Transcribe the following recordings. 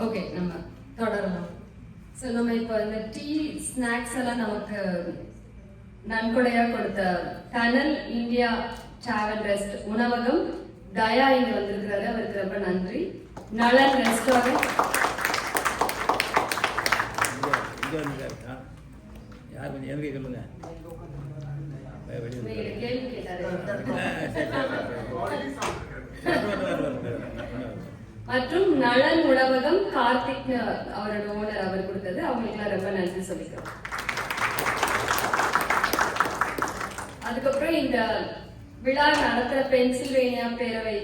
Okay, நம்ம தொடரலாம். So நம்ம இப்போ இந்த டீ ஸ்நாக்ஸ் எல்லாம் நமக்கு நன்கொடையா கொடுத்த டனல் இந்தியா டிராவல் ரெஸ்ட் உணவகம் தயா இங்க வந்திருக்கிறாரு. அவருக்கு ரொம்ப நன்றி. நலன் ரெஸ்டாரண்ட் கேள்வி கேட்டாரு. மற்றும் நலன் உணவகம் கார்த்திக் அவரோட ஓனர் அவர் கொடுத்தது. அவங்களுக்குலாம் ரொம்ப நன்றி சொல்லிக்கிறோம். அதுக்கப்புறம் இந்த விழா நடத்துற பென்சில்வேனியா பேரவை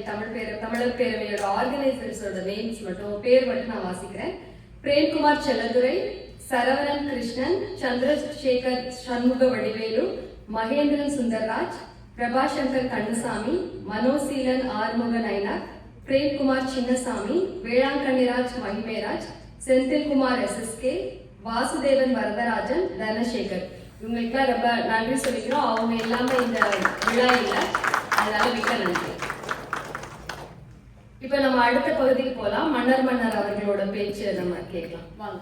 தமிழர் பேரவையோட ஆர்கனைசர்ஸோட நேம்ஸ் மட்டும் பேர் மட்டும் நான் வாசிக்கிறேன். பிரேம்குமார் செல்லதுரை, சரவணன் கிருஷ்ணன், சந்திரசேகர் சண்முக வடிவேலு, மகேந்திரன் சுந்தர்ராஜ், பிரபாசங்கர் கண்ணசாமி, மனோசீலன் ஆறுமுக நயனார், பிரேம்குமார் சின்னசாமி, வேளாங்கண்ணிராஜ் மகிமேராஜ், செந்தில்குமார் SSK, வாசுதேவன் வரதராஜன், தனசேகர். இவங்களுக்குலாம் ரொம்ப நன்றி சொல்லிக்கிறோம். அவங்க இல்லாம இந்த விழா இல்லை, அதனால மிக்க நன்றி. இப்ப நம்ம அடுத்த பகுதிக்கு போலாம். மன்னர் அவர்களோட பேச்சு நம்ம கேட்கலாம். வாங்க.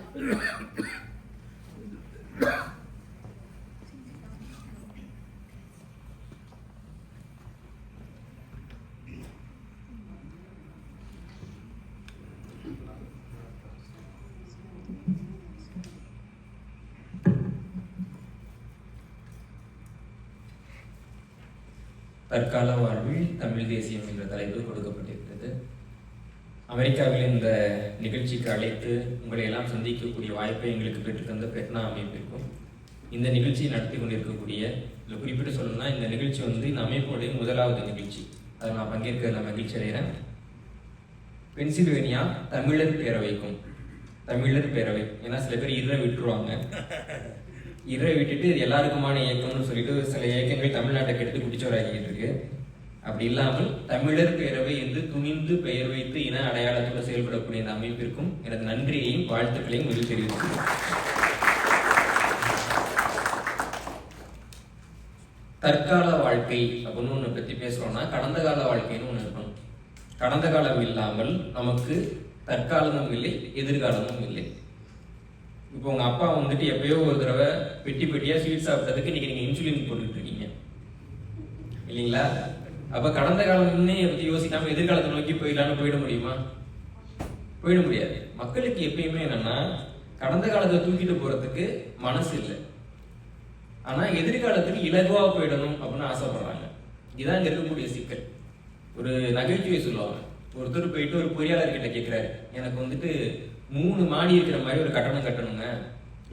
தற்கால வாழ்வில் தமிழ் தேசியம் என்ற தலைப்பு கொடுக்கப்பட்டிருக்கிறது. அமெரிக்காவில் இந்த நிகழ்ச்சிக்கு அழைத்து உங்களை எல்லாம் சந்திக்கக்கூடிய வாய்ப்பை எங்களுக்கு பெற்றுத்தந்த பெட்னா அமைப்பிற்கும், இந்த நிகழ்ச்சியை நடத்தி கொண்டிருக்கக்கூடிய இதில் குறிப்பிட்டு சொல்லணும்னா, இந்த நிகழ்ச்சி இந்த அமைப்புடைய முதலாவது நிகழ்ச்சி. அதை நான் பங்கேற்க மகிழ்ச்சி அடைகிறேன். பென்சில்வேனியா தமிழர் பேரவைக்கும், தமிழர் பேரவை ஏன்னா சில பேர் இறை விட்டுருவாங்க, இறை விட்டுட்டு இது எல்லாருக்குமான இயக்கம்னு சொல்லிட்டு சில இயக்கங்கள் தமிழ்நாட்டை கெடுத்து குடிச்சவராகிட்டு இருக்கு. அப்படி இல்லாமல் தமிழர் பேரவை என்று துணிந்து பெயர் வைத்து இன அடையாளத்தோடு செயல்படக்கூடிய இந்த அமைப்பிற்கும் எனது நன்றியையும் வாழ்த்துக்களையும் முதல் தெரிவித்துள்ளேன். தற்கால வாழ்க்கை அப்படின்னு ஒன்று பற்றி பேசுறோம்னா, கடந்த கால வாழ்க்கைன்னு ஒன்று இருக்கணும். கடந்த காலம் இல்லாமல் நமக்கு தற்காலமும் இல்லை, எதிர்காலமும் இல்லை. இப்போ உங்க அப்பா எப்பயோ ஒரு தடவை பெட்டியா ஸ்வீட் சாப்பிட்டதுக்கு இன்னைக்கு நீங்க இன்சுலின் போட்டுட்டு இருக்கீங்க இல்லைங்களா? அப்ப கடந்த காலம்னே பத்தி யோசிக்காம எதிர்காலத்தை நோக்கி போயிட முடியுமா? போயிட முடியாது. மக்களுக்கு எப்பயுமே என்னன்னா, கடந்த காலத்தை தூக்கிட்டு போறதுக்கு மனசு இல்லை, ஆனா எதிர்காலத்துக்கு இலகுவா போயிடணும் அப்படின்னு ஆசைப்படுறாங்க. இதுதான் இங்க இருக்கக்கூடிய சிக்கல். ஒரு நகைச்சுவை சொல்லுவாங்க. ஒருத்தர் போயிட்டு ஒரு பொறியாளர் கிட்ட கேட்கிறாரு, எனக்கு 3 மாடி இருக்கிற மாதிரி ஒரு கட்டணம் கட்டணுங்க,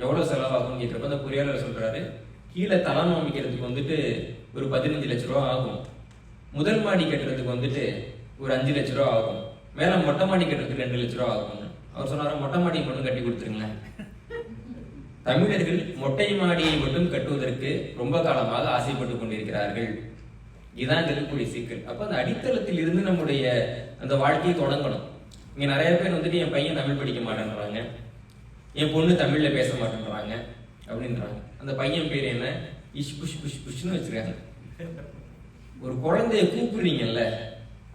எவ்வளவு செலவாகும் கேட்கிறப்ப அந்த பொறியாளர் சொல்றாரு, கீழே தளம் அமைக்கிறதுக்கு ஒரு 15 லட்ச ரூபா ஆகும், முதல் மாடி கட்டுறதுக்கு ஒரு 5 லட்ச ரூபா ஆகும், மேல மொட்டை மாடி கட்டுறதுக்கு 2 லட்ச ரூபா ஆகும். அவர் சொன்னாரு, மொட்டை மாடி மட்டும் கட்டி கொடுத்துருங்களேன். தமிழர்கள் மொட்டை மாடியை மட்டும் கட்டுவதற்கு ரொம்ப காலமாக ஆசைப்பட்டு கொண்டிருக்கிறார்கள். இதுதான் இருக்கக்கூடிய சிக்கல். அப்ப அந்த அடித்தளத்தில் இருந்து நம்முடைய அந்த வாழ்க்கையை தொடங்கணும். இங்க நிறைய பேர் என் பையன் தமிழ் படிக்க மாட்டேன்றாங்க, என் பொண்ணு தமிழ்ல பேச மாட்டேன்றாங்க அப்படின்றாங்க. அந்த பையன் பேர் என்ன? இஷ் புஷ் புஷ் புஷ்னு வச்சிருக்காங்க. ஒரு குழந்தைய கூப்பிடுறீங்கல்ல,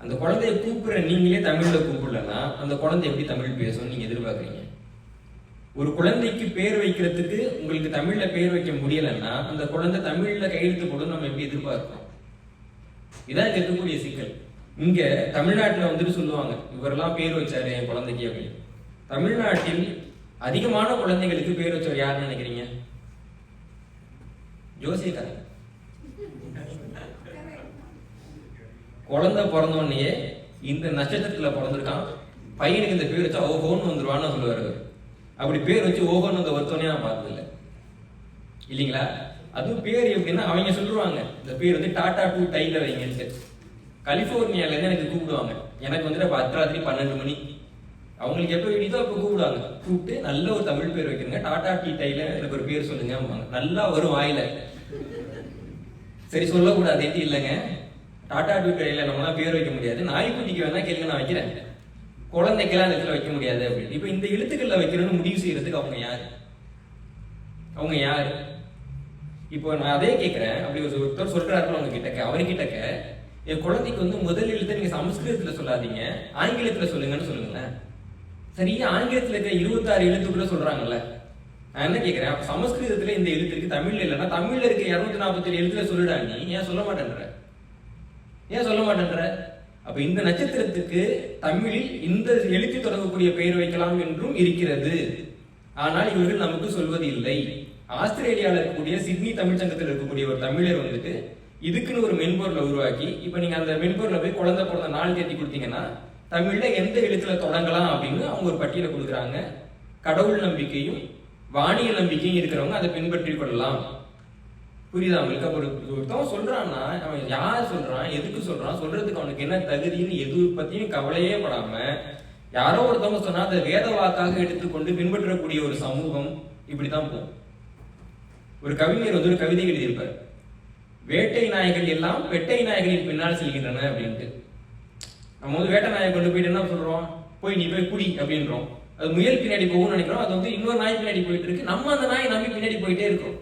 அந்த குழந்தைய கூப்பிடுற நீங்களே தமிழ்ல கூப்பிடலன்னா அந்த குழந்தை எப்படி தமிழ் பேசும் நீங்க எதிர்பார்க்குறீங்க? ஒரு குழந்தைக்கு பேர் வைக்கிறதுக்கு உங்களுக்கு தமிழ்ல பேர் வைக்க முடியலன்னா அந்த குழந்தை தமிழ்ல கையெழுத்து போடும் நம்ம எப்படி எதிர்பார்க்கிறோம்? இதான் இருக்கக்கூடிய சிக்கல். இங்க தமிழ்நாட்டுல சொல்லுவாங்க, இவரெல்லாம் பேர் வச்சாரு என் குழந்தைக்கு அப்படின்னு. தமிழ்நாட்டில் அதிகமான குழந்தைகளுக்கு பேர் வச்சவர் யாருன்னு நினைக்கிறீங்க? ஜோசியக்காரங்க. குழந்தை பிறந்தோடனே இந்த நட்சத்திரத்துல பிறந்திருக்கான், பையனுக்கு இந்த பேர் வச்சா ஓஹோன்னு வந்துருவான்னு சொல்லுவாரு. அப்படி பேர் வச்சு ஓஹோன்னு அந்த வருத்தோன்னே நான் பார்த்தது இல்லை இல்லைங்களா? அதுவும் பேர் எப்படின்னா அவங்க சொல்லுவாங்க, இந்த பேர் டாடா டூ டைல வைங்க. கலிபோர்னியால இருந்து எனக்கு கூப்பிடுவாங்க. எனக்கு அர்த்தராத்திரி 12 மணி, அவங்களுக்கு எப்போ வேண்டியதோ அப்போ கூப்பிடுவாங்க. கூப்பிட்டு நல்ல ஒரு தமிழ் பேர் வைக்கிறங்க, டாடா டீ டைல எனக்கு ஒரு பேர் சொல்லுங்க. நல்லா வரும் வாயில. சரி சொல்லக்கூடாது எட்டி இல்லைங்க, டாடா டீ டைல நம்மளாம் பேர் வைக்க முடியாது, நாய்க்குட்டிக்கு வேணா கேளுங்க நான் வைக்கிறேன், குழந்தைக்கெல்லாம் அந்த இடத்துல வைக்க முடியாது அப்படின்னு. இப்ப இந்த எழுத்துக்கள்ல வைக்கணும்னு முடிவு செய்யறதுக்கு அவங்க யாரு? இப்போ நான் அதே கேட்கிறேன். அப்படி ஒருத்தர் சொல்றாரு அவங்க கிட்டக்க, அவர்கிட்டக்க என் குழந்தைக்கு முதல் எழுத்தை நீங்க சமஸ்கிருதத்துல சொல்லாதீங்க, ஆங்கிலத்துல சொல்லுங்கன்னு சொல்லுங்களேன். சரியா ஆங்கிலத்துல இருக்க 26 எழுத்துக்குள்ள சொல்றாங்கல்ல. நான் என்ன கேட்கிறேன், அப்ப சமஸ்கிருதத்துல இந்த எழுத்து இருக்கு, தமிழ்ல இல்லைன்னா தமிழ்ல இருக்க 247 எழுத்துல சொல்லுடா, நீ ஏன் சொல்ல மாட்டேன்ற? ஏன் சொல்ல மாட்டேன்ற? அப்ப இந்த நட்சத்திரத்துக்கு தமிழில் இந்த எழுத்து தொடங்கக்கூடிய பெயர் வைக்கலாம் என்றும் இருக்கிறது. ஆனால் இவர்கள் நமக்கு சொல்வது இல்லை. ஆஸ்திரேலியாவில் இருக்கக்கூடிய சிட்னி தமிழ்ச்சங்கத்தில் இருக்கக்கூடிய ஒரு தமிழர் வந்துட்டு இதுக்குன்னு ஒரு மென்பொருளை உருவாக்கி, இப்ப நீங்க அந்த மென்பொருளை போய் குழந்தை பிறந்த நாள் தேதி கொடுத்தீங்கன்னா தமிழ்ல எந்த எழுத்துல தொடங்கலாம் அப்படின்னு அவங்க ஒரு பட்டியலை கொடுக்குறாங்க. கடவுள் நம்பிக்கையும் வானியல் நம்பிக்கையும் இருக்கிறவங்க அதை பின்பற்றி கொள்ளலாம். புரியுதா அவங்களுக்கு? அப்ப ஒருத்தவன் சொல்றான்னா அவன் யார் சொல்றான், எதுக்கு சொல்றான், சொல்றதுக்கு அவனுக்கு என்ன தகுதின்னு எது பத்தியும் கவலையே படாம யாரோ ஒருத்தவங்க சொன்னா அதை வேத வாக்காக எடுத்துக்கொண்டு பின்பற்றக்கூடிய ஒரு சமூகம் இப்படித்தான் போகும். ஒரு கவிஞர் வந்து ஒரு கவிதை எழுதியிருப்பார், வேட்டை நாய்கள் எல்லாம் வெட்டை நாய்களின் பின்னால் செல்கின்றன அப்படின்ட்டு. நம்ம வந்து வேட்டை நாயை கொண்டு போயிட்டு என்ன சொல்றோம், போய் நீ போய் குடி அப்படின்றோம். அது முயல் பின்னாடி போகும்னு நினைக்கிறோம், அது வந்து இன்னொரு நாய் பின்னாடி போயிட்டு இருக்கு. நம்ம அந்த நாயை நம்பி பின்னாடி போயிட்டே இருக்கோம்.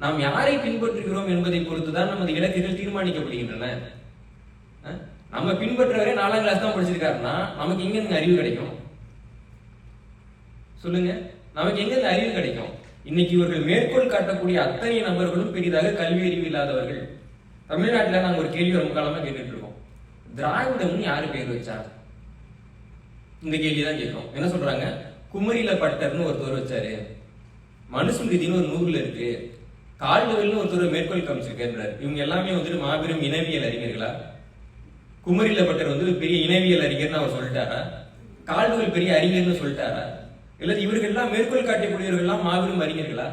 நாம் யாரை பின்பற்றுகிறோம் என்பதை பொறுத்துதான் நமது இலக்குகள் தீர்மானிக்கப்படுகின்றன. நம்ம பின்பற்றவரே 4ஆம் கிளாஸ் தான் படிச்சிருக்காருன்னா நமக்கு எங்க இருந்து அறிவு கிடைக்கும் சொல்லுங்க? நமக்கு எங்க இருந்து அறிவு கிடைக்கும்? இன்னைக்கு இவர்கள் மேற்கோள் காட்டக்கூடிய அத்தனை நபர்களும் பெரிதாக கல்வி அறிவு இல்லாதவர்கள். தமிழ்நாட்டில் நாங்க ஒரு கேள்வி ரொம்ப காலமா கேட்டுட்டு இருக்கோம், திராவிடம்னு யாரு பேர் வச்சா? இந்த கேள்விதான் கேட்கிறோம். என்ன சொல்றாங்க, குமரில பட்டர்னு ஒருத்தர் வச்சாரு, மனுஸ்மிருதினு ஒரு நூல்ல இருக்கு, கால்டுவெல்னு ஒருத்தர் மேற்கோள் காமிச்சிருக்காரு. இவங்க எல்லாமே வந்துட்டு மாபெரும் இனவியல் அறிஞர்களா? குமரில பட்டர் வந்து பெரிய இனவியல் அறிஞர்னு அவர் சொல்லிட்டாரா? கால்டுவெல் பெரிய அறிஞர்னு சொல்லிட்டாரா? இல்ல இவர்கள்லாம் மேற்கோள் காட்டக்கூடியவர்கள்லாம் மாபெரும் அறிஞர்களா?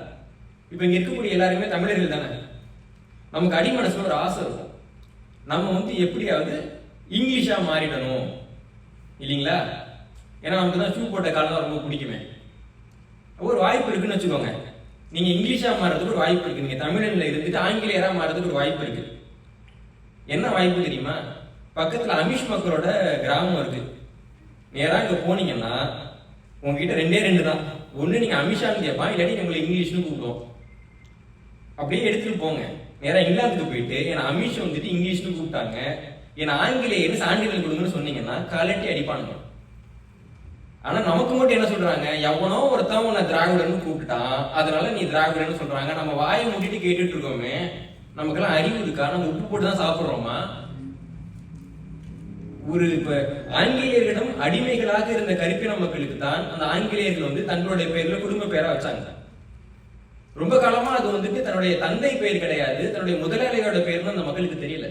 இப்ப இங்க இருக்கக்கூடிய எல்லாருமே தமிழர்கள் தானே. நமக்கு அடிமனசுல ஒரு ஆசை இருக்கும், நம்ம வந்து எப்படியாவது இங்கிலீஷா மாறிடணும் இல்லைங்களா? ஏன்னா நமக்கு தான் ஷூ போட்ட காலம் தான் ரொம்ப பிடிக்குமே. ஒரு வாய்ப்பு இருக்குன்னு வச்சுக்கோங்க, நீங்க இங்கிலீஷா மாறதுக்கு ஒரு வாய்ப்பு இருக்கு. நீங்க தமிழன்ல இருந்துட்டு ஆங்கிலேயரா மாறதுக்கு ஒரு வாய்ப்பு இருக்கு. என்ன வாய்ப்பு தெரியுமா? பக்கத்துல அமிஷ் மக்களோட கிராமம் இருக்கு. நேரா இங்க போனீங்கன்னா உங்ககிட்ட 2 தான். ஒண்ணு நீங்க அமிஷான்னு கேட்பான், இல்லாட்டி உங்களை இங்கிலீஷ்னு கூப்பிடுவோம். அப்படியே எடுத்துட்டு போங்க. நேரா இங்கிலாந்துக்கு போயிட்டு ஏன்னா அமிஷ் வந்துட்டு இங்கிலீஷ்னு கூப்பிட்டாங்க, ஏன்னா ஆங்கிலேயர்னு சான்றிதழ் கொடுங்கன்னு சொன்னீங்கன்னா கலட்டி அடிப்பானுங்க. ஆனா நமக்கு மட்டும் என்ன சொல்றாங்க, எவனோ ஒருத்தன் உன்னை திராவிடன்னு கூப்பிட்டான் அதனால நீ திராவிடன்னு சொல்றாங்க. நம்ம வாயை மூட்டிட்டு கேட்டுட்டு இருக்கோமே, நமக்கெல்லாம் அறிவு இருக்கா? நம்ம உப்பு போட்டு தான் சாப்பிடுறோமா? ஒரு இப்ப ஆங்கிலேயர்களிடம் அடிமைகளாக இருந்த கருப்பின மக்களுக்கு தான் அந்த ஆங்கிலேயர்கள் வந்து தங்களுடைய பெயர்ல குடும்ப பெயரா வச்சாங்க. ரொம்ப காலமா அது வந்துட்டு தன்னுடைய தந்தை பெயர் கிடையாது, தன்னுடைய முதலாளியோட பெயர்னு அந்த மக்களுக்கு தெரியல.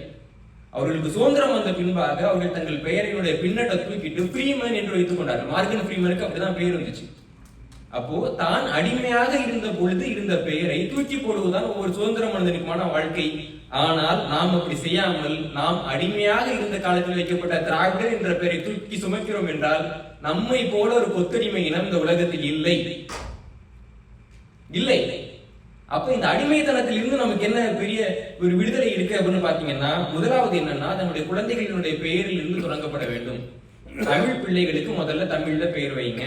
அவர்களுக்கு சுதந்திரம் வந்த பின்பாக அவர்கள் தங்கள் பெயரினுடைய பின்னட்டை தூக்கிட்டு ஃப்ரீமேன் என்று வைத்துக் கொண்டார்கள். மார்கன் ஃப்ரீமனுக்கு அப்படிதான் பெயர் வந்துச்சு. அப்போ தான் அடிமையாக இருந்த பொழுது இருந்த பெயரை தூக்கி போடுவதுதான் ஒவ்வொரு சுதந்திர மனிதனுக்குமான வாழ்க்கை. ஆனால் நாம் அப்படி செய்யாமல் நாம் அடிமையாக இருந்த காலத்தில் வைக்கப்பட்ட திராவிடர் என்ற பெயரை தூக்கி சுமக்கிறோம் என்றால் நம்மை போல ஒரு கொத்தடிமை இனம் இந்த உலகத்தில் இல்லை இல்லை. அப்ப இந்த அடிமைத்தனத்தில் இருந்து நமக்கு என்ன பெரிய ஒரு விடுதலை இருக்கு அப்படின்னு பாத்தீங்கன்னா, முதலாவது என்னன்னா நம்முடைய குழந்தைகளினுடைய பெயரில் இருந்து தொடங்கப்பட வேண்டும். தமிழ் பிள்ளைகளுக்கு முதல்ல தமிழ்ல பெயர் வைங்க.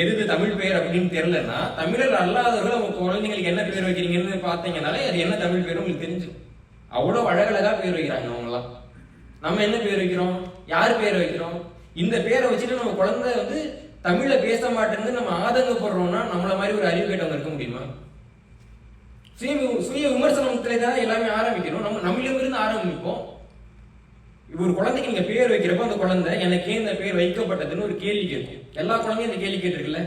எது தமிழ் பெயர் அப்படின்னு தெரியலன்னா தமிழர் அல்லாதவர்கள் அவங்க குழந்தைங்களுக்கு என்ன பேர் வைக்கிறீங்கன்னு பாத்தீங்கன்னாலே அது என்ன தமிழ் பேர் உங்களுக்கு தெரிஞ்சு. அவ்வளவு அழகழகா பேர் வைக்கிறாங்க அவங்க எல்லாம். நம்ம என்ன பேர் வைக்கிறோம், யார் பேர் வைக்கிறோம்? இந்த பேரை வச்சுட்டு நம்ம குழந்தை வந்து தமிழ்ல பேச மாட்டேன்னு நம்ம ஆதங்கப்படுறோம்னா நம்மள மாதிரி ஒரு அறிவு கேட்டவங்க இருக்க முடியுமா? சுய விமர்சனத்துல தான் எல்லாமே ஆரம்பிக்கணும். நம்ம நம்மளிடமிருந்து ஆரம்பிப்போம். ஒரு குழந்தைக்கு நீங்க பேர் வைக்கிறப்போ அந்த குழந்தை எனக்கே இந்த பேர் வைக்கப்பட்டதுன்னு ஒரு கேள்வி கேட்கும். எல்லா குழந்தையும் இந்த கேள்வி கேட்டிருக்குல்ல,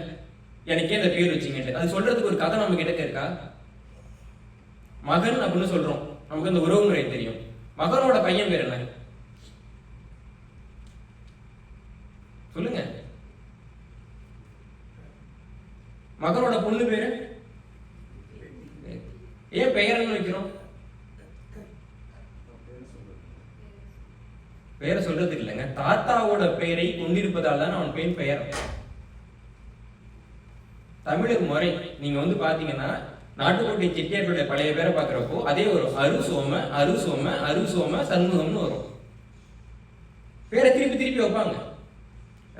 எனக்கே இந்த பேர் வச்சீங்கன்ட்டு. அது சொல்றதுக்கு ஒரு கதை நம்ம கிட்ட இருக்கா? மகன் அப்படின்னு சொல்றோம், நமக்கு அந்த உறவு முறை தெரியும். மகனோட பையன் பேர் என்ன சொல்லுங்க? மகனோட பொண்ணு பேரு ஏன் பெயர்னு வைக்கிறோம்? பெயரை சொல்றது இல்லைங்க, தாத்தாவோட பெயரை கொண்டிருப்பதால் தான் அவன் பெயர். தமிழர் முறை நீங்க வந்து பாத்தீங்கன்னா நாட்டுக்கோட்டை செட்டியார்களுடைய பழைய பேரை பாக்குறப்போ அதே வரும், அருசோம அருசோம அருசோம சண்முகம்னு வரும். பேரை திருப்பி திருப்பி வைப்பாங்க.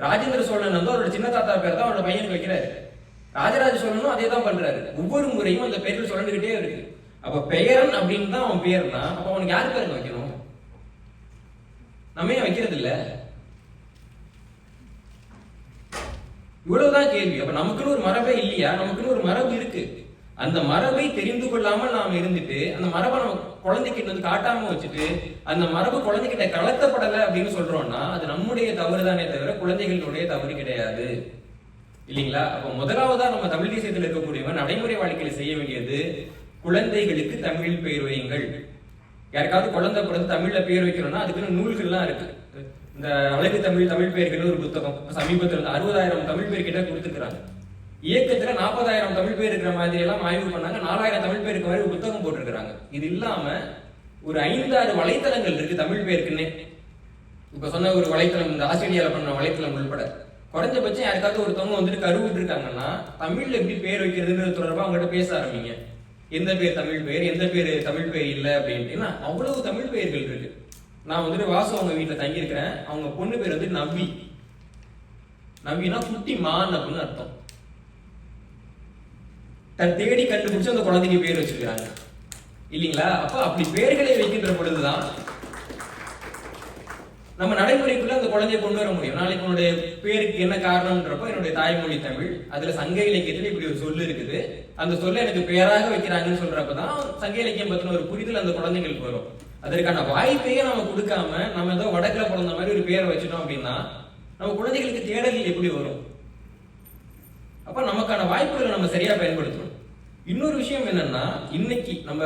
ராஜேந்திர சோழன் வந்து அவரோட சின்ன தாத்தா பேர் தான் அவரோட பையனுக்கு வைக்கிறாரு. ராஜராஜ சோழனும் அதே தான் பண்றாரு. ஒவ்வொரு முறையும் அந்த பெயர்கள் சொல்லிக்கிட்டே இருக்கு. அப்ப பெயரன் அப்படின்னு தான் அவன் பேர்னா அப்ப அவனுக்கு யார் பேருக்கு வைக்கணும்? நம்ம ஏன் வைக்கிறது இல்ல? கேள்வி. அப்ப நமக்குன்னு ஒரு மரபே இல்லையா? நமக்குன்னு ஒரு மரபு இருக்கு. அந்த மரபை தெரிந்து கொள்ளாமல் நாம இருந்துட்டு அந்த மரபை நம்ம குழந்தைகிட்ட வந்து காட்டாம வச்சுட்டு அந்த மரபு குழந்தைகிட்ட கலத்தப்படலை அப்படின்னு சொல்றோம்னா அது நம்முடைய தவறுதானே தவிர குழந்தைகளுடைய தவறு கிடையாது, இல்லைங்களா? அப்ப முதலாவதா நம்ம தமிழ் தேசியத்தில் இருக்கக்கூடியவங்க நடைமுறை வாழ்க்கையில செய்ய வேண்டியது குழந்தைகளுக்கு தமிழில் பெயர் வையுங்கள். யாருக்காவது குழந்தை பிறந்து தமிழ்ல பேர் வைக்கணும்னா அதுக்குன்னு நூல்கள்லாம் இருக்கு. இந்த அழகு தமிழ் பெயர்கள் ஒரு புத்தகம் சமீபத்தில் 60,000 தமிழ் பேர் கிட்ட கொடுத்துருக்காங்க. இயக்கத்துல 40,000 தமிழ் பேர் இருக்கிற மாதிரி எல்லாம் ஆய்வு பண்ணாங்க. 4,000 தமிழ் பேருக்கு மாதிரி ஒரு புத்தகம் போட்டிருக்கிறாங்க. இது இல்லாம ஒரு 5-6 வலைத்தளங்கள் இருக்கு தமிழ் பேருக்குன்னே. இப்ப சொன்ன ஒரு வலைத்தளம், இந்த ஆஸ்திரேலியால பண்ண வலைத்தளம் உள்பட குறைஞ்சபட்சம் யாருக்காவது ஒருத்தவங்க வந்துட்டு கருவிட்டு இருக்காங்கன்னா தமிழ்ல எப்படி பேர் வைக்கிறதுன்றது தொடர்பா அவங்ககிட்ட பேச ஆரம்பிங்க. எந்த பேர் தமிழ் பேர், எந்த பேர் தமிழ் பேர் இல்லை அப்படின்ட்டு அவ்வளவு தமிழ் பெயர்கள் இருக்கு. நான் வந்துட்டு வாசு அவங்க வீட்டுல தங்கியிருக்கிறேன். அவங்க பொண்ணு பேர் வந்து நவ்வி. நவ்வினா குட்டி மான் அப்படின்னு அர்த்தம். தேடி கண்டுபிடிச்சு அந்த குழந்தைக்கு பேர் வச்சிருக்காங்க, இல்லைங்களா? அப்ப அப்படி பேர்களை வைக்கின்ற பொழுதுதான் நம்ம நடைமுறைக்குள்ள அந்த குழந்தைய கொண்டு வர முடியும். நாளைக்கு உன்னுடைய பேருக்கு என்ன காரணம்ன்றப்போ என்னுடைய தாய்மொழி தமிழ், அதுல சங்க இலக்கியத்துல இப்படி ஒரு சொல்லு இருக்குது, அந்த சொல்ல எனக்கு பேராக வைக்கிறாங்கன்னு சொல்றப்பதான் சங்க இலக்கியம் பத்தின ஒரு புரிதல் அந்த குழந்தைங்களுக்கு வரும். அதற்கான வாய்ப்பையே நம்ம கொடுக்காம நம்ம ஏதோ வடக்குல பிறந்த மாதிரி ஒரு பேரை வச்சுட்டோம் அப்படின்னா நம்ம குழந்தைகளுக்கு தேடல்கள் எப்படி வரும்? அப்ப நமக்கான வாய்ப்புகளை நம்ம சரியா பயன்படுத்தணும். இன்னொரு விஷயம் என்னன்னா, இன்னைக்கு நம்ம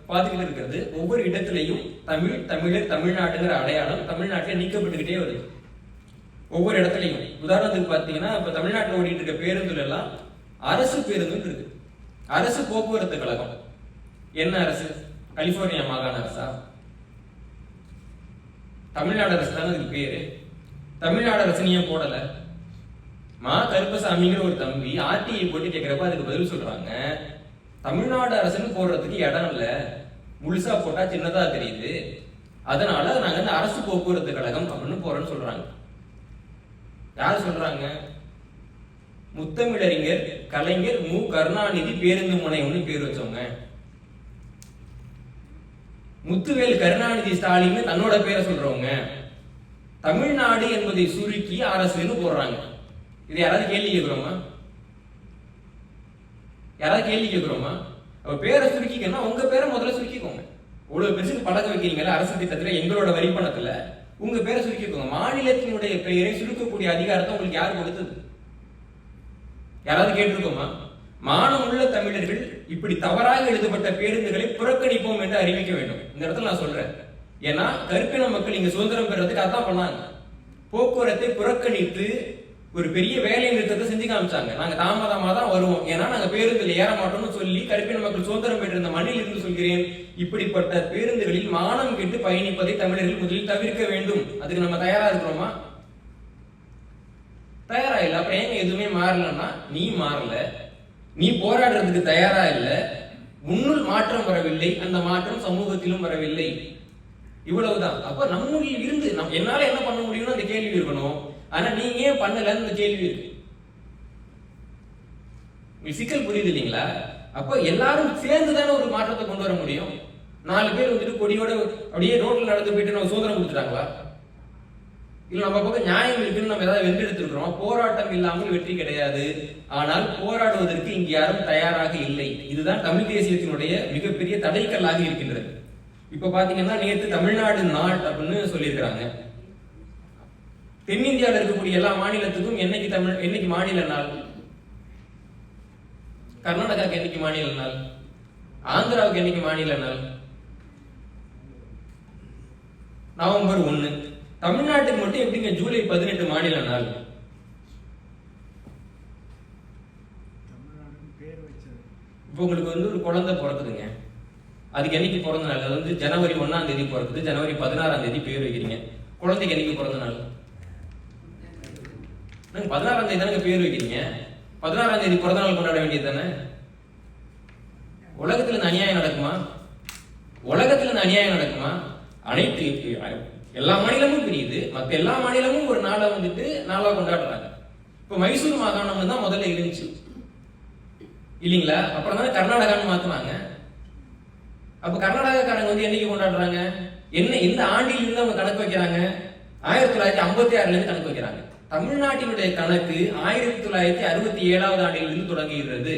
பார்த்துக்கிட்டு இருக்கிறது ஒவ்வொரு இடத்துலையும் தமிழர் தமிழ்நாட்டுங்கிற அடையாளம் தமிழ்நாட்டில் நீக்கப்பட்டுக்கிட்டே வருது. ஒவ்வொரு இடத்துலையும் உதாரணத்துக்கு பார்த்தீங்கன்னா இப்ப தமிழ்நாட்டில் ஓடிட்டு இருக்க பேருந்துல எல்லாம் அரசு பேருந்து இருக்கு. அரசு போக்குவரத்து கழகம். என்ன அரசு? கலிபோர்னியா மாகாண அரசா? தமிழ்நாடு அரசு தானே அதுக்கு பேரு. தமிழ்நாடு அரசு நீ போடல. மா கருப்பசாமிங்கிற ஒரு தம்பி ஆர்டிஐ போட்டு கேட்கிறப்ப அதுக்கு பதில் சொல்றாங்க, தமிழ்நாடு அரசுன்னு போடுறதுக்கு இடம் இல்ல, முழுசா போட்டா சின்னதா தெரியுது, அதனால நாங்க இந்த அரசு போக்குவரத்து கழகம் அப்படின்னு போறோம்னு சொல்றாங்க. யாரு சொல்றாங்க? முத்தமிழறிஞர் கலைஞர் மு கருணாநிதி பேருந்து முனையம்னு பேர் வச்சவங்க. முத்துவேல் கருணாநிதி ஸ்டாலின் தன்னோட பேரை சொல்றவங்க தமிழ்நாடு என்பதை சுருக்கி அரசுன்னு போடுறாங்க. இது யாராவது கேள்வி கேட்கிறோமா? யாராவது கேள்வி கேட்கிறோமா? பேரை சுருக்கிக்கன்னா உங்க பேரை முதல்ல சுருக்கிக்கோங்க. இவ்வளவு பெருசுக்கு பழக்க வைக்கிறீங்களா அரசு திட்டத்துல, எங்களோட வரிப்பணத்துல உங்க பேரை சுருக்கிக்கோங்க. மாநிலத்தினுடைய பெயரை சுருக்கக்கூடிய அதிகாரத்தை உங்களுக்கு யார் கொடுத்தது? யாராவது கேட்டிருக்கோமா? மானம் உள்ள தமிழர்கள் இப்படி தவறாக எழுதப்பட்ட பேருந்துகளை புறக்கணிப்போம் என்று அறிவிக்க வேண்டும். இந்த இடத்துல நான் சொல்றேன், ஏன்னா கருப்பின மக்கள் இங்க சுதந்திரம் பெறதுக்கு அதான் பண்ணாங்க. போக்குவரத்தை புறக்கணித்து ஒரு பெரிய வேலை நிறுத்தத்தை செஞ்சு காமிச்சாங்க. நாங்க தாமதமா தான் வருவோம், ஏன்னா நாங்க பேருந்துல ஏற மாட்டோம்னு சொல்லி கருப்பின மக்கள் சுதந்திரம் பெற்றிருந்த மண்ணில் இருந்து சொல்கிறேன், இப்படிப்பட்ட பேருந்துகளில் மானம் கெட்டு பயணிப்பதை தமிழர்கள் முதலில் தவிர்க்க வேண்டும். அதுக்கு நம்ம தயாரா இருக்கிறோமா? தயாரா இல்ல. அப்புறம் ஏங்க எதுவுமே மாறலன்னா, நீ மாறல, நீ போராடுறதுக்கு தயாரா இல்ல, முன்னுள் மாற்றம் வரவில்லை, அந்த மாற்றம் சமூகத்திலும் வரவில்லை, இவ்வளவுதான். அப்ப நம்முடைய இருந்து என்னால என்ன பண்ண முடியும்னு அந்த கேள்வி இருக்கணும். ஆனா நீங்க ஏன் பண்ணலன்னு அந்த கேள்வி இருக்கு. சிக்கல் புரியுது இல்லைங்களா? அப்ப எல்லாரும் சேர்ந்துதானே ஒரு மாற்றத்தை கொண்டு வர முடியும். 4 பேர் வந்துட்டு கொடியோட அப்படியே ரோட்ல நடந்து போயிட்டு நம்ம சுதந்திரம் கொடுத்துட்டாங்களா? இல்ல நம்ம பக்கம் நியாயம் இருக்குன்னு நம்ம ஏதாவது வென்றெடுத்திருக்கிறோம். போராட்டம் இல்லாமல் வெற்றி கிடையாது. ஆனால் போராடுவதற்கு இங்கு யாரும் தயாராக இல்லை. இதுதான் தமிழ் தேசியத்தினுடைய மிகப்பெரிய தடைக்கல்லாக இருக்கின்றது. இப்ப பாத்தீங்கன்னா நேற்று தமிழ்நாடு நாள் அப்படின்னு சொல்லியிருக்கிறாங்க. தென்னிந்தியாவில் இருக்கக்கூடிய எல்லா மாநிலத்துக்கும் என்னைக்கு மாநில நாள்? கர்நாடகாவுக்கு என்னைக்கு மாநில நாள்? ஆந்திராவுக்கு என்னைக்கு மாநில நாள்? நவம்பர் 1. தமிழ்நாட்டுக்கு மட்டும் எப்படிங்க ஜூலை 18 மாநில நாள்? இப்போ உங்களுக்கு வந்து ஒரு குழந்தை பிறக்குதுங்க, அதுக்கு என்னைக்கு பிறந்த நாள்? அது வந்து ஜனவரி 1ஆம் தேதி பிறக்குது, ஜனவரி 16ஆம் தேதி பேர் வைக்கிறீங்க. குழந்தைக்கு என்னைக்கு பிறந்த நாள்? 16ஆம் தேதி தானே பேர் வைக்கிறீங்க. 16ஆம் தேதி பிறந்த நாள் கொண்டாட வேண்டியது தானே. உலகத்துல இந்த அநியாயம் நடக்குமா? உலகத்துல இந்த அநியாயம் நடக்குமா? அனைத்து எல்லா மாநிலமும் பிரியுது, மற்ற எல்லா மாநிலமும் ஒரு நாளை வந்துட்டு நாளா கொண்டாடுறாங்க. இப்ப மைசூர் மாகாணம் தான் முதல்ல இருந்துச்சு இல்லைங்களா? அப்புறம் தானே கர்நாடகான்னு மாத்தினாங்க. அப்ப கர்நாடகாக்காரங்க வந்து என்னைக்கு கொண்டாடுறாங்க? எந்த ஆண்டில் இருந்து அவங்க கணக்கு வைக்கிறாங்க? 1956 இருந்து கணக்கு வைக்கிறாங்க. தமிழ்நாட்டினுடைய கணக்கு 1967 ஆண்டிலிருந்து தொடங்குகிறது.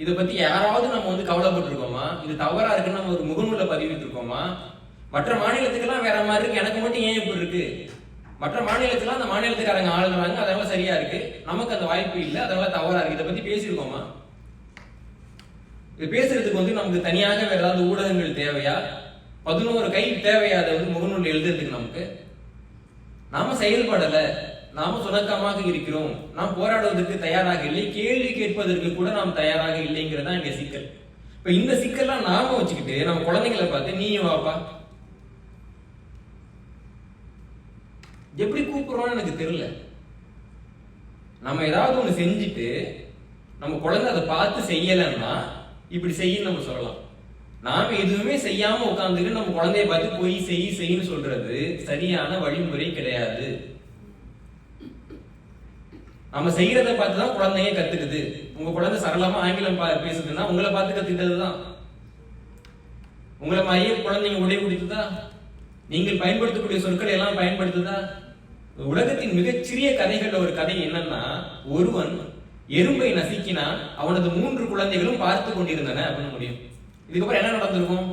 இதை பத்தி யாராவது நம்ம கவலைப்பட்டிருக்கோமா? இது தவறா இருக்குன்னு நம்ம ஒரு முகநூல்ல பதிவிட்டிருக்கோமா? மற்ற மாநிலத்துக்கெல்லாம் வேற மாதிரி இருக்கு, எனக்கு மட்டும் ஏன் இப்படி இருக்கு? மற்ற மாநிலத்துக்கெல்லாம் அந்த மாநிலத்துக்காரங்க ஆளுறாங்க, அதெல்லாம் சரியா இருக்கு, நமக்கு அந்த வாய்ப்பு இல்லை, அதெல்லாம் தவறா இருக்கு. இதை பத்தி பேசியிருக்கோமா? இது பேசுறதுக்கு நமக்கு தனியாக வேற ஏதாவது ஊடகங்கள் தேவையா? 11 கை தேவையா? அதை முகநூல் எழுதுறதுக்கு நமக்கு நாம செயல்படல, நாம சுணக்கமாக இருக்கிறோம், நாம் போராடுவதற்கு தயாராக இல்லை, கேள்வி கேட்பதற்கு கூட நாம் தயாராக இல்லைங்கிறதா இங்க சிக்கல். இப்ப இந்த சிக்கல்லாம் நாம வச்சுக்கிட்டு நம்ம குழந்தைங்களை பார்த்து நீ வாப்பா எப்படி கூப்பிடுறோம்னு எனக்கு தெரியல. நம்ம ஏதாவது ஒண்ணு செஞ்சுட்டு நம்ம குழந்தை அதை பார்த்து செய்யலன்னா இப்படி செய்யன்னு நம்ம சொல்லலாம். நாம எதுவுமே செய்யாம உட்கார்ந்துட்டு நம்ம குழந்தைய பார்த்து போய் செய்யன்னு சொல்றது சரியான வழிமுறை கிடையாது. நம்ம செய்யறத பார்த்துதான் குழந்தைய கத்துக்குது. உங்க குழந்தை சரளமா ஆங்கிலம் பேசுதுன்னா உங்களை பார்த்து கத்துக்கிட்டதுதான். உங்களை மாதிரியே குழந்தைங்க உடை பிடித்துதா? நீங்கள் பயன்படுத்தக்கூடிய சொற்களை எல்லாம் பயன்படுத்துதா? உலகத்தின் மிகச்சிறிய கதைகள்ல ஒரு கதை என்னன்னா, ஒருவன் எறும்பை நசுக்கினான், அவனது 3 குழந்தைகளும் பார்த்து கொண்டிருந்தன அப்படின்னு முடியும். இதுக்கப்புறம் என்ன நடந்திருக்கும்?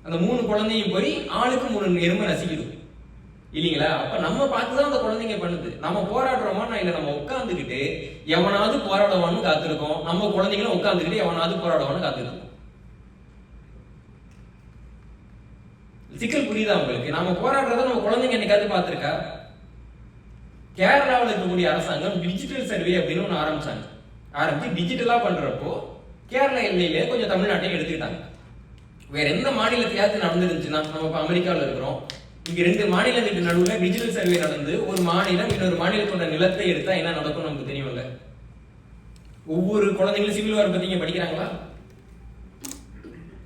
அந்த 3 குழந்தையும் போய் ஆளுக்கு 3 எறும்பை நசுக்கிடும் இல்லீங்களா? அப்ப நம்ம பார்த்துதான் அந்த குழந்தைங்க பண்ணுது. நம்ம போராடுறோமா இல்ல நம்ம உட்கார்ந்துக்கிட்டு எவனாவது போராடுவான்னு காத்திருக்கோம். நம்ம குழந்தைங்களும் உட்கார்ந்துக்கிட்டு எவனாவது போராடுவான்னு காத்திருக்கோம். சிக்கல் புரியுதா உங்களுக்கு? நாம போராடுறத நம்ம குழந்தைங்க என்னைக்காவது பார்த்திருக்கா? கேரளாவில் இருக்கக்கூடிய அரசாங்கம் டிஜிட்டல் சர்வே அப்படின்னு ஒன்று ஆரம்பிச்சு டிஜிட்டலா பண்றப்போ கேரளா எல்லையில கொஞ்சம் தமிழ்நாட்டையும் எடுத்துக்கிட்டாங்க. வேற எந்த மாநிலத்திலாவது நடந்துருந்துச்சுன்னா, நம்ம இப்ப அமெரிக்காவில் இருக்கிறோம், இங்க 2 மாநிலங்களுக்கு நடுவுல டிஜிட்டல் சர்வே நடந்து ஒரு மாநிலம் இன்னொரு மாநிலத்தோட நிலத்தை எடுத்தா என்ன நடக்கும் நமக்கு தெரியும்ல. ஒவ்வொரு குழந்தைங்களும் சிவில் வார் பத்தி படிக்கிறாங்களா?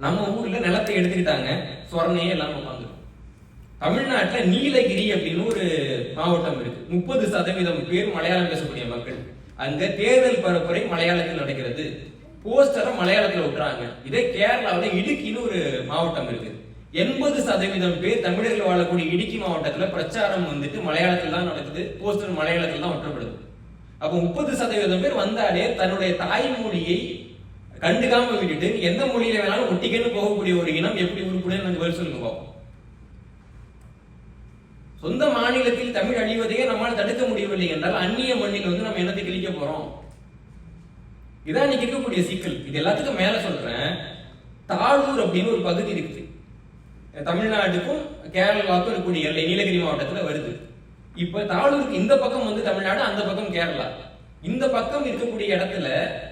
நம்ம ஊர்ல நிலத்தை எடுத்துக்கிட்டாங்க, சொரணையே எல்லாம் உட்காந்துரும். தமிழ்நாட்டில் நீலகிரி அப்படின்னு ஒரு மாவட்டம் இருக்கு. 30% பேர் மலையாளம் பேசக்கூடிய மக்கள். அங்க தேர்தல் பரப்புரை மலையாளத்தில் நடக்கிறது, போஸ்டரை மலையாளத்தில் விட்டுறாங்க. இதே கேரளாவில் இடுக்கின்னு ஒரு மாவட்டம் இருக்கு. 80% பேர் தமிழர்கள் வாழக்கூடிய இடுக்கி மாவட்டத்தில் பிரச்சாரம் மலையாளத்தில் தான் நடக்குது, போஸ்டர் மலையாளத்தில் தான் ஒட்டப்படுது. அப்போ 30% பேர் வந்தாலே தன்னுடைய தாய்மொழியை கண்டுக்காம விட்டுட்டு எந்த மொழியில வேணாலும் ஒட்டிக்கன்னு போகக்கூடிய ஒரு இனம் எப்படி உருப்புன்னு பதில் சொல்லுங்க பார்ப்போம். சொந்த மாநிலத்தில் தமிழ் அழிவதையே நம்மால் தடுக்க முடியவில்லை என்றால் அந்நிய மண்ணில் நம்ம என்னத்தை கிழிக்க போறோம்? இதான் இன்னைக்கு இருக்கக்கூடிய சிக்கல். இது எல்லாத்துக்கும் மேல சொல்றேன், தாளூர் அப்படின்னு ஒரு பகுதி இருக்குது, தமிழ்நாட்டுக்கும் கேரளாவுக்கும் இருக்கக்கூடிய எல்லை நீலகிரி மாவட்டத்துல வருது. இப்ப தாளூருக்கு இந்த பக்கம் தமிழ்நாடு, அந்த பக்கம் கேரளா. இந்த பக்கம் இருக்கக்கூடிய இடத்துல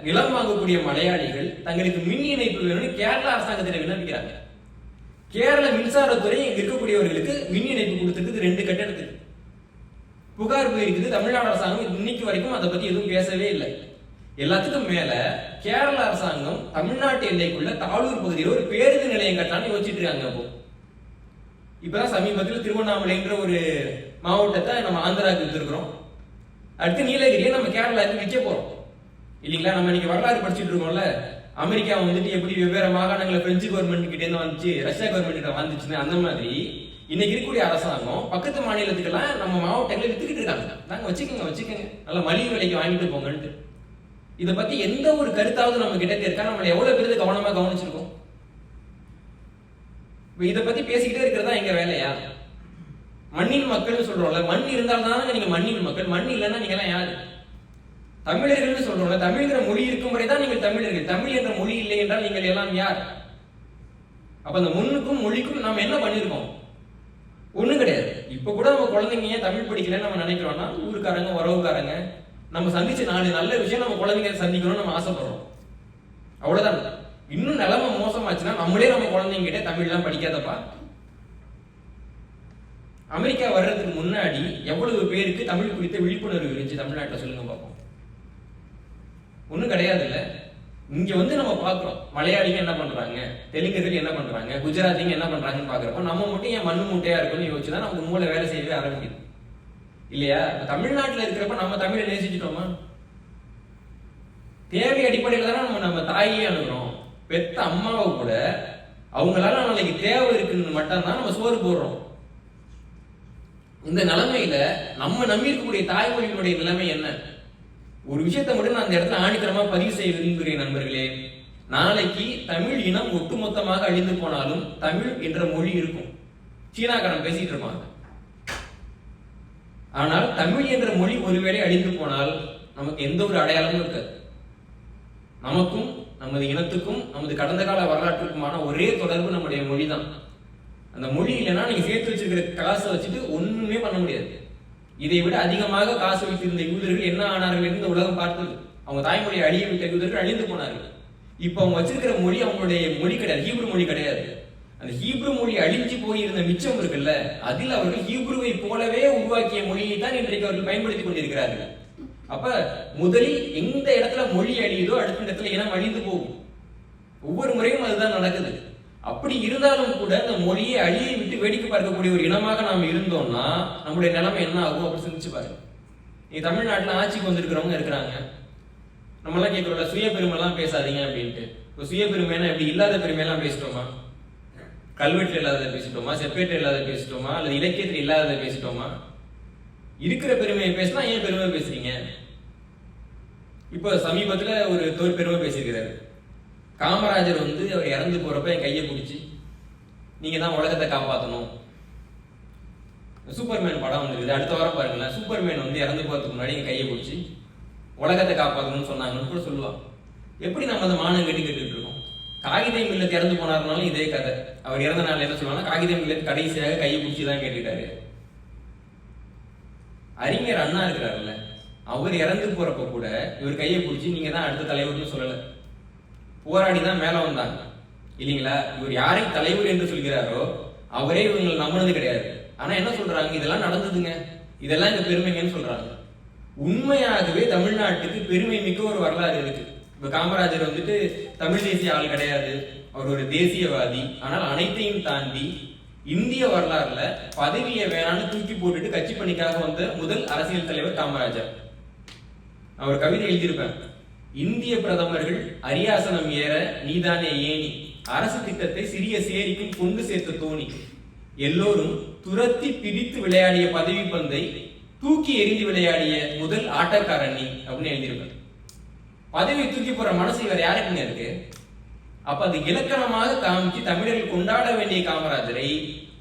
நிலம் வாங்கக்கூடிய மலையாளிகள் தங்களுக்கு மின் இணைப்பு வேணும்னு கேரளா அரசாங்கத்திட்ட விண்ணப்பிக்கிறாங்க. கேரள மின்சாரத்துறை இங்க இருக்கக்கூடியவர்களுக்கு மின் இணைப்பு கொடுத்துருக்கு 2 கட்டடத்துக்கு. புகார் போயிருக்குது. தமிழ்நாடு அரசாங்கம் இன்னைக்கு வரைக்கும் அதை பத்தி எதுவும் பேசவே இல்லை. எல்லாத்துக்கும் மேல கேரள அரசாங்கம் தமிழ்நாட்டு எல்லைக்குள்ள தாளூர் பகுதியில் ஒரு பேருந்து நிலையம் கட்டலாம்னு யோசிச்சுட்டு இருக்காங்க. அப்போ இப்பதான் சமீபத்தில் திருவண்ணாமலைன்ற ஒரு மாவட்டத்தை நம்ம ஆந்திராவுக்கு வித்துருக்கிறோம். அடுத்து நீலகிரியை நம்ம கேரளாவுக்கு விற்க போறோம் இல்லைங்களா? நம்ம இன்னைக்கு வரலாறு படிச்சுட்டு இருக்கோம்ல, அமெரிக்கா எப்படி வெவ்வேறு மாகாணங்களை பிரெஞ்சு கவர்மெண்ட் கிட்ட இருந்து வந்துச்சு, ரஷ்யா கவர்மெண்ட் கிட்ட வந்துச்சுன்னு, அந்த மாதிரி இன்னைக்கு இருக்கக்கூடிய அரசாங்கம் பக்கத்து மாநிலத்துக்கெல்லாம் நம்ம மாவட்டங்களை வித்துக்கிட்டு இருக்காங்க. நாங்க வச்சுக்கோங்க நல்ல மலிவு விலைக்கு வாங்கிட்டு போங்கன்ட்டு. இதை பத்தி எந்த ஒரு கருத்தாவது நம்ம கிட்ட இருக்கா? நம்மள எவ்வளவு பேருக்கு கவனமா கவனிச்சிருக்கோம்? இதை பத்தி பேசிக்கிட்டே இருக்கிறதா எங்க வேலையா? மண்ணின் மக்கள் சொல்றோம்ல, மண் இருந்தால்தான் நீங்க மண்ணின் மக்கள், மண் இல்லைன்னா நீங்க எல்லாம் யாரு? தமிழர்கள் சொல்றோம்ல, தமிழ்ங்கிற மொழி இருக்கும் வரைதான் நீங்கள் தமிழர்கள், தமிழ் என்ற மொழி இல்லை என்றால் நீங்கள் எல்லாம் யார்? அப்ப அந்த மண்ணுக்கும் மொழிக்கும் நாம என்ன பண்ணிருக்கோம்? ஒண்ணும் கிடையாது. இப்ப கூட நம்ம குழந்தைங்க ஏன் தமிழ் படிக்கலன்னு நம்ம நினைக்கிறோம்னா, ஊருக்காரங்க உறவுக்காரங்க நம்ம சந்திச்ச 4 நல்ல விஷயம் நம்ம குழந்தைங்க சந்திக்கணும்னு நம்ம ஆசைப்படுறோம், அவ்வளவுதான். இன்னும் நிலைமை மோசமாச்சுன்னா நம்மளே நம்ம குழந்தைங்க கிட்ட தமிழ் எல்லாம் படிக்காதப்பா. அமெரிக்கா வர்றதுக்கு முன்னாடி எவ்வளவு பேருக்கு தமிழ் குறித்த விழிப்புணர்வு இருந்துச்சு தமிழ்நாட்டில்? சொல்லுங்க பார்ப்போம். ஒண்ணும் கிடையாது இல்ல. இங்க நம்ம பாக்குறோம் மலையாளிங்க என்ன பண்றாங்க, தெலுங்கர்கள் என்ன பண்றாங்க, குஜராத்திங்க என்ன பண்றாங்கன்னு பாக்குறப்ப நம்ம மட்டும் ஏன் மண்ணு மூட்டையா இருக்குன்னு யோசிச்சுதான் நமக்கு மூளை வேலை செய்யவே ஆரம்பிக்குது இல்லையா? தமிழ்நாட்டில் இருக்கிறப்ப நம்ம தமிழை நேசிச்சுட்டோமா? தேவை அடிப்படையில் தானே நம்ம தாயே அணுகிறோம். பெத்த அம்மாவை கூட அவங்களால நாளைக்கு தேவை இருக்குன்னு மட்டும்தான் நம்ம சோறு போடுறோம். இந்த நிலைமையில நம்ம நம்பி இருக்கக்கூடிய தாய்மொழியினுடைய நிலைமை என்ன? ஒரு விஷயத்தை மட்டும் நான் அந்த இடத்துல ஆணித்தரமா பதிவு செய்ய விரும்புகிறேன் நண்பர்களே. நாளைக்கு தமிழ் இனம் ஒட்டுமொத்தமாக அழிந்து போனாலும் தமிழ் என்ற மொழி இருக்கும். சீனாக்காரன் பேசிட்டு இருப்பாங்க. ஆனால் தமிழ் என்ற மொழி ஒருவேளை அழிந்து போனால் நமக்கு எந்த ஒரு அடையாளமும் இருக்காது. நமக்கும் நமது இனத்துக்கும் நமது கடந்த கால வரலாற்றுக்குமான ஒரே தொடர்பு நம்முடைய மொழி தான். அந்த மொழி இல்லைன்னா நீங்க சேர்த்து வச்சிருக்கிற காசை வச்சுட்டு ஒண்ணுமே பண்ண முடியாது. இதை விட அதிகமாக காசு வைத்திருந்த யூதர்கள் என்ன ஆனார்கள் என்று உலகம் பார்த்தது. அவங்க தாய்மொழியை அழிய விட்ட யூதர்கள் அழிந்து போனார்கள். இப்ப அவங்க வச்சிருக்கிற மொழி அவங்களுடைய மொழி கிடையாது, ஹீப்ரு மொழி கிடையாது. அந்த ஹீப்ரு மொழி அழிஞ்சு போயிருந்த மிச்சம் இருக்குல்ல, அதில் அவர்கள் ஹீப்ருவை போலவே உருவாக்கிய மொழியை தான் இன்றைக்கு அவர்கள் பயன்படுத்தி கொண்டிருக்கிறார்கள். அப்ப முதலில் எந்த இடத்துல மொழி அழியுதோ அடுத்த இடத்துல இனம் அழிந்து போகும். ஒவ்வொரு முறையும் அதுதான் நடக்குது. அப்படி இருந்தாலும் கூட அந்த மொழியை அழியை விட்டு வேடிக்கை பார்க்கக்கூடிய ஒரு இனமாக நாம் இருந்தோம்னா நம்முடைய நிலைமை என்ன ஆகும் அப்படி சிந்திச்சு பாருங்க. நீ தமிழ்நாட்டில் ஆட்சிக்கு வந்திருக்கிறவங்க இருக்கிறாங்க. நம்மளாம் கேட்கறோம்ல சுய பெருமைலாம் பேசாதீங்க அப்படின்ட்டு. இப்போ சுய பெருமைனா எப்படி? இல்லாத பெருமையெல்லாம் பேசிட்டோமா? கல்வெட்டில் இல்லாத பேசிட்டோமா? செப்பேட்டில் இல்லாத பேசிட்டோமா? அல்லது இலக்கியத்தில் இல்லாத பேசிட்டோமா? இருக்கிற பெருமையை பேசினா ஏன் பெருமை பேசுறீங்க? இப்போ சமீபத்துல ஒரு பெருமை பேசியிருக்கிறாரு. காமராஜர் அவர் இறந்து போறப்ப என் கையை பிடிச்சி நீங்க தான் உலகத்தை காப்பாற்றணும். சூப்பர்மேன் படம் வந்துருக்குது, அடுத்த வாரம் பாருங்களேன். சூப்பர்மேன் இறந்து போறதுக்கு முன்னாடி என் கையை பிடிச்சி உலகத்தை காப்பாற்றணும்னு சொன்னாங்கன்னு கூட சொல்லுவாங்க. எப்படி நம்ம அந்த மானம் கட்டி கேட்டுட்டு இருக்கோம்? காகித மில்லத் இறந்து போனாருனாலும் இதே கதை. அவர் இறந்த நாள் என்ன சொல்லுவாங்க? காகித மில்லத் கடைசியாக கையை பிடிச்சி தான் கேட்டுட்டாரு. அறிஞர் அண்ணா இருக்கிறாருல்ல, அவர் இறந்து போறப்ப கூட இவர் கையை பிடிச்சி நீங்க தான் அடுத்த தலைவர்னு சொல்லல, போராடி தான் மேல வந்தாங்க இல்லைங்களா? இவர் யாரை தலைவர் என்று சொல்கிறாரோ அவரே இவங்க நம்பினது கிடையாது. ஆனா என்ன சொல்றாங்க? இதெல்லாம் நடந்ததுங்க, இதெல்லாம் இந்த பெருமைங்கன்னு சொல்றாங்க. உண்மையாகவே தமிழ்நாட்டுக்கு பெருமை மிக்க ஒரு வரலாறு இருக்கு. இப்ப காமராஜர் தமிழ் தேசிய ஆள் கிடையாது, அவர் ஒரு தேசியவாதி. ஆனால் அனைத்தையும் தாண்டி இந்திய வரலாறுல பதவியை வேணான்னு தூக்கி போட்டுட்டு கட்சி பணிக்காக வந்த முதல் அரசியல் தலைவர் காமராஜர். அவர் கவிதை எழுதியிருப்பேன். இந்திய பிரதமர்கள் அரியாசனம் ஏற நீதானே ஏணி, அரசு திட்டத்தை சிறிய சேரிக்கும் கொண்டு சேர்த்த தோணி, எல்லோரும் துரத்தி பிடித்து விளையாடிய பதவி பந்தை தூக்கி எறிந்து விளையாடிய முதல் ஆட்டக்காரன் நீ அப்படின்னு எழுதியிருப்பேன். பதவி தூக்கி போற மனசு வேற யாருக்குங்க இருக்கு? அப்ப அது இலக்கணமாக காமிச்சு தமிழர்கள் கொண்டாட வேண்டிய காமராஜரை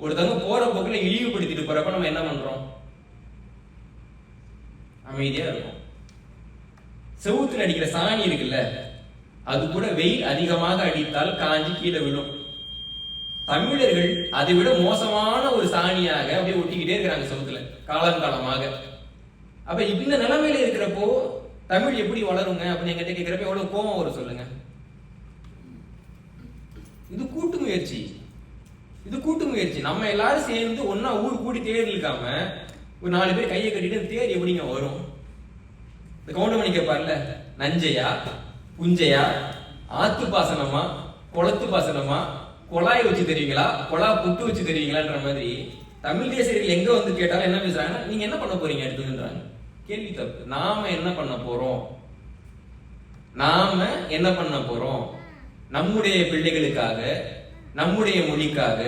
ஒருத்தவங்க போற போக்குல இழிவுபடுத்திட்டு போறப்ப நம்ம என்ன பண்றோம்? அமைதியா இருக்கும். செவுத்துல அடிக்கிற சாணி இருக்குல்ல, அது கூட வெயில் அதிகமாக அடித்தால் காஞ்சி கீழே விழும். தமிழர்கள் அதை விட மோசமான ஒரு சாணியாக அப்படியே ஒட்டிக்கிட்டே இருக்கிறாங்க செவுத்துல காலங்காலமாக. அப்ப இந்த நிலைமையில இருக்கிறப்போ தமிழ் எப்படி வளருங்க அப்படின்னு என்கிட்ட கேட்கிறப்ப எவ்வளவு கோபம் வரும் சொல்லுங்க. இது கூட்டு முயற்சி, இது கூட்டு முயற்சி. நம்ம எல்லாரும் சேர்ந்து ஒன்னா ஊர் கூடி தேர் இழுக்காம ஒரு 4 பேர் கையை கட்டிட்டு தேர் எப்படிங்க வரும்? இந்த கவுண்டமணி கேட்பார்ல, நஞ்சையா புஞ்சையா ஆத்து பாசனமா குளத்து பாசனமா குழாய் வச்சு தெரியுங்களா குழா புட்டு வச்சு தெரியுங்களான்ற மாதிரி தமிழ் தேசியர்கள் எங்க கேட்டாலும் என்ன பேசுறாங்கன்னா, நீங்க என்ன பண்ண போறீங்க எடுத்துன்றாங்க. கேள்வி தப்பு. நாம என்ன பண்ண போறோம்? நாம என்ன பண்ண போறோம்? நம்முடைய பிள்ளைகளுக்காக, நம்முடைய மொழிக்காக,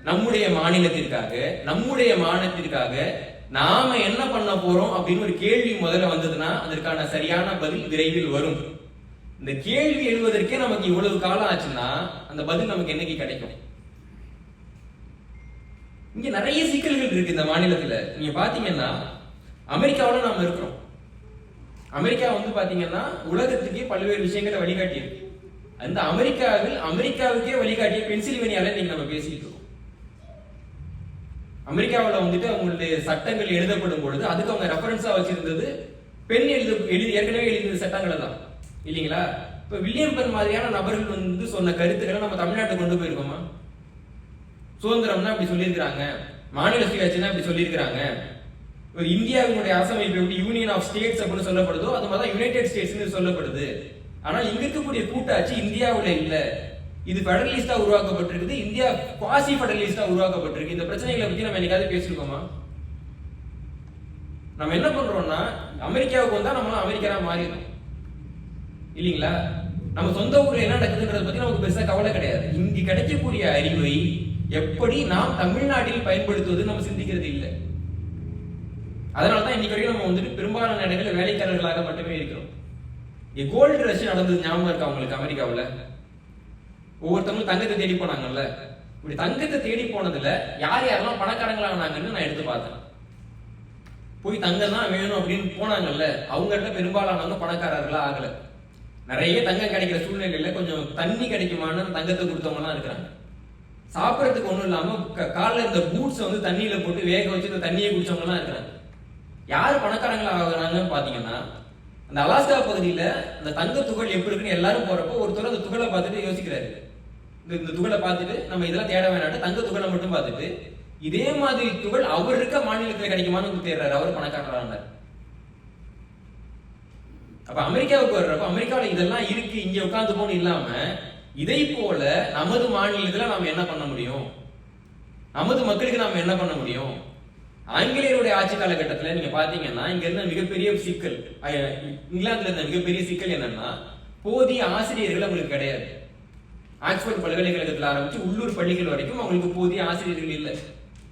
நம்முடைய மாநிலத்திற்காக, நம்முடைய மாநிலத்திற்காக நாம என்ன பண்ண போறோம் அப்படின்னு ஒரு கேள்வி முதல்ல வந்ததுன்னா அதற்கான சரியான பதில் விரைவில் வரும். இந்த கேள்வி எழுவதற்கே நமக்கு இவ்வளவு காலம் ஆச்சுன்னா அந்த பதில் நமக்கு என்னைக்கு கிடைக்கும்? இங்க நிறைய சிக்கல்கள் இருக்கு இந்த மாநிலத்துல. நீங்க பாத்தீங்கன்னா அமெரிக்காவில நாம இருக்கிறோம். அமெரிக்கா பாத்தீங்கன்னா உலகத்துக்கே பல்வேறு விஷயங்களை வழிகாட்டி இருக்கு. அந்த அமெரிக்காவுக்கே வழிகாட்டிய பென்சில்வேனியால நீங்க நம்ம பேசிட்டு இருக்கோம். அமெரிக்காவில் அவங்களுடைய சட்டங்கள் எழுதப்படும் பொழுது அதுக்கு அவங்க ரெஃபரன்ஸா வச்சிருந்தது பெண் ஏற்கனவே எழுதிய சட்டங்களை தான் இல்லைங்களா? இப்ப வில்லியம் பென் மாதிரியான நபர்கள் சொன்ன கருத்துக்களை நம்ம தமிழ்நாட்டுக்கு கொண்டு போயிருக்கோமா? சுதந்திரம்னா இப்படி சொல்லியிருக்கிறாங்க, மாநில சுயாட்சினா இப்படி சொல்லியிருக்கிறாங்க. ஒரு இந்தியாவினுடைய அரசமைப்பு எப்படி யூனியன் ஆஃப் ஸ்டேட்ஸ் அப்படின்னு சொல்லப்படுதோ அது மாதிரி யுனைடெட் ஸ்டேட்ஸ் சொல்லப்படுது. ஆனால் இங்க இருக்கக்கூடிய கூட்டாட்சி இந்தியாவுல இல்ல, இது பெடரலிஸ்டா உருவாக்கப்பட்டிருக்குது, இந்தியா குவாசி பெடரலிஸ்டா உருவாக்கப்பட்டிருக்கு. இந்த பிரச்சனைகளை பத்தி நம்ம என்னைக்காவது பேசிருக்கோமா? நம்ம என்ன பண்றோம்னா அமெரிக்காவுக்கு வந்தா நம்மளும் அமெரிக்கரா மாறிடும் இல்லீங்களா? நம்ம சொந்த ஊர்ல என்ன நடக்குதுன்றத பத்தி நமக்கு பெருசா கவலை கிடையாது. இங்க கிடைக்கக்கூடிய அறிவை எப்படி நாம் தமிழ்நாட்டில் பயன்படுத்துவது நம்ம சிந்திக்கிறது இல்லை. அதனாலதான் இன்னைக்கு வரைக்கும் நம்ம வந்துட்டு பெரும்பாலான இடங்களில் வேலைக்காரர்களாக மட்டுமே இருக்கிறோம். கோல்டு ரஷ் நடந்தது ஞாபகம் இருக்கா உங்களுக்கு? அமெரிக்காவில் ஒவ்வொருத்தவங்களும் தங்கத்தை தேடி போனாங்கல்ல. இப்படி தங்கத்தை தேடி போனதுல யார் யாரெல்லாம் பணக்காரங்களானாங்கன்னு நான் எடுத்து பார்த்தேன். போய் தங்கம் தான் வேணும் அப்படின்னு போனாங்கல்ல, அவங்கள்ட்ட பெரும்பாலானவங்க பணக்காரர்களா ஆகல. நிறைய தங்கம் கிடைக்கிற சூழ்நிலையில கொஞ்சம் தண்ணி கிடைக்குமான்னு தங்கத்தை கொடுத்தவங்க எல்லாம் இருக்கிறாங்க. சாப்பிடறதுக்கு ஒண்ணும் இல்லாம காலில் இந்த பூட்ஸ் வந்து தண்ணியில போட்டு வேக வச்சு இந்த தண்ணியை குடிச்சவங்க எல்லாம் இருக்கிறாங்க. யார் பணக்காரங்களா ஆகுறாங்கன்னு பாத்தீங்கன்னா, அந்த அலாஸ்கா பகுதியில அந்த தங்க துகள் எப்படி இருக்குன்னு எல்லாரும் போறப்போ ஒருத்தர் அந்த துகளை பார்த்துட்டு யோசிக்கிறாரு. இந்த துகளை பார்த்துட்டு நம்ம இதெல்லாம் தேட வேணாட்டு தங்க துகளை மட்டும் பார்த்துட்டு இதே மாதிரி துகள் அவர் இருக்க மாநிலத்தில் கிடைக்குமான்னு தேடுறாரு. அவர் பணக்காரரானார். அப்ப அமெரிக்காவுக்கு வர்றப்ப அமெரிக்காவில் இதெல்லாம் இருக்கு, இங்க உட்கார்ந்து போன்னு இல்லாம இதை போல நமது மாநிலத்துல நாம என்ன பண்ண முடியும், நமது மக்களுக்கு நாம என்ன பண்ண முடியும். ஆங்கிலேயருடைய ஆட்சி காலகட்டத்தில் நீங்க பாத்தீங்கன்னா இங்க இருந்த மிகப்பெரிய சிக்கல், இங்கிலாந்துல இருந்த மிகப்பெரிய சிக்கல் என்னன்னா போதிய ஆசிரியர்கள் அவங்களுக்கு கிடையாது. ஆக்ஸ்போர்ட் பல்கலைக்கழகத்தில் ஆரம்பிச்சு உள்ளூர் பள்ளிகள் வரைக்கும் அவங்களுக்கு போதிய ஆசிரியர்கள் இல்லை.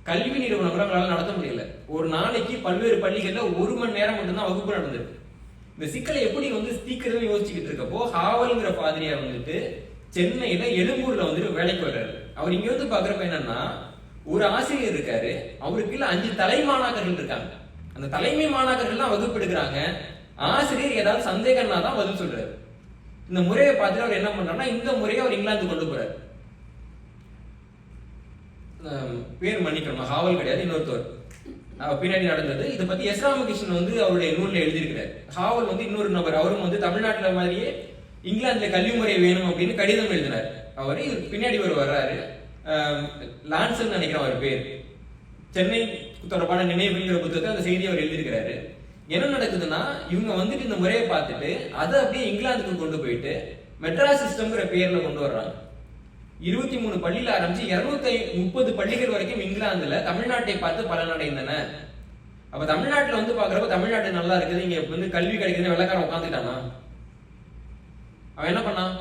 கல்வி நிறுவனங்களை அவங்களால நடத்த முடியல. ஒரு நாளைக்கு பல்வேறு பள்ளிகள்ல 1 மணி நேரம் மட்டும்தான் வகுப்பு நடந்தது. இந்த சிக்கலை எப்படி தீர்க்கிறதுன்னு யோசிச்சுக்கிட்டு இருக்கப்போ ஹாவல்ங்கிற பாதிரியார் வந்துட்டு சென்னையில எழும்பூர்ல வந்துட்டு வேலைக்கு வர்றாரு. அவர் இங்க வந்து பாக்குறப்ப என்னன்னா, ஒரு ஆசிரியர் இருக்காரு, அவருக்கு 5 தலை மாணாக்கர்கள் இருக்காங்க. அந்த தலைமை மாணாக்கர்கள் வகுப்பு எடுக்கிறாங்க. ஆசிரியர் ஏதாவது சந்தேகம்னா தான் பதில் சொல்றாரு. இந்த முறையை பார்த்துட்டு அவர் என்ன பண்றாருன்னா, இந்த முறையை அவர் இங்கிலாந்து கொண்டு போறாரு. பேர் மன்னிக்கணும், ஹாவல் கிடையாது, இன்னொருத்தவர் பின்னாடி நடந்தது. இதை பத்தி எஸ் ராமகிருஷ்ணன் வந்து அவருடைய நூல்ல எழுதியிருக்கிறார். ஹாவல் வந்து இன்னொரு நபர், அவரும் வந்து தமிழ்நாட்டுல மாதிரியே இங்கிலாந்துல கல்வி முறை வேணும் அப்படின்னு கடிதம் எழுதினார். அவரு பின்னாடி ஒரு வர்றாரு, லான்சன் நினைக்கிற அவர் பேர். சென்னை தொடர்பான நினைவுங்கிற புத்தகத்தை அந்த செய்தியை அவர் எழுதியிருக்கிறாரு. என்ன நடக்குதுன்னா, இவங்க வந்துட்டு இந்த முறையை பார்த்துட்டு அதை அப்படியே இங்கிலாந்துக்கு கொண்டு போயிட்டு மெட்ராஸ் சிஸ்டம்ங்கிற பேர்ல கொண்டு வர்றாங்க. 23 பள்ளியில ஆரம்பிச்சு 230 பள்ளிகள் வரைக்கும் இங்கிலாந்துல தமிழ்நாட்டை பார்த்து பலனடைந்தன. அப்ப தமிழ்நாட்டுல வந்து பாக்குறப்ப தமிழ்நாடு நல்லா இருக்குது, இங்க வந்து கல்வி கிடைக்குதுன்னு வெள்ளக்காரன் உட்காந்துட்டானா? அவன் என்ன பண்ணான்?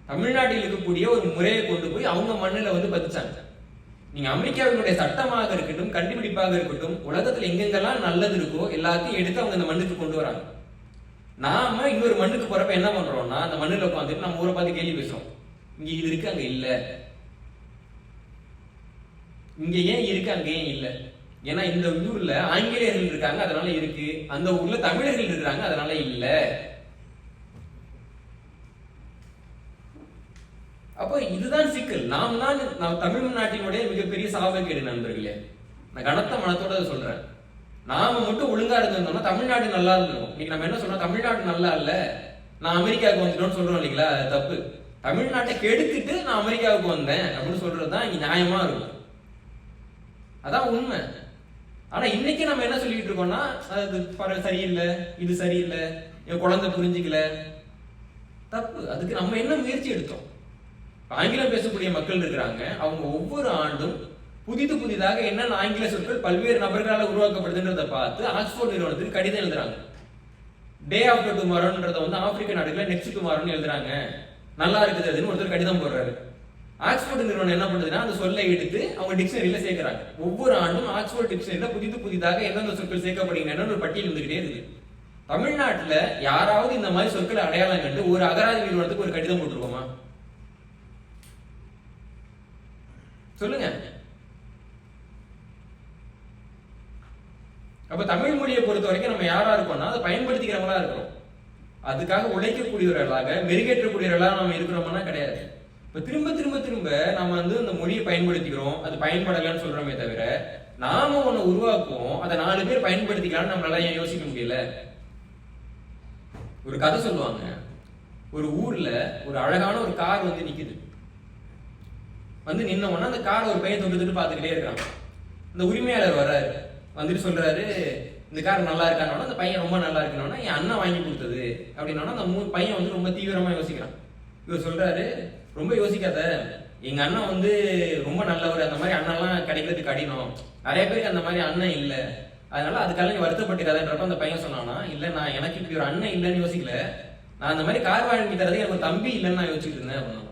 தமிழ்நாட்டில் இருக்கக்கூடிய ஒரு முறையை கொண்டு போய் அவங்க மண்ணில் வந்து பதிச்சாங்க. நீங்க அமெரிக்காவினுடைய சட்டமாக இருக்கட்டும், கண்டுபிடிப்பாக இருக்கட்டும், உலகத்துல எங்கெங்கெல்லாம் நல்லது இருக்கோ எல்லாத்தையும் எடுத்து அவங்க இந்த மண்ணுக்கு கொண்டு வராங்க. நாம இன்னொரு மண்ணுக்கு போறப்ப என்ன பண்றோம்னா, அந்த மண்ணில் உட்காந்துட்டு நம்ம ஊரை பார்த்து கேள்வி பேசுறோம். இங்க இது இருக்கு, அங்க இல்ல. இங்க ஏன் இருக்கு, அங்க ஏன் இல்ல? ஏன்னா இந்த ஊர்ல ஆங்கிலேயர்கள் இருக்காங்க அதனால இருக்கு, அந்த ஊர்ல தமிழர்கள் இருக்காங்க அதனால இல்ல. அப்போ இதுதான் சிக்கல். நாம் தமிழ்நாட்டினுடைய மிகப்பெரிய சாபக்கேடு நண்பர்களே. நான் கனத்த மனத்தோட சொல்றேன். நாம மட்டும் ஒழுங்கா இருந்திருந்தோம்னா தமிழ்நாடு நல்லா இருந்திருக்கும். இன்னைக்கு நம்ம என்ன சொல்றோம், தமிழ்நாடு நல்லா இல்ல, நான் அமெரிக்காவுக்கு வந்துட்டோம்னு சொல்றோம் இல்லைங்களா? அது தப்பு. தமிழ்நாட்டை கெடுத்துட்டு நான் அமெரிக்காவுக்கு வந்தேன் அப்படின்னு சொல்றதுதான் இங்க நியாயமா இருக்கும். அதான் உண்மை. ஆனா இன்னைக்கு நம்ம என்ன சொல்லிட்டு இருக்கோம்னா, அது சரியில்லை, இது சரியில்லை, என் குழந்தை புரிஞ்சுக்கல. தப்பு. அதுக்கு நம்ம என்ன முயற்சி எடுத்தோம்? ஆங்கிலம் பேசக்கூடிய மக்கள் இருக்கிறாங்க, அவங்க ஒவ்வொரு ஆண்டும் புதிதாக என்னென்ன ஆங்கில சொற்கள் பல்வேறு நபர்களால் உருவாக்கப்படுதுன்றதை பார்த்து ஆக்ஸ்போர்ட் நிறுவனத்துக்கு கடிதம் எழுதுறாங்க. டே ஆஃப்டர் டுமாரோன்றத வந்து ஆப்பிரிக்க நாடுகளை நெக்ஸ்ட் டுமாரோன்னு எழுதுறாங்க. நல்லா இருக்குது அதுன்னு ஒருத்தர் கடிதம் போடுறாரு. ஆக்ஸ்போர்ட் நிறுவனம் என்ன பண்ணுதுன்னா, அந்த சொல்லை எடுத்து அவங்க டிக்ஷனரியில சேர்க்கிறாங்க. ஒவ்வொரு ஆண்டும் ஆக்ஸ்போர்ட் டிக்ஷனரியில புதிதாக எந்தெந்த சொற்கள் சேர்க்கப்படுகின்றன ஒரு பட்டியல் வந்துகிட்டே இருக்கு. தமிழ்நாட்டுல யாராவது இந்த மாதிரி சொற்களை அடையாளம் கண்டு ஒரு அகராதி நிறுவனத்துக்கு ஒரு கடிதம் போட்டிருக்கோமா? சொல்லுங்க. அப்ப தமிழ் மொழியை பொறுத்த வரைக்கும் நம்ம யாரா இருக்கோம்னா அதை பயன்படுத்திக்கிறவங்களா இருக்கிறோம். அதுக்காக உழைக்கக்கூடியவர்களாக மெருகேற்றக்கூடியவர்களாக நம்ம இருக்கிறோம்னா கிடையாது. இப்ப திரும்ப நம்ம வந்து இந்த மொழியை பயன்படுத்திக்கிறோம், அது பயன்படலன்னு சொல்றோமே தவிர நாம ஒண்ணு உருவாக்குவோம், அதை 4 பேர் பயன்படுத்திக்கலாம்னு நம்மளால ஏன் யோசிக்க முடியல? ஒரு கதை சொல்லுவாங்க. ஒரு ஊர்ல ஒரு அழகான ஒரு கார் வந்து நிக்குது. வந்து நின்ன உடனே அந்த காரை ஒரு பையன் தொட்டு பார்த்துக்கிட்டே இருக்கான். இந்த உரிமையாளர் வர்றாரு, வந்துட்டு சொல்றாரு, இந்த கார் நல்லா இருக்கானோன்னா அந்த பையன் ரொம்ப நல்லா இருக்கணும்னா என் அண்ணன் வாங்கி கொடுத்தது அப்படின்னா அந்த பையன் வந்து ரொம்ப தீவிரமா யோசிக்கிறான். இவர் சொல்றாரு, ரொம்ப யோசிக்காத, எங்க அண்ணன் வந்து ரொம்ப நல்லவர், அந்த மாதிரி அண்ணன்லாம் கிடைக்கிறதுக்கு கடினம், நிறைய பேருக்கு அந்த மாதிரி அண்ணன் இல்லை, அதனால அதுக்கெல்லாம் நீ வருத்தப்பட்டுக்காதன்றப்ப அந்த பையன் சொன்னானா, இல்லை நான் எனக்கு இப்படி ஒரு அண்ணன் இல்லைன்னு யோசிக்கல, நான் அந்த மாதிரி கார் வாங்கி தரது எனக்கு ஒரு தம்பி இல்லைன்னு நான் யோசிச்சுட்டு இருந்தேன் அப்படின்னா.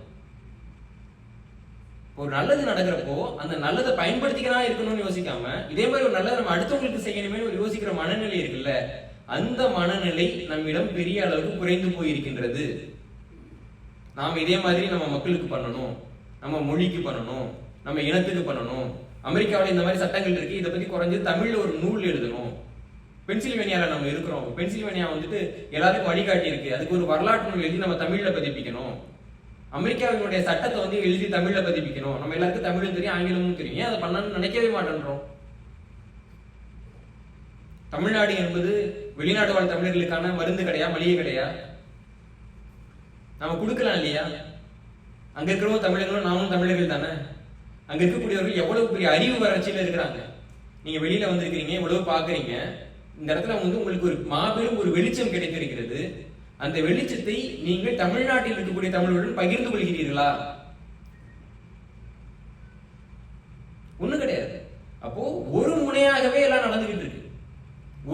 ஒரு நல்லது நடக்கிறப்போ அந்த நல்லதை பயன்படுத்திக்கலாம் இருக்கணும்னு யோசிக்காம இதே மாதிரி ஒரு நல்லதை நம்ம அடுத்தவங்களுக்கு செய்யணுமே ஒரு யோசிக்கிற மனநிலை இருக்குல்ல, அந்த மனநிலை நம்மிடம் பெரிய அளவுக்கு குறைந்து போயிருக்கின்றது. நாம் இதே மாதிரி நம்ம மக்களுக்கு பண்ணணும், நம்ம மொழிக்கு பண்ணணும், நம்ம இனத்துக்கு பண்ணணும். அமெரிக்காவில் இந்த மாதிரி சட்டங்கள் இருக்கு, இதை பத்தி குறைஞ்சது தமிழ்ல ஒரு நூல் எழுதணும். பென்சில்வேனியால நம்ம இருக்கிறோம், பென்சில்வேனியா வந்துட்டு எல்லாருக்கும் வழிகாட்டி இருக்கு, அதுக்கு ஒரு வரலாற்று நூல் எழுதி நம்ம தமிழ்ல பதிப்பிக்கணும். அமெரிக்காவினுடைய சட்டத்தை வந்து எழுதி தமிழ்ல பதிப்பிக்கணும். நம்ம எல்லாருக்கும் தமிழும் தெரியும், ஆங்கிலமும் தெரியும், ஏன் அதை பண்ணணும்னு நினைக்கவே மாட்டேன்றோம். தமிழ்நாடு என்பது வெளிநாடு வாழ் தமிழர்களுக்கான மருந்து கிடையா, மளிகை கிடையா? நம்ம கொடுக்கலாம் இல்லையா? அங்க இருக்கிறவங்க தமிழர்களும் நாமும் தமிழர்கள் தானே. அங்க இருக்கக்கூடியவர்கள் எவ்வளவு பெரிய அறிவு வளர்ச்சியில இருக்கிறாங்க. நீங்க வெளியில வந்திருக்கிறீங்க, எவ்வளவு பாக்குறீங்க. இந்த இடத்துல வந்து உங்களுக்கு ஒரு மாபெரும் ஒரு வெளிச்சம் கிடைத்திருக்கிறது. அந்த வெளிச்சத்தை நீங்கள் தமிழ்நாட்டில் இருக்கக்கூடிய தமிழர்களுடன் பகிர்ந்து கொள்கிறீர்களா? ஒண்ணும் கிடையாது. அப்போ ஒரு முனையாகவே எல்லாம் நடந்துகிட்டு இருக்கு,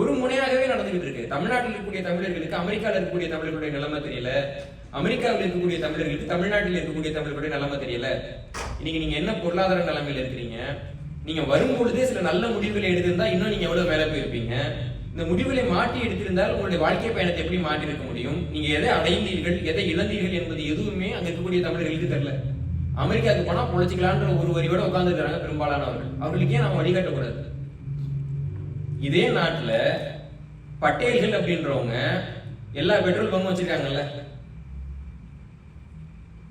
ஒரு முனையாகவே நடந்துகிட்டு இருக்கு. தமிழ்நாட்டில் இருக்கக்கூடிய தமிழர்களுக்கு அமெரிக்காவில் இருக்கக்கூடிய தமிழர்களுடைய நிலைமை தெரியல, அமெரிக்காவில் இருக்கக்கூடிய தமிழர்களுக்கு தமிழ்நாட்டில் இருக்கக்கூடிய தமிழர்களுடைய நிலைமை தெரியல. இன்னைக்கு நீங்க என்ன பொருளாதார நிலைமையில இருக்கிறீங்க, நீங்க வரும்பொழுதே சில நல்ல முடிவுகளை எடுத்திருந்தா இன்னும் நீங்க எவ்வளவு மேல போயிருப்பீங்க. இந்த முடிவுகளை மாற்றி எடுத்திருந்தால் உங்களுடைய வாழ்க்கை பயணத்தை எப்படி மாற்றி இருக்க முடியும்? நீங்க எதை அடைந்தீர்கள், எதை இழந்தீர்கள் என்பது எதுவுமே அங்க இருக்கக்கூடிய தமிழர்களுக்கு தெரியல. அமெரிக்காவுக்கு போனா பொழைச்சிக்கலான்ற ஒரு வரியோட உட்கார்ந்து இருக்கிறாங்க பெரும்பாலானவர்கள். அவர்களுக்கே நாம வழிகாட்டக்கூடாது. இதே நாட்டுல பட்டேல்கள் அப்படின்றவங்க எல்லா பெட்ரோல் பங்கும் வச்சிருக்காங்கல்ல.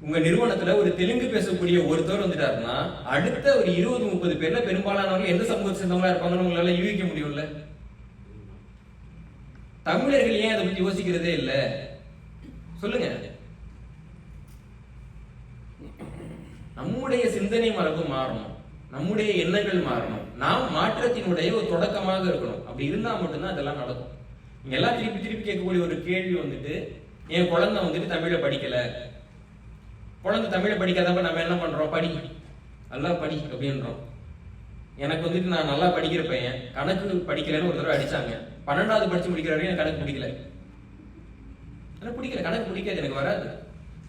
உங்க நிறுவனத்துல ஒரு தெலுங்கு பேசக்கூடிய ஒருத்தர் வந்துட்டாருன்னா அடுத்த ஒரு 20-30 பேர்ல பெரும்பாலானவர்கள் எந்த சமூகத்தை சேர்ந்தவங்களா இருப்பாங்கன்னு உங்களால யூகிக்க முடியும்ல. தமிழர்கள் ஏன் அதை பத்தி யோசிக்கிறதே இல்ல? சொல்லுங்க. நம்முடைய சிந்தனை மரபு மாறணும், நம்முடைய எண்ணங்கள் மாறணும், நாம் மாற்றத்தினுடைய ஒரு தொடக்கமாக இருக்கணும். அப்படி இருந்தா மட்டும்தான் அதெல்லாம் நடக்கும். நீங்க எல்லாம் திருப்பி திருப்பி கேட்கக்கூடிய ஒரு கேள்வி வந்துட்டு, என் குழந்தை வந்துட்டு தமிழை படிக்கல, குழந்தை தமிழை படிக்காதப்ப நம்ம என்ன பண்றோம்? படி, நல்லா படி அப்படின்றோம். எனக்கு வந்துட்டு நான் நல்லா படிக்கிற பையன் கணக்கு படிக்கலன்னு ஒரு தடவை அடிச்சாங்க. 12வது படிச்சு முடிக்கிற வரைக்கும் எனக்கு கணக்கு பிடிக்கல, எனக்கு பிடிக்கல, கணக்கு பிடிக்காது, எனக்கு வராது.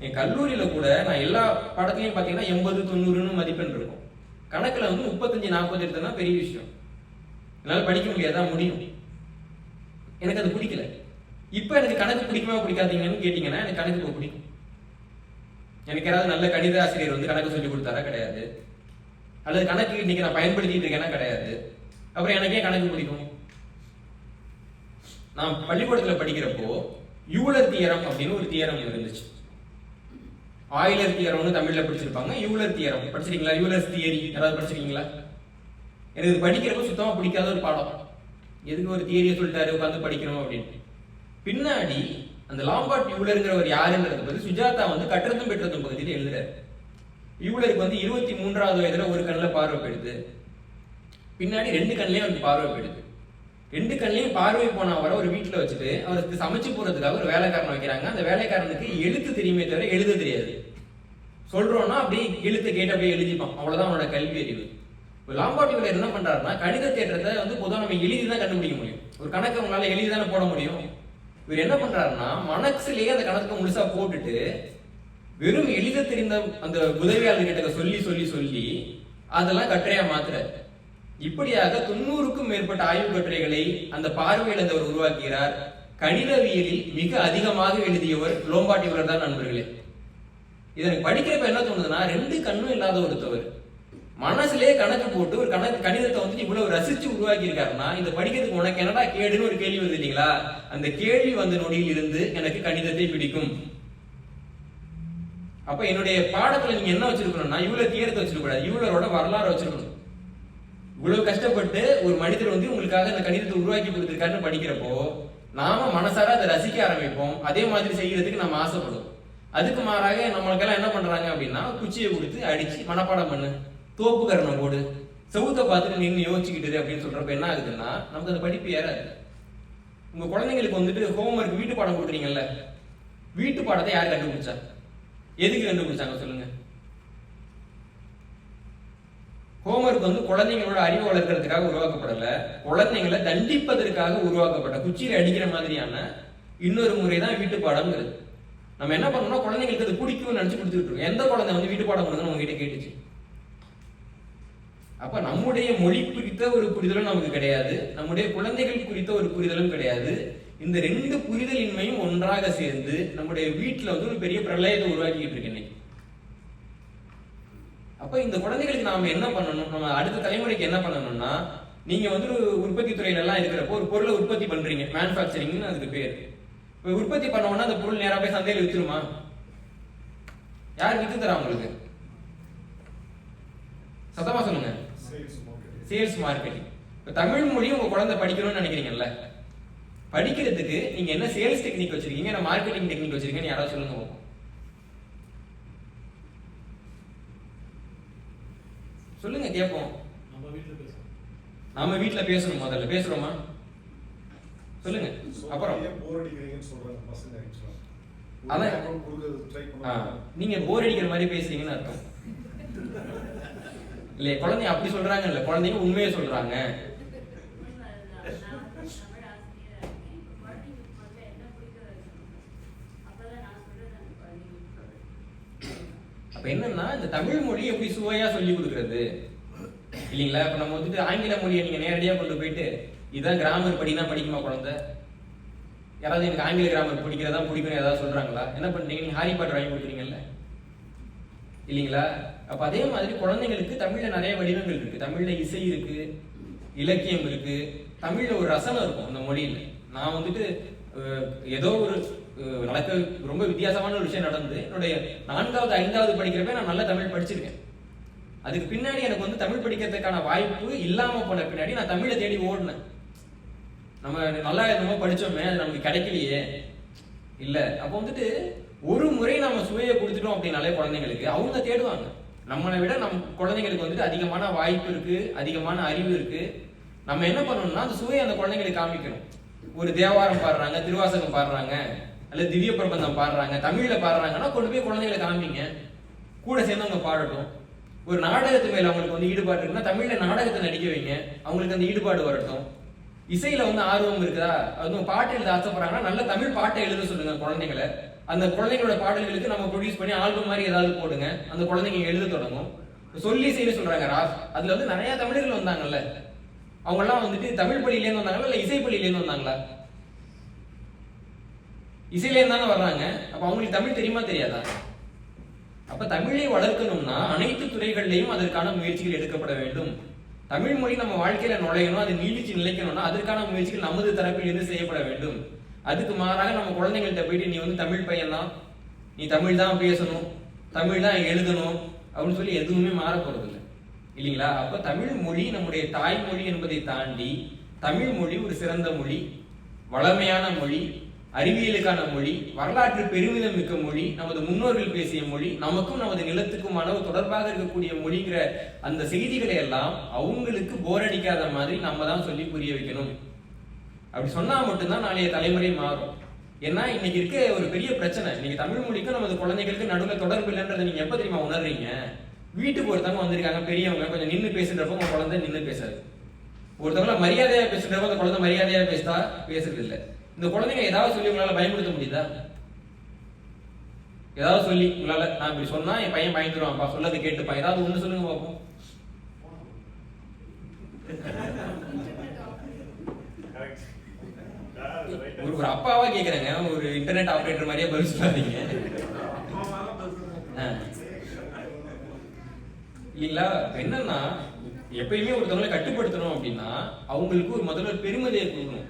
என் கல்லூரியில கூட நான் எல்லா பாடத்திலையும் பாத்தீங்கன்னா 80-90 மதிப்பெண் இருக்கும். கணக்குல வந்து 35-40 எடுத்தா பெரிய விஷயம். என்னால படிக்க முடியாதா? முடியும். எனக்கு அது பிடிக்கல. இப்ப எனக்கு கணக்கு பிடிக்குமா பிடிக்காதீங்கன்னு கேட்டீங்கன்னா எனக்கு கணக்கு பிடிக்கும். எனக்கு யாராவது நல்ல கணித ஆசிரியர் வந்து கணக்கு சொல்லி கொடுத்தாரா? கிடையாது. அல்லது கணக்கு இன்னைக்கு நான் பயன்படுத்திட்டு இருக்கேன்னா? கிடையாது. அப்புறம் எனக்கே கணக்கு பிடிக்கும். நான் பள்ளிக்கூடத்துல படிக்கிறப்போ யூலர் தியரம் அப்படின்னு ஒரு தியரம் இருந்துச்சு. ஆயிலர் தியரம்னு தமிழ்ல படிச்சிருப்பாங்க, யூலர் தியரம் படிச்சிருக்கீங்களா? யூலர்ஸ் தியரி யாராவது படிச்சிருக்கீங்களா? எனக்கு இது படிக்கிறப்போ சுத்தமா பிடிக்காத ஒரு பாடம். எதுக்கு ஒரு தியரியை சொல்லிட்டாரு உட்காந்து படிக்கணும் அப்படின்னு. பின்னாடி அந்த லாம்பார்ட் யூலருங்கிறவர் யாருங்கிறத பத்தி சுஜாதா வந்து கற்றதும் பெற்றதும் பகுதியில் எழுதுறாரு. யூலருக்கு வந்து 23வது வயதுல ஒரு கண்ணில் பார்வை போயிடுது, பின்னாடி 2 கண்ணிலையும் அவருக்கு பார்வை போயிடுது. 2 கண்ணிலையும் பார்வை போன அவரை ஒரு வீட்டுல வச்சுட்டு அவருக்கு சமைச்சு போறதுக்காக ஒரு வேலைக்காரன் வைக்கிறாங்க. அந்த வேலைக்காரனுக்கு எழுத்து தெரியுமே தவிர எழுத தெரியாது. சொல்றோம்னா அப்படியே எழுத்து கேட்டு அப்படியே எழுதிப்பான், அவ்வளவுதான் அவனோட கல்வி அறிவு. லாம்பார்ட் யூலர் என்ன பண்றாருன்னா கணித தேற்றத்தை வந்து பொதுவாக நம்ம எழுதிதான் கண்டுபிடிக்க முடியும், ஒரு கணக்கு உங்களால எழுதிதானே போட முடியும். இவர் என்ன பண்றாருன்னா மனசுலயே அந்த கணக்கு முழுசா போட்டுட்டு வெறும் எழுத தெரிந்த அந்த உதவியாளர்கிட்ட சொல்லி சொல்லி சொல்லி அதெல்லாம் கட்டுரையா மாத்துறாரு. இப்படியாக 90க்கும் மேற்பட்ட ஆய்வு கட்டுரைகளை அந்த பார்வையில் அவர் உருவாக்குகிறார். கணிதவியலில் மிக அதிகமாக எழுதியவர் லோம்பார்ட் யூலர் தான் நண்பர்களே. இதற்கு படிக்கிறப்ப என்ன தோணுதுன்னா 2 கண்ணும் இல்லாத ஒருத்தவர் மனசுலயே கணக்கு போட்டு ஒரு கணிதத்தை வந்து இவ்வளவு ரசிச்சு உருவாக்கி இருக்காருன்னா இந்த படிக்கிறதுக்கு உனக்கு என்னடா கேடுன்னு ஒரு கேள்வி வருது இல்லைங்களா? அந்த கேள்வி வந்த நொடியில் இருந்து எனக்கு கணிதத்தை பிடிக்கும். அப்ப என்னுடைய பாடத்துல நீங்க என்ன வச்சிருக்கணும்னா யூலர் தியரத்தை வச்சிருக்கூடாது, யூலரோட வரலாறு வச்சிருக்கணும். இவ்வளவு கஷ்டப்பட்டு ஒரு மனிதர் வந்து உங்களுக்காக அந்த கணிதத்தை உருவாக்கி கொடுத்திருக்காருன்னு படிக்கிறப்போ நாம மனசார அதை ரசிக்க ஆரம்பிப்போம். அதே மாதிரி செய்யறதுக்கு நம்ம ஆசைப்படுவோம். அதுக்கு மாறாக நம்மளுக்கெல்லாம் என்ன பண்றாங்க அப்படின்னா குச்சியை கொடுத்து அடிச்சு மனப்பாடம் பண்ணு, தோப்பு கரணம் போடு, செவுத்த பார்த்துட்டு நின்று யோசிச்சுக்கிட்டு அப்படின்னு சொல்றப்ப என்ன ஆகுதுன்னா நமக்கு அந்த படிப்பு ஏறாது. உங்க குழந்தைங்களுக்கு வந்துட்டு ஹோம்ஒர்க் வீட்டு பாடம் கொடுக்குறீங்கல்ல, வீட்டு பாடத்தை யார் கண்டுபிடிச்சா? எதுக்கு கண்டுபிடிச்சாங்க சொல்லுங்க? ஹோம்ஒர்க் வந்து குழந்தைங்களோட அறிவு வளர்க்கறதுக்காக உருவாக்கப்படல, குழந்தைங்களை தண்டிப்பதற்காக உருவாக்கப்பட்ட குச்சியில அடிக்கிற மாதிரியான இன்னொரு முறைதான் வீட்டு பாடம்ங்கிறது. நம்ம என்ன பண்ணோம்னா குழந்தைங்களுக்கு அது பிடிக்கும்னு நினைச்சு கொடுத்துட்டு இருக்கோம். எந்த குழந்தை வந்து வீட்டு பாடம் கொடுங்கன்னு உங்ககிட்ட கேட்டுச்சு? அப்ப நம்முடைய மொழி குறித்த ஒரு புரிதலும் நமக்கு கிடையாது, நம்முடைய குழந்தைகள் குறித்த ஒரு புரிதலும் கிடையாது. இந்த 2 புரிதலின்மையும் ஒன்றாக சேர்ந்து நம்முடைய வீட்டுல வந்து ஒரு பெரிய பிரளயத்தை உருவாக்கிட்டு இருக்கு இன்னைக்கு. அப்ப இந்த குழந்தைகளுக்கு நாம என்ன பண்ணணும், நம்ம அடுத்த தலைமுறைக்கு என்ன பண்ணணும்னா, நீங்க வந்து உற்பத்தி துறையில எல்லாம் இருக்கிறப்போ ஒரு பொருளை உற்பத்தி பண்றீங்க, மேனுஃபேக்சரிங்னு அதுக்கு பேர். இப்ப உற்பத்தி பண்ணோம்னா அந்த பொருள் நேரா போய் சந்தையில வித்துருமா? யார் வித்து தரா உங்களுக்கு? சத்தமா சொல்லுங்க. Sales marketing. இப்ப தமிழ் மொழி உங்க குழந்தை படிக்கணும்னு நினைக்கிறீங்கல்ல, படிக்கிறதுக்கு நீங்க என்ன சேல்ஸ் டெக்னிக் வச்சிருக்கீங்க, என்ன மார்க்கெட்டிங் டெக்னிக் வச்சிருக்கீங்கன்னு யாராவது சொல்லுங்க. சொல்லுங்க கேட்போம். நம்ம வீட்ல பேசணும். முதல்ல பேசுறோமா? சொல்லுங்க. அப்புறம் நீங்க போர் அடிக்கிற மாதிரி பேசுறீங்கன்னு அர்த்தம் இல்ல. குழந்தைங்க அப்படி சொல்றாங்க இல்ல, குழந்தைங்க உண்மையை சொல்றாங்க. அப்ப என்னன்னா, இந்த தமிழ் மொழி எப்படி சுவையா சொல்லி கொடுக்கறது இல்லீங்களா? இப்ப நம்ம வந்துட்டு ஆங்கில மொழியை நீங்க நேரடியா கொண்டு போயிட்டு இதான் கிராமர் படினா படிக்குமா குழந்தை? யாராவது எனக்கு ஆங்கில கிராமர் பிடிக்கிறதா பிடிக்கணும் ஏதாவது சொல்றாங்களா? என்ன பண்றீங்க? நீங்க ஹாரி பாட்டர் வாங்கி கொடுக்குறீங்கல்ல இல்லீங்களா? அப்ப அதே மாதிரி குழந்தைங்களுக்கு தமிழ்ல நிறைய வடிவங்கள் இருக்கு. தமிழ்ல இசை இருக்கு, இலக்கியம் இருக்கு, தமிழ்ல ஒரு ரசனை இருக்கும் அந்த மொழியில. நான் வந்துட்டு ஏதோ ஒரு நடக்க ரொம்ப வித்தியாசமான ஒரு விஷயம் நடந்து என்னுடைய 4வது 5வது படிக்கிறப்ப நான் நல்ல தமிழ் படிச்சிருக்கேன். அதுக்கு பின்னாடி எனக்கு வந்து தமிழ் படிக்கிறதுக்கான வாய்ப்பு இல்லாம போன பின்னாடி நான் தமிழை தேடி ஓடினேன். நம்ம நல்லா என்னமோ படிச்சோமே, அது நமக்கு கிடைக்கலையே இல்ல. அப்போ வந்துட்டு ஒரு முறை நம்ம சுவையை கொடுத்துட்டோம் அப்படின்னாலே குழந்தைங்களுக்கு அவங்க தேடுவாங்க. நம்மளை விட நம் குழந்தைங்களுக்கு வந்துட்டு அதிகமான வாய்ப்பு இருக்கு, அதிகமான அறிவு இருக்கு. நம்ம என்ன பண்ணணும்னா அந்த சுவையை அந்த குழந்தைங்களுக்கு காமிக்கணும். ஒரு தேவாரம் பாடுறாங்க, திருவாசகம் பாடுறாங்க, அல்லது திவ்ய பிரபந்தம் பாடுறாங்க, தமிழ்ல பாடுறாங்கன்னா கொண்டு போய் குழந்தைகளை காமிங்க, கூட சேர்ந்தவங்க பாடட்டும். ஒரு நாடகத்து மேல அவங்களுக்கு வந்து ஈடுபாடு இருக்குன்னா தமிழ்ல நாடகத்தை நடிக்க வைங்க, அவங்களுக்கு அந்த ஈடுபாடு வரட்டும். இசையில வந்து ஆர்வம் இருக்குதா, அவங்க பாட்டு எழுத ஆசைப்படுறாங்கன்னா நல்ல தமிழ் பாட்டை எழுத சொல்லுங்க குழந்தைங்களை. அந்த குழந்தைங்களோட பாடல்களுக்கு நம்ம ப்ரொடியூஸ் பண்ணி ஆல்பம் மாதிரி ஏதாவது போடுங்க, அந்த குழந்தைங்க எழுத தொடங்கும். சொல்லி செய்ய சொல்றாங்க ராஸ், அதுல வந்து நிறைய தமிழர்கள் வந்தாங்கல்ல, அவங்க எல்லாம் வந்துட்டு தமிழ் பள்ளியிலேருந்து வந்தாங்களா இல்ல இசை பள்ளியிலேருந்து வந்தாங்களா? இசையிலேருந்து தானே வர்றாங்க. அப்ப அவங்களுக்கு தமிழ் தெரியுமா தெரியாதா? அப்ப தமிழை வளர்க்கணும்னா அனைத்து துறைகளிலையும் அதற்கான முயற்சிகள் எடுக்கப்பட வேண்டும். தமிழ் மொழி நம்ம வாழ்க்கையில நுழையணும், அது நீடிச்சு நிலைக்கணும்னா அதற்கான முயற்சிகள் நமது தரப்பில் இருந்து செய்யப்பட வேண்டும். அதுக்கு மாறாக நம்ம குழந்தைங்கள்ட்ட போயிட்டு நீ வந்து தமிழ் பையன் தான், நீ தமிழ் தான் பேசணும், தமிழ் தான் எழுதணும் அப்படின்னு சொல்லி எதுவுமே மாற போறது இல்லை இல்லைங்களா? அப்ப தமிழ் மொழி நம்முடைய தாய்மொழி என்பதை தாண்டி தமிழ் மொழி ஒரு சிறந்த மொழி, வளமையான மொழி, அறிவியலுக்கான மொழி, வரலாற்று பெருமிதம் மிக்க மொழி, நமது முன்னோர்கள் பேசிய மொழி, நமக்கும் நமது நிலத்துக்குமான தொடர்பாக இருக்கக்கூடிய மொழிங்கிற அந்த செய்திகளை எல்லாம் அவங்களுக்கு போர் அடிக்காத மாதிரி நம்ம தான் சொல்லி புரிய வைக்கணும். அப்படி சொன்னா மட்டும்தான் நாளைய தலைமுறை மாறும். ஏன்னா இன்னைக்கு இருக்க ஒரு பெரிய பிரச்சனை, இன்னைக்கு தமிழ் மொழிக்கும் நமது குழந்தைகளுக்கு நடுவில் தொடர்பு இல்லைன்றதை நீங்க எப்ப தெரியுமா உணர்றீங்க? வீட்டுக்கு ஒருத்தவங்க வந்திருக்காங்க பெரியவங்க, கொஞ்சம் நின்று பேசுறப்ப உங்க குழந்தை நின்று பேசாது. ஒருத்தவங்கள மரியாதையா பேசுறப்ப அந்த குழந்தை மரியாதையா பேசுறது இல்லை. இந்த குழந்தைங்க ஏதாவது சொல்லி உங்களால பயன்படுத்த முடியுதா? ஏதாவது சொல்லி உங்களால நான் இப்படி சொன்னா என் பையன் பயந்துருவான்ப்பா, சொல்லது கேட்டுப்பா, ஏதாவது ஒண்ணு சொல்லுங்க பாப்போம். ஒரு அப்பாவா கேக்குறேங்க, ஒரு இன்டர்நெட் ஆபரேட்டர் மாதிரியே பதில் சொல்லாதீங்க இல்லீங்களா? என்னன்னா எப்பயுமே ஒருத்தவங்களை கட்டுப்படுத்தணும் அப்படின்னா அவங்களுக்கு ஒரு முதல்ல பெருமதியை கொடுக்கணும்.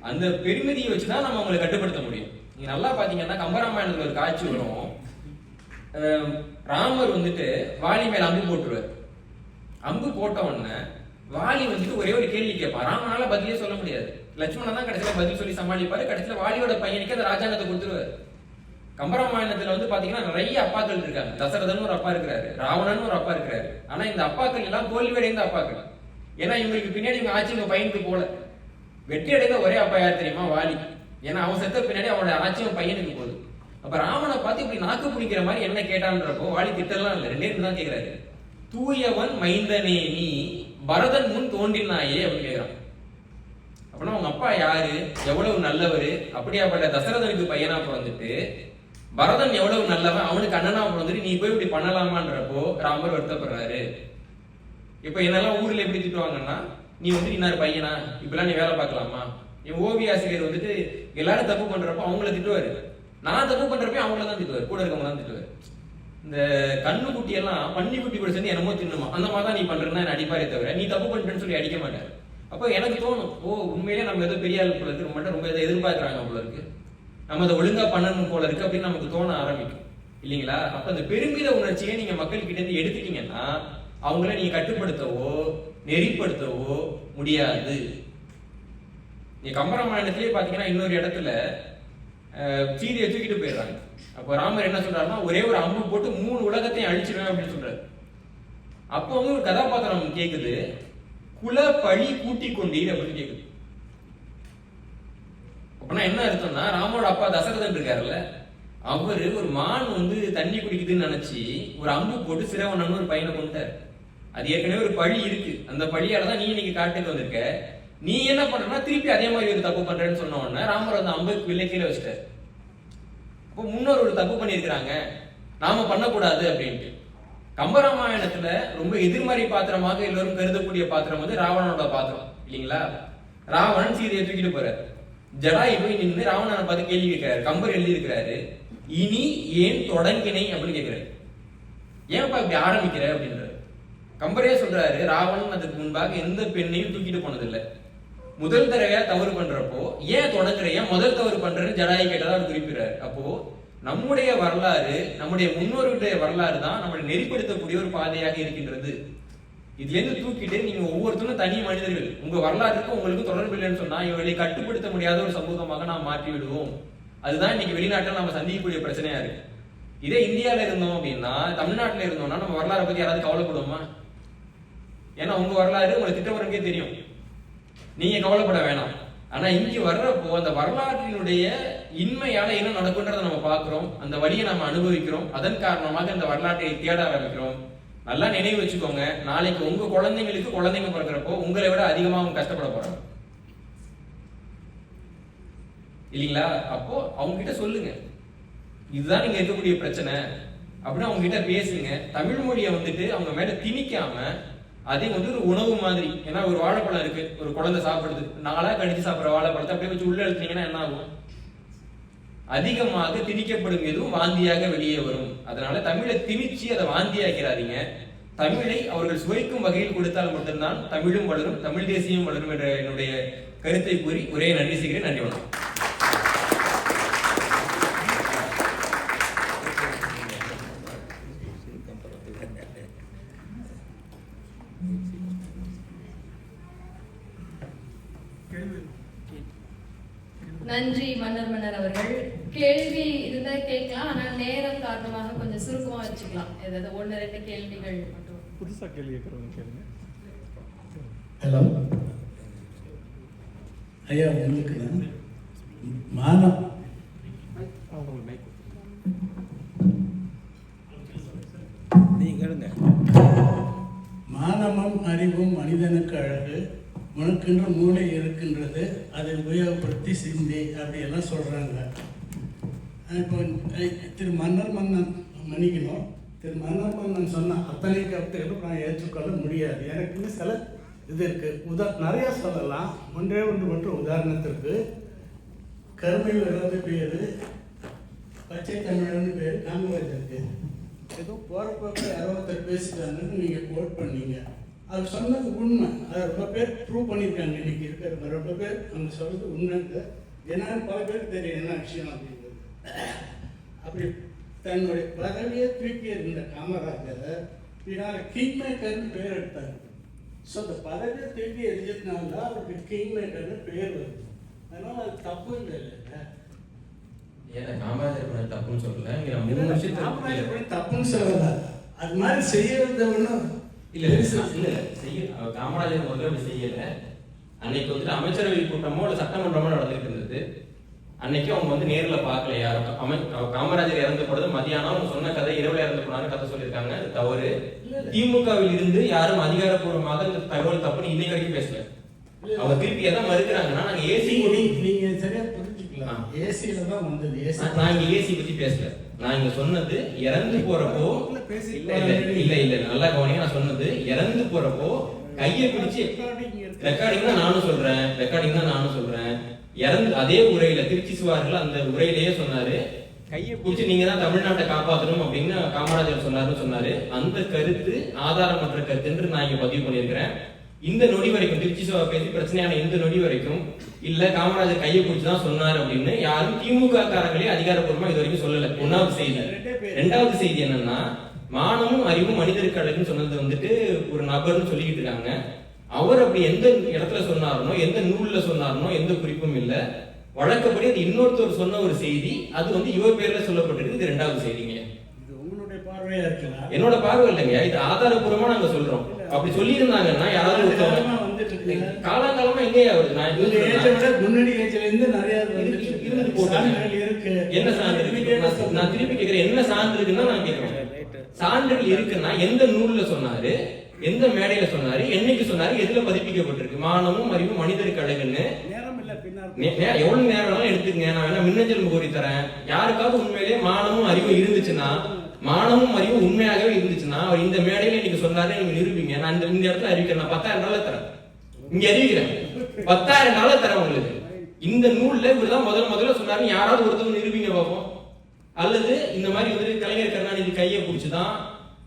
அந்த பெருமதியை வச்சுதான் நம்ம அவங்களை கட்டுப்படுத்த முடியும். நீங்க நல்லா பாத்தீங்கன்னா கம்பராமாயணத்துல ஒரு காட்சி வரும். ராமர் வந்துட்டு வாலி மேல அம்பு போட்டுருவார். அம்பு போட்ட உடனே வாலி வந்துட்டு ஒரே ஒரு கேள்வி கேட்பான். ராமனால பதிலே சொல்ல முடியாது. லட்சுமணன் தான் கடைசியில பதில் சொல்லி சமாளிப்பாரு. கடைசியில வாலியோட பையனுக்கு அந்த ராஜாங்கத்தை கொடுத்துருவாரு. கம்பராமாயணத்துல வந்து பாத்தீங்கன்னா நிறைய அப்பாக்கள் இருக்காங்க. தசரதன் ஒரு அப்பா இருக்கிறாரு, ராவணன் ஒரு அப்பா இருக்கிறாரு. ஆனா இந்த அப்பாக்கள் எல்லாம் தோல்வியடைந்த அப்பாக்கள். ஏன்னா இவங்களுக்கு பின்னாடி இவங்க ஆட்சி இவங்க பையனுக்கு போல. வெற்றி அடைந்த ஒரே அப்பா யார் தெரியுமா? வாலி. ஏன்னா அவன் செத்த பின்னாடி அவனோட ஆட்சியும் பையனுக்கு போகுது. அப்ப ராமனை பார்த்து இப்படி நாக்கு பிடிக்கிற மாதிரி என்ன கேட்டான்றப்போ வாலி திட்டலாம் இல்லை, 2 தான் கேட்கிறாரு. தூயவன் மைந்தனே நீ பரதன் முன் தோன்றினாயே அப்படின்னு கேட்கிறான். அப்படின்னா உங்க அப்பா யாரு, எவ்வளவு நல்லவரு, அப்படியாப்பட்ட தசரதனுக்கு பையனா பிறந்துட்டு பரதன் எவ்வளவு நல்லவன், அவனுக்கு அண்ணனா பிறந்துட்டு நீ போய் இப்படி பண்ணலாமான்றப்போ ராமர் வருத்தப்படுறாரு. இப்போ என்னெல்லாம் ஊர்ல எப்படி திட்டுவாங்கன்னா, நீ வந்து இன்னார் பையனா, இப்பெல்லாம் நீ வேலை பார்க்கலாமா? என் ஓவிய ஆசிரியர் வந்துட்டு எல்லாரும் தப்பு பண்றப்போ அவங்கள திட்டுவாரு, நான் தப்பு பண்றப்ப அவங்கள தான் திட்டுவாரு, கூட இருக்கவங்க தான் திட்டுவாரு. இந்த கண்ணு குட்டி எல்லாம் பன்னி குட்டி கூட சேர்ந்து என்னமோ தின்னுமா, அந்த மாதிரி தான் நீ பண்றேன்னா என்ன அடிப்பாரே தவிர நீ தப்பு பண்ணிட்டேன்னு சொல்லி அடிக்க மாட்டாரு. அப்போ எனக்கு தோணும், ஓ உண்மையிலேயே நம்ம ஏதோ பெரிய ஆள் போல இருக்கு, நம்மகிட்ட ரொம்ப இதை எதிர்பார்க்குறாங்க போல இருக்கு, நம்ம அதை ஒழுங்கா பண்ணணும் போல இருக்கு அப்படின்னு நமக்கு தோண ஆரம்பிக்கும் இல்லைங்களா? அப்ப அந்த பெருமித உணர்ச்சியை நீங்க மக்கள் கிட்ட இருந்து எடுத்துட்டீங்கன்னா அவங்கள நீங்க கட்டுப்படுத்தவோ நெறிப்படுத்தவோ முடியாது. நீங்க கம்பராமாயணத்திலேயே பாத்தீங்கன்னா இன்னொரு இடத்துல சீதையை தூக்கிட்டு போயிடுறாங்க. அப்போ ராமர் என்ன சொல்றாருன்னா, ஒரே ஒரு அம்பு போட்டு 3 உலகத்தையும் அழிச்சிருவேன் அப்படின்னு சொல்றாரு. அப்போ வந்து ஒரு கதாபாத்திரம் கேக்குது, குல பழி கூட்டி கொண்டீர் அப்படின்னு கேக்குது. அப்படின்னா என்ன அர்த்தம்னா, ராமோட அப்பா தசரதன் இருக்காருல்ல, அவரு ஒரு மான் வந்து தண்ணி குடிக்குதுன்னு நினைச்சு ஒரு அம்பு போட்டு சிரவணன் ஒரு பையனை கொண்டாரு. அது ஏற்கனவே ஒரு பழி இருக்கு, அந்த பழியால தான் நீ இன்னைக்கு காட்டுக்கு வந்திருக்க. நீ என்ன பண்றனா திருப்பி அதே மாதிரி ஒரு தப்பு பண்றேன்னு சொன்ன உடனே ராமர் அந்த அம்புக்கு வில்லை கீழே வச்சிட்டாரு. அப்போ முன்னோர் ஒரு தப்பு பண்ணியிருக்கிறாங்க, நாம பண்ணக்கூடாது அப்படின்ட்டு. கம்பராமாயணத்துல ரொம்ப எதிர்மறை பாத்திரமாக எல்லோரும் கருதக்கூடிய பாத்திரம் வந்து ராவணனோட பாத்திரம் இல்லைங்களா? ராவணன் சீதையை தூக்கிட்டு போறாரு. ஜடாயு போய் நின்று ராவணனை பார்த்து கேள்வி கேட்கிறாரு. கம்பர் எழுதி இருக்கிறாரு, இனி ஏன் தொடங்கினை அப்படின்னு கேட்கிறாரு. ஏன்ப்பா இப்படி ஆரம்பிக்கிற அப்படின்றாரு. கம்பரே சொல்றாரு, ராவணன் அதுக்கு முன்பாக எந்த பெண்ணையும் தூக்கிட்டு போனதில்லை, முதல் தடவையா தவறு பண்றப்போ ஏன் தொடங்குற, ஏன் முதல் தவறு பண்றேன்னு ஜடாயு கேட்டதா அவர் குறிப்பிடுறாரு. அப்போ நம்முடைய வரலாறு, நம்முடைய முன்னோர்களுடைய வரலாறு தான் நம்மளை நெறிப்படுத்தக்கூடிய ஒரு பாதையாக இருக்கின்றது. இதுல இருந்து தூக்கிட்டு நீங்க ஒவ்வொருத்தரும் தனி மனிதர்கள், உங்க வரலாற்றுக்கும் உங்களுக்கு தொடர்பு இல்லைன்னு சொன்னா இவர்களை கட்டுப்படுத்த முடியாத ஒரு சமூகமாக நாம் மாற்றி விடுவோம். அதுதான் இன்னைக்கு வெளிநாட்டில் நம்ம சந்திக்கக்கூடிய பிரச்சனையா இருக்கு. இதே இந்தியாவில இருந்தோம் அப்படின்னா, தமிழ்நாட்டில் இருந்தோம்னா நம்ம வரலாறை பத்தி யாராவது கவலைப்படுவோமா? ஏன்னா உங்க வரலாறு உங்களை திட்டவரனுக்கே தெரியும், நீங்க கவலைப்பட வேணாம். ஆனா இங்க வர்றப்போ அந்த வரலாற்றினுடைய இன்மையால என்ன நடக்குன்றதை நம்ம பார்க்கிறோம், அந்த வழியை நம்ம அனுபவிக்கிறோம், அதன் காரணமாக இந்த வரலாற்றை தேட ஆரம்பிக்கிறோம். நல்லா நினைவு வச்சுக்கோங்க, நாளைக்கு உங்க குழந்தைங்களுக்கு குழந்தைங்க பிறக்கிறப்போ உங்களை விட அதிகமா அவங்க கஷ்டப்பட போறாங்க இல்லைங்களா? அப்போ அவங்க கிட்ட சொல்லுங்க, இதுதான் நீங்க இருக்கக்கூடிய பிரச்சனை அப்படின்னு அவங்க கிட்ட பேசுங்க. தமிழ் மொழியை வந்துட்டு அவங்க மேல திணிக்காம அதே வந்து ஒரு உணவு மாதிரி. ஏன்னா ஒரு வாழைப்பழம் இருக்கு, ஒரு குழந்தை சாப்பிடுது, நாளா கடிச்சு சாப்பிடுற வாழைப்பழத்தை அப்படியே வச்சு உள்ள எழுத்துனீங்கன்னா என்ன ஆகும்? அதிகமாக திணிக்கப்படும் எதுவும் வாந்தியாக வெளியே வரும். அதனால தமிழை திணிச்சு அதை வாந்தியாக்கிறாதீங்க. தமிழை அவர்கள் சுவைக்கும் வகையில் கொடுத்தால் மட்டும்தான் தமிழும் வளரும், தமிழ் தேசியம் வளரும் என்ற என்னுடைய கருத்தை கூறி ஒரே நன்றி செய்கிறேன். நன்றி, வணக்கம். நன்றி மன்னர் அவர்கள். கேள்வி இருந்தா கேட்கலாம், ஆனால் நேரம் காரணமாக கொஞ்சம் சுருக்கமா வச்சுக்கலாம். ஏதாவது 1-2 கேள்விகள் மட்டும். புதுசா கேள்வி கேட்கறவங்க கேளுங்க. ஹலோ ஐயா, உங்களுக்கு தான் மானம் மானமும் அறிவும் மனிதனுக்கு அழகு, உனக்கென்று மூளை இருக்கின்றது, அதை உபயோகப்படுத்தி சிந்தி அப்படியெல்லாம் சொல்கிறாங்க. இப்போ திரு மன்னர் மன்னன் மன்னிக்கணும், திரு மன்னர் மன்னன் சொன்ன அத்தனை கருத்துக்களும் நான் ஏற்றுக்கொள்ள முடியாது. எனக்கு சில இது இருக்குது, நிறையா சொல்லலாம். ஒன்று மட்டும் உதாரணத்திற்கு கருமையில் பேர், பச்சை தமிழன்னு பேர் காமராஜருக்கு. ஏதோ போகிறப்ப யாரோ ஒருத்தர் பேசிட்டாங்கன்னு நீங்கள் கோட் பண்ணீங்க, அது சொன்னது உண்மை. அதை ரொம்ப பேர் ப்ரூவ் பண்ணியிருக்காங்க. இன்னைக்கு இருக்கிற ரொம்ப பேர் அவங்க சொல்றது உண்மைங்க. என்னன்னு பல பேருக்கு தெரியும் என்ன விஷயம் அப்படிங்கிறது. அப்படி தன்னுடைய பதவியை தூக்கி இருந்த காமராஜர் இதனால கிங் மேக்கர்னு பேர் எடுத்தார். ஸோ அந்த பதவியை தூக்கி எரிஞ்சதுனால தான் அவருக்கு கிங் மேக்கர்னு பேர் வருது. அதனால அது தப்பு இல்லை. காமராஜர் தப்புன்னு சொல்லல, தப்புன்னு சொல்லல, அது மாதிரி செய்யறது ஒன்றும் இல்ல செய்ய. காமராஜர் முதல்ல அப்படி செய்யல. அன்னைக்கு வந்துட்டு அமைச்சரவை கூட்டமோ இல்ல சட்டமன்றமோ நடந்துட்டு இருந்தது. அன்னைக்கு அவங்க வந்து நேர்ல பார்க்கல யாரும். காமராஜர் இறந்த பொழுது மதியானம் அவங்க சொன்ன கதை இரவுல இறந்து போனான்னு கதை சொல்லியிருக்காங்க. அது தவறு. திமுகவில் இருந்து யாரும் அதிகாரப்பூர்வமாக இந்த தகவல் தப்புன்னு இன்னைக்கு வரைக்கும் பேசல. அவங்க திருப்பி எதை மறுக்கிறாங்கன்னா, நாங்க ஏசி நீங்க சரியா புரிஞ்சுக்கலாம், ஏசியில தான் வந்தது. நாங்க ஏசி பத்தி பேசல. நான் இங்க சொன்னது இறந்து போறப்போ இல்ல நல்லா கவனிங்க. நான் சொன்னது இறந்து போறப்போ கையை பிடிச்சு ரெக்கார்டிங் தான் நானும் சொல்றேன். இறந்து அதே உரையில திருச்சி சுவார்கள் அந்த உரையிலேயே சொன்னாரு, கையை பிடிச்சி நீங்க தான் தமிழ்நாட்டை காப்பாற்றணும் அப்படின்னு காமராஜர் சொன்னாரு. அந்த கருத்து ஆதாரமற்ற கருத்து என்று நான் இங்க பதிவு பண்ணியிருக்கிறேன். இந்த நொடி வரைக்கும் திருச்சி சபா பேசி பிரச்சனையான இந்த நொடி வரைக்கும் இல்ல காமராஜர் கையை பிடிச்சுதான் சொன்னாரு அப்படின்னு யாரும் திமுக காரங்களே அதிகாரப்பூர்வமா இது வரைக்கும் சொல்லல. ஒன்னாவது செய்தி. ரெண்டாவது செய்தி என்னன்னா, மானமும் அறிவும் மனிதருக்கு அழகுன்னு சொன்னது வந்துட்டு ஒரு நபர்னு சொல்லிக்கிட்டு இருக்காங்க. அவர் அப்படி எந்த இடத்துல சொன்னாருனோ, எந்த நூல்ல சொன்னாருனோ எந்த குறிப்பும் இல்ல. வழக்கப்படி அது இன்னொருத்தர் சொன்ன ஒரு செய்தி, அது வந்து இவர் பேர்ல சொல்லப்பட்டிருக்கு. இது ரெண்டாவது செய்திங்க. என்னோட பார்வை இல்லைங்க, இது ஆதாரபூர்வமா நாங்க சொல்றோம். அப்படி சொல்லி இருந்தாங்கன்னா யாராவது காலங்காலமா எங்கேயா வருது? நான் என்ன சான்று இருக்கு? நான் திருப்பி கேட்கிறேன், என்ன சான்று இருக்குன்னா நான் கேட்கிறேன். சான்றுகள் இருக்குன்னா எந்த நூல்ல சொன்னாரு, எந்த மேடையில சொன்னாரு, என்னைக்கு சொன்னாரு, எதுல பதிப்பிக்கப்பட்டிருக்கு? மானமும் அறிவும் மனிதருக்கு அழகுன்னு எவ்வளவு நேரம் வேணாலும் எடுத்துக்கங்க. நான் வேணா மின்னஞ்சல் முகவரி தரேன். யாருக்காவது உண்மையிலேயே மானமும் அறிவும் இருந்துச்சுன்னா, மானமும் அறிவும் உண்மையாகவே இருந்துச்சுன்னா அவர் இந்த மேடையில இன்னைக்கு சொன்னாரு நீங்க நிரூபிங்க. நான் இந்த இடத்துல அறிவிக்கிறேன். நான் 10,000 தரேன். இங்க அறிவிக்கிறேன், 10,000 தரேன் உங்களுக்கு. இந்த நூல்ல இவர்தான் முதல்ல சொன்னாரு, யாராவது ஒருத்தவங்க நிரூபிங்க பார்ப்போம். அல்லது இந்த மாதிரி வந்து கலைஞர் கருணாநிதி கையை பிடிச்சுதான்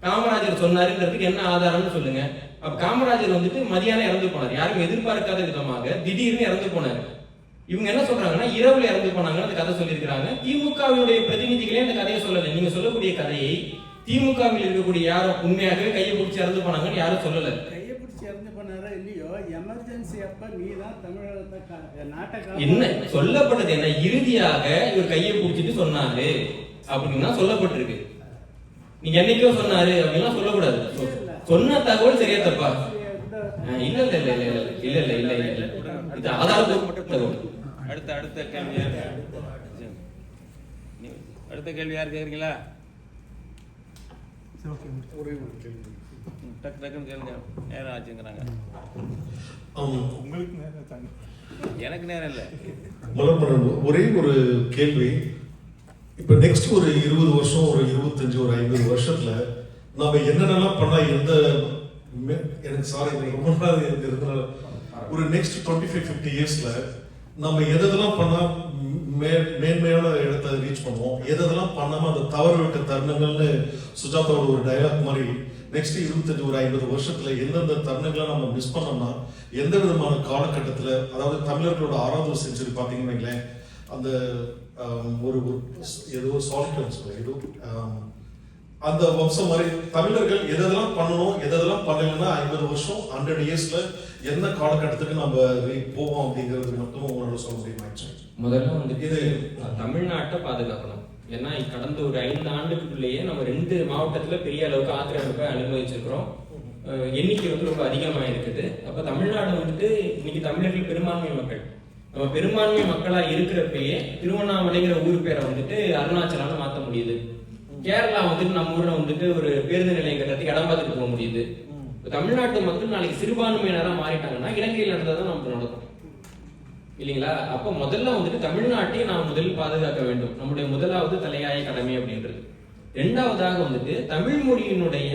காமராஜர் சொன்னாருன்றதுக்கு என்ன ஆதாரம்னு சொல்லுங்க. அப்ப காமராஜர் வந்துட்டு மதியானம் இறந்து போனார், யாரும் எதிர்பார்க்காத விதமாக திடீர்னு இறந்து போனாரு. இவங்க என்ன சொல்றாங்கன்னா இரவுல இறந்து போனாங்கன்னு அந்த கதை சொல்லியிருக்காங்க. திமுகவினுடைய பிரதிநிதிகளே அந்த கதையை சொல்லல. நீங்க சொல்லக்கூடிய கதையை திமுகவில் இருக்கக்கூடிய யாரும் உண்மையாகவே கையை பிடிச்சி இறந்து போனாங்கன்னு யாரும் சொல்லல. கையை பிடிச்சி இறந்து போனாரா இல்லையோ, எமர்ஜென்சி அப்ப நீதான் தமிழகத்தை நாட்டை என்ன சொல்லப்பட்டது? என்ன இறுதியாக இவர் கையை பிடிச்சிட்டு சொன்னாரு அப்படின்னு தான் சொல்லப்பட்டிருக்கு. நீங்க என்னைக்கோ சொன்னாரு அப்படின்லாம் சொல்லக்கூடாது. சொன்ன தகவல் சரியா தப்பா? இல்ல இல்ல இல்ல இல்ல இல்ல இல்ல இல்ல இல்ல இது ஆதாரப்பூர்வ தகவல். அடுத்த கேள்வி யார் கேக்குறீங்களா? டக்குன்னு கேளுங்க. நேரம் ஆச்சுங்கிறாங்க. உங்களுக்கு நேரம் தாங்க, எனக்கு நேரம் இல்லை. ஒரே ஒரு கேள்வி. இப்ப நெக்ஸ்ட் ஒரு 20 வருஷம், ஒரு 25, ஒரு 50 வருஷத்துல நாம என்னென்னலாம் பண்ணா எனக்கு சாரி ரொம்ப நாள் இருந்தனால ஒரு நெக்ஸ்ட் 25-50 இயர்ஸ்ல நம்ம எதெல்லாம் பண்ணா மேன்மையான இடத்தை ரீச் பண்ணுவோம், எதெல்லாம் பண்ணாம அந்த தவறு விட்ட தருணங்கள்னு சுஜாதாவோட ஒரு டயலாக் மாதிரி நெக்ஸ்ட் 25 ஒரு 50 வருஷத்துல எந்தெந்த தருணங்களை நம்ம மிஸ் பண்ணோம்னா எந்த விதமான காலகட்டத்துல, அதாவது தமிழர்களோட 6வது செஞ்சுரி பாத்தீங்கன்னு வைங்களேன், அந்த ஒரு ஏதோ சாலிட்டன்ஸ் ஏதோ அந்த வம்சம் மாதிரி தமிழர்கள் எதெல்லாம் பண்ணணும் எதெல்லாம் பண்ணலன்னா 50 வருஷம் 100 இயர்ஸ்ல எந்த காலகட்டத்துக்கு நம்ம போவோம் அப்படிங்கிறது மட்டும் உங்களோட சொல்ல முடியுமா? முதல்ல வந்து இது தமிழ்நாட்டை பாதுகாக்கணும். ஏன்னா கடந்த ஒரு 5 ஆண்டுக்குள்ளேயே நம்ம 2 மாவட்டத்துல பெரிய அளவுக்கு ஆக்கிரமிப்பை அனுபவிச்சிருக்கிறோம். எண்ணிக்கை வந்து ரொம்ப அதிகமா இருக்குது. அப்ப தமிழ்நாடு வந்துட்டு இன்னைக்கு தமிழர்கள் பெரும்பான்மை மக்கள். நம்ம பெரும்பான்மை மக்களா இருக்கிறப்பயே திருவண்ணாமலைங்கிற ஊர் பேரை வந்துட்டு அருணாச்சலான்னு மாற்ற முடியுது. கேரளா வந்துட்டு நம்ம ஊர்ல வந்துட்டு ஒரு பேருந்து நிலையம் கட்டத்துக்கு இடம் பார்த்துட்டு போக முடியுது. தமிழ்நாட்டு மக்கள் நாளைக்கு சிறுபான்மையினரா மாறிட்டாங்கன்னா இலங்கையில் நடந்ததான் நமக்கு நடக்கும் இல்லைங்களா? அப்ப முதல்ல வந்துட்டு தமிழ்நாட்டை நாம் முதலில் பாதுகாக்க வேண்டும். நம்முடைய முதலாவது தலையாய கடமை அப்படின்றது. 2வதாக வந்துட்டு தமிழ் மொழியினுடைய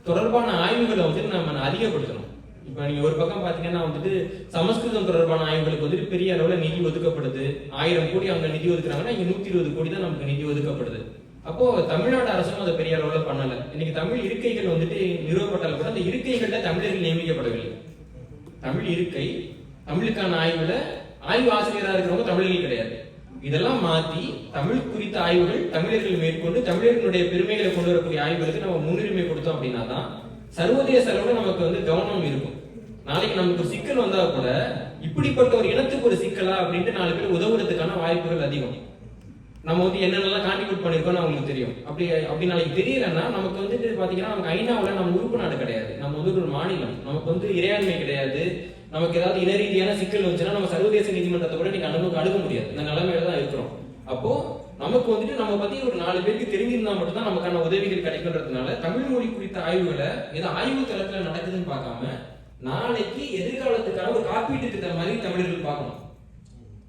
தொடர்பான ஆய்வுகளை வந்துட்டு நம்ம அதிகப்படுத்தணும். இப்ப நீங்க ஒரு பக்கம் பாத்தீங்கன்னா வந்துட்டு சமஸ்கிருதம் தொடர்பான ஆய்வுகளுக்கு வந்துட்டு பெரிய அளவுல நிதி ஒதுக்கப்படுது. 1000 கோடி அங்க நிதி ஒதுக்குறாங்கன்னா இங்க 120 கோடி தான் நமக்கு நிதி ஒதுக்கப்படுது. அப்போ தமிழ்நாடு அரசும் அதை பெரிய அளவுல பண்ணல. இன்னைக்கு தமிழ் இருக்கைகள் வந்துட்டு நிறுவப்பட்டாலும் கூட அந்த இருக்கைகள்ல தமிழர்கள் நியமிக்கப்படவில்லை. தமிழ் இருக்கை, தமிழுக்கான ஆய்வு ஆசிரியராக இருக்கிறவங்க தமிழர்கள் கிடையாது. இதெல்லாம் மாத்தி தமிழ் குறித்த ஆய்வுகள் தமிழர்கள் மேற்கொண்டு தமிழர்களுடைய பெருமைகளை கொண்டு வரக்கூடிய ஆய்வுகளுக்கு நம்ம முன்னுரிமை கொடுத்தோம் அப்படின்னா தான் சர்வதேச அளவுல நமக்கு வந்து கவனம் இருக்கும். நாளைக்கு நமக்கு ஒரு சிக்கல் வந்தா கூட இப்படிப்பட்ட ஒரு இனத்துக்கு ஒரு சிக்கலா அப்படின்ட்டு 4 பேர் உதவுறதுக்கான வாய்ப்புகள் அதிகம். நம்ம வந்து என்னென்னலாம் கான்ட்ரிபியூட் பண்ணிருக்கோம்னு அவங்களுக்கு தெரியும். அப்படி நாளைக்கு தெரியலன்னா நமக்கு வந்துட்டு பாத்தீங்கன்னா நமக்கு ஐநாவுல நம்ம உறுப்பு நாடு கிடையாது. நம்ம வந்து ஒரு மாநிலம், நமக்கு வந்து இறையாண்மை கிடையாது. நமக்கு ஏதாவது இன ரீதியான சிக்கல் வந்துச்சுன்னா நம்ம சர்வதேச நீதிமன்றத்தை கூட நீங்க அணுக முடியாது. இந்த நிலைமையில தான் இருக்கிறோம். அப்போ நமக்கு வந்துட்டு நம்ம பத்தி ஒரு 4 பேருக்கு தெரிஞ்சிருந்தா மட்டும்தான் நமக்கான உதவிகள் கிடைக்கும்ன்றதுனால தமிழ் மொழி குறித்த ஆய்வுகளை ஏதோ ஆய்வு தளத்துல நடக்குதுன்னு பார்க்காம நாளைக்கு எதிர்காலத்துக்கான ஒரு காப்பீட்டு திட்டம் மாதிரி தமிழர்கள் பார்க்கணும்.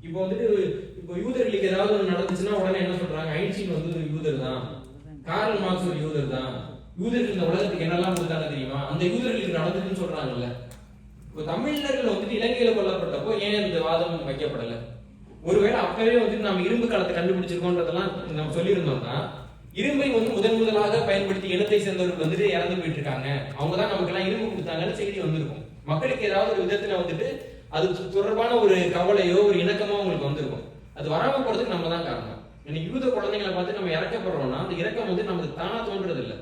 இப்போ வந்துட்டு யூதர்களுக்கு ஏதாவது நடந்துச்சுன்னா உடனே என்ன சொல்றாங்க, ஐன்ஸ்டீன் வந்து யூதர் தான், கார்ல் மார்க்ஸ் ஒரு யூதர் தான், யூதர்கள் இந்த உலகத்துக்கு என்னெல்லாம் கொடுத்தாங்க தெரியுமா, அந்த யூதர்களுக்கு நடந்ததுன்னு சொல்றாங்கல்ல. இப்போ தமிழர்கள் வந்துட்டு இலங்கையில கொல்லப்பட்டப்போ ஏன் இந்த வாதம் வைக்கப்படல? ஒருவேளை அப்பவே வந்துட்டு நம்ம இரும்பு காலத்தை கண்டுபிடிச்சிருக்கோன்றதெல்லாம் நம்ம சொல்லியிருந்தோம்னா, இரும்பை வந்து முதலாக பயன்படுத்தி இனத்தை சேர்ந்தவர்கள் வந்துட்டு இறந்து போயிட்டு இருக்காங்க, அவங்க தான் நமக்கு எல்லாம் இரும்பு கொடுத்தாங்கன்னு செய்தி வந்திருக்கும். மக்களுக்கு ஏதாவது ஒரு விதத்துல வந்துட்டு அது தொடர்பான ஒரு கவலையோ ஒரு இணக்கமோ உங்களுக்கு வந்திருக்கும். அது வராம போறதுக்கு நம்ம தான் காரணம். இன்னைக்கு யூத குழந்தைங்களை பார்த்து நம்ம இறக்கப்படுறோம்னா அந்த இறக்கம் வந்து நமக்கு தானா தோன்றது இல்லை.